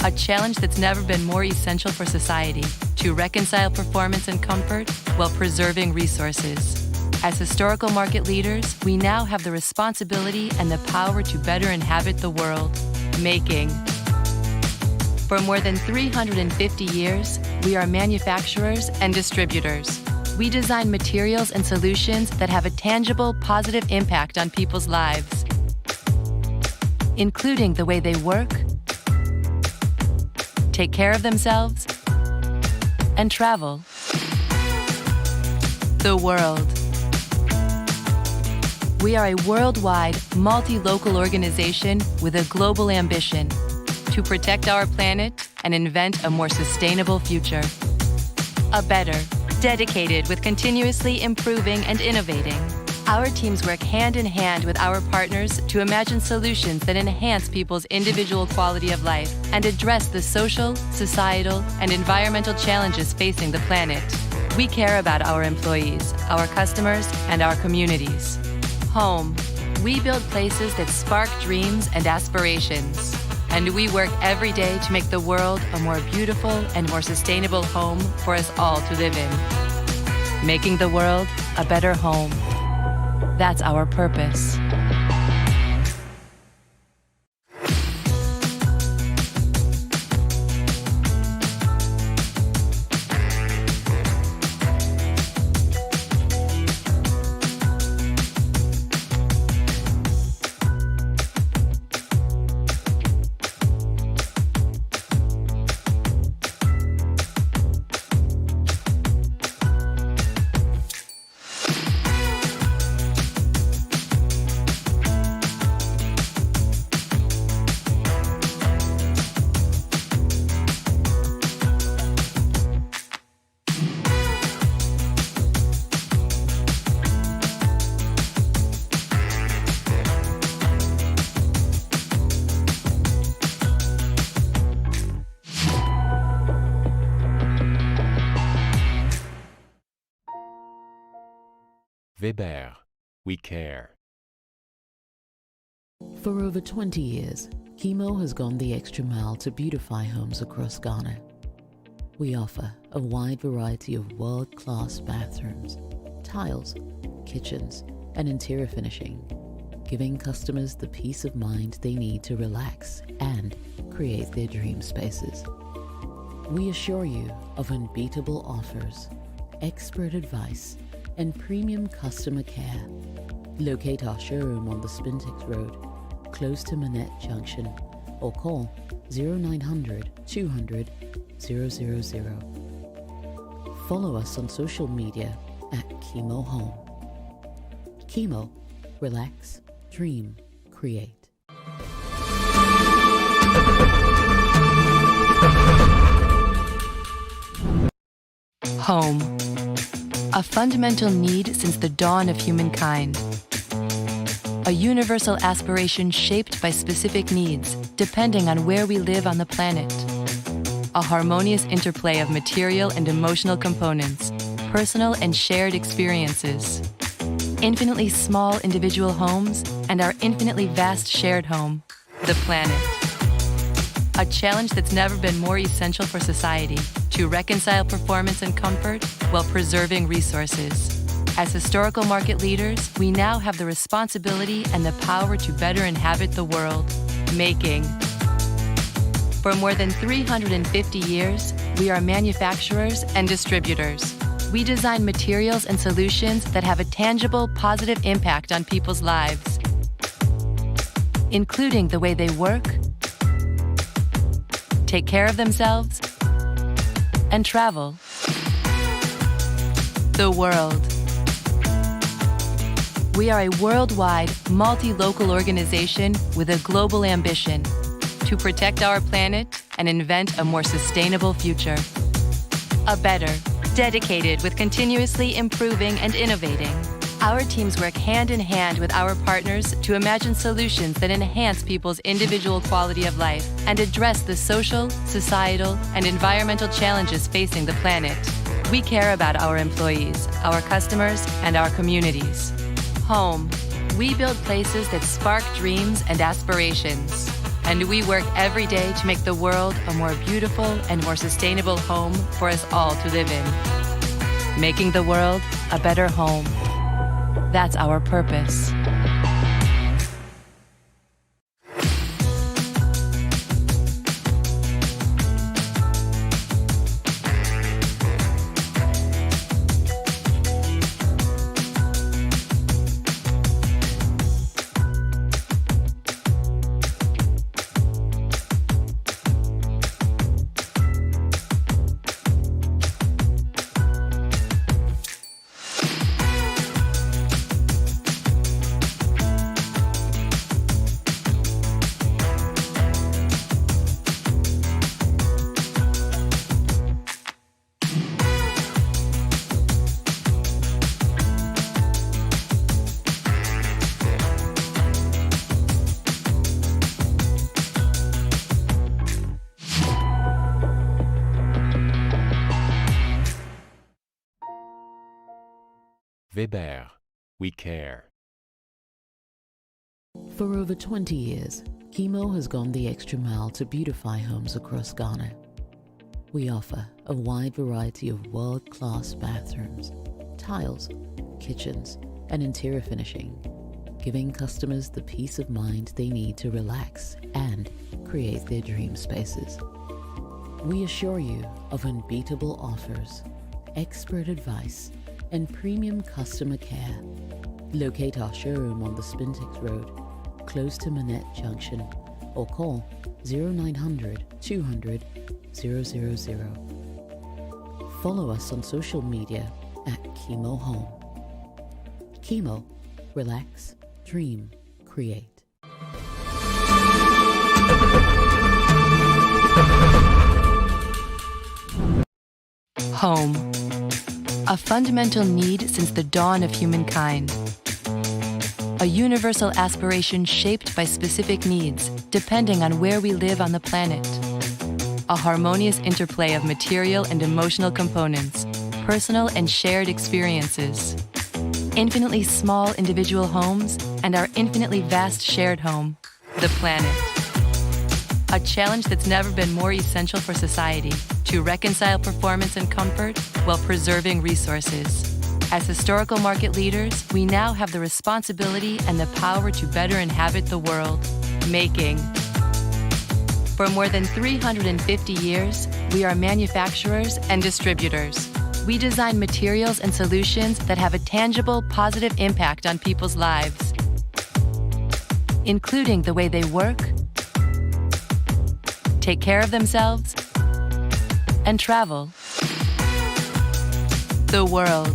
A challenge that's never been more essential for society to reconcile performance and comfort while preserving resources. As historical market leaders, we now have the responsibility and the power to better inhabit the world, making. For more than 350 years, we are manufacturers and distributors. We design materials and solutions that have a tangible, positive impact on people's lives, including the way they work, take care of themselves, and travel the world. We are a worldwide, multi-local organization with a global ambition to protect our planet and invent a more sustainable future. A better, dedicated with continuously improving and innovating. Our teams work hand in hand with our partners to imagine solutions that enhance people's individual quality of life and address the social, societal, and environmental challenges facing the planet. We care about our employees, our customers, and our communities. Home. We build places that spark dreams and aspirations. And we work every day to make the world a more beautiful and more sustainable home for us all to live in. Making the world a better home. That's our purpose. Weber, we care. For over 20 years, Chemo has gone the extra mile to beautify homes across Ghana. We offer a wide variety of world-class bathrooms, tiles, kitchens, and interior finishing, giving customers the peace of mind they need to relax and create their dream spaces. We assure you of unbeatable offers, expert advice, and premium customer care. Locate our showroom on the Spintex Road, close to Manette Junction, or call 0900 200 000. Follow us on social media at Chemo Home. Chemo, relax, dream, create. Home. A fundamental need since the dawn of humankind. A universal aspiration shaped by specific needs, depending on where we live on the planet. A harmonious interplay of material and emotional components, personal and shared experiences. Infinitely small individual homes and our infinitely vast shared home, the planet. A challenge that's never been more essential for society to reconcile performance and comfort while preserving resources. As historical market leaders, we now have the responsibility and the power to better inhabit the world, making. For more than 350 years, we are manufacturers and distributors. We design materials and solutions that have a tangible, positive impact on people's lives, including the way they work, take care of themselves, and travel the world. We are a worldwide, multi-local organization with a global ambition to protect our planet and invent a more sustainable future. A better, dedicated with continuously improving and innovating. Our teams work hand in hand with our partners to imagine solutions that enhance people's individual quality of life and address the social, societal, and environmental challenges facing the planet. We care about our employees, our customers, and our communities. Home. We build places that spark dreams and aspirations. And we work every day to make the world a more beautiful and more sustainable home for us all to live in. Making the world a better home. That's our purpose. Weber, we care. For over 20 years, Chemo has gone the extra mile to beautify homes across Ghana. We offer a wide variety of world-class bathrooms, tiles, kitchens, and interior finishing, giving customers the peace of mind they need to relax and create their dream spaces. We assure you of unbeatable offers, expert advice, and premium customer care. Locate our showroom on the Spintex Road, close to Manette Junction, or call 0900 200 000. Follow us on social media at Chemo Home. Chemo, relax, dream, create. Home. A fundamental need since the dawn of humankind. A universal aspiration shaped by specific needs, depending on where we live on the planet. A harmonious interplay of material and emotional components, personal and shared experiences. Infinitely small individual homes and our infinitely vast shared home, the planet. A challenge that's never been more essential for society to reconcile performance and comfort while preserving resources. As historical market leaders, we now have the responsibility and the power to better inhabit the world, making. For more than 350 years, we are manufacturers and distributors. We design materials and solutions that have a tangible, positive impact on people's lives, including the way they work, take care of themselves, and travel the world.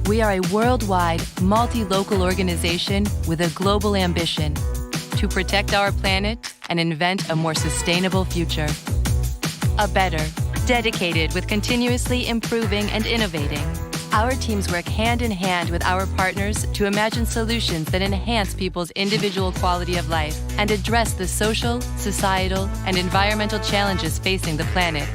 We are a worldwide, multi-local organization with a global ambition to protect our planet and invent a more sustainable future. A better, dedicated with continuously improving and innovating. Our teams work hand in hand with our partners to imagine solutions that enhance people's individual quality of life and address the social, societal, and environmental challenges facing the planet.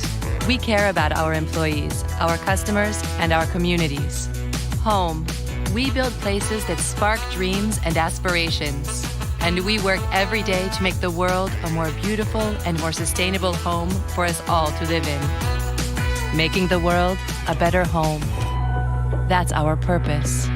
We care about our employees, our customers, and our communities. Home. We build places that spark dreams and aspirations. And we work every day to make the world a more beautiful and more sustainable home for us all to live in. Making the world a better home. That's our purpose.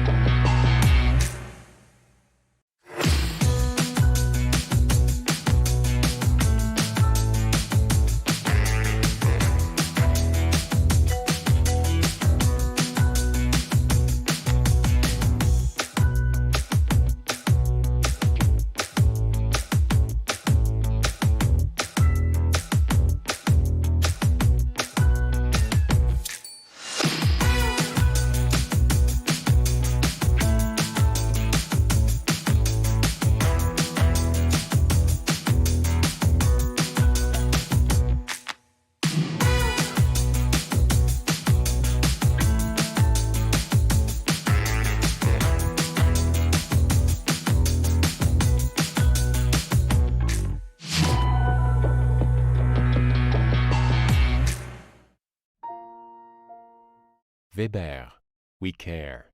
Weber, we care.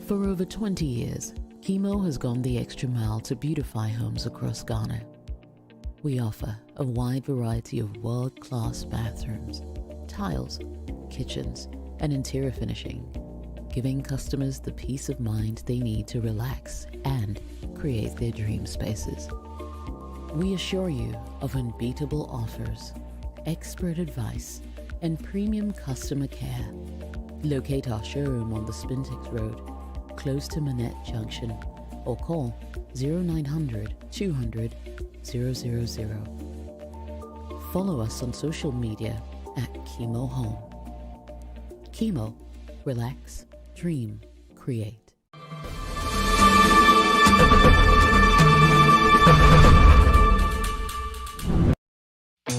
For over 20 years, Chemo has gone the extra mile to beautify homes across Ghana. We offer a wide variety of world-class bathrooms, tiles, kitchens, and interior finishing, giving customers the peace of mind they need to relax and create their dream spaces. We assure you of unbeatable offers, expert advice, and premium customer care. Locate our showroom on the Spintex Road, close to Manette Junction, or call 0900 200 000. Follow us on social media at Chemo Home. Chemo, relax, dream, create.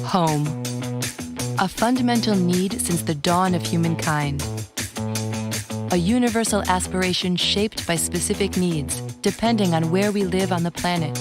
Home. A fundamental need since the dawn of humankind. A universal aspiration shaped by specific needs, depending on where we live on the planet.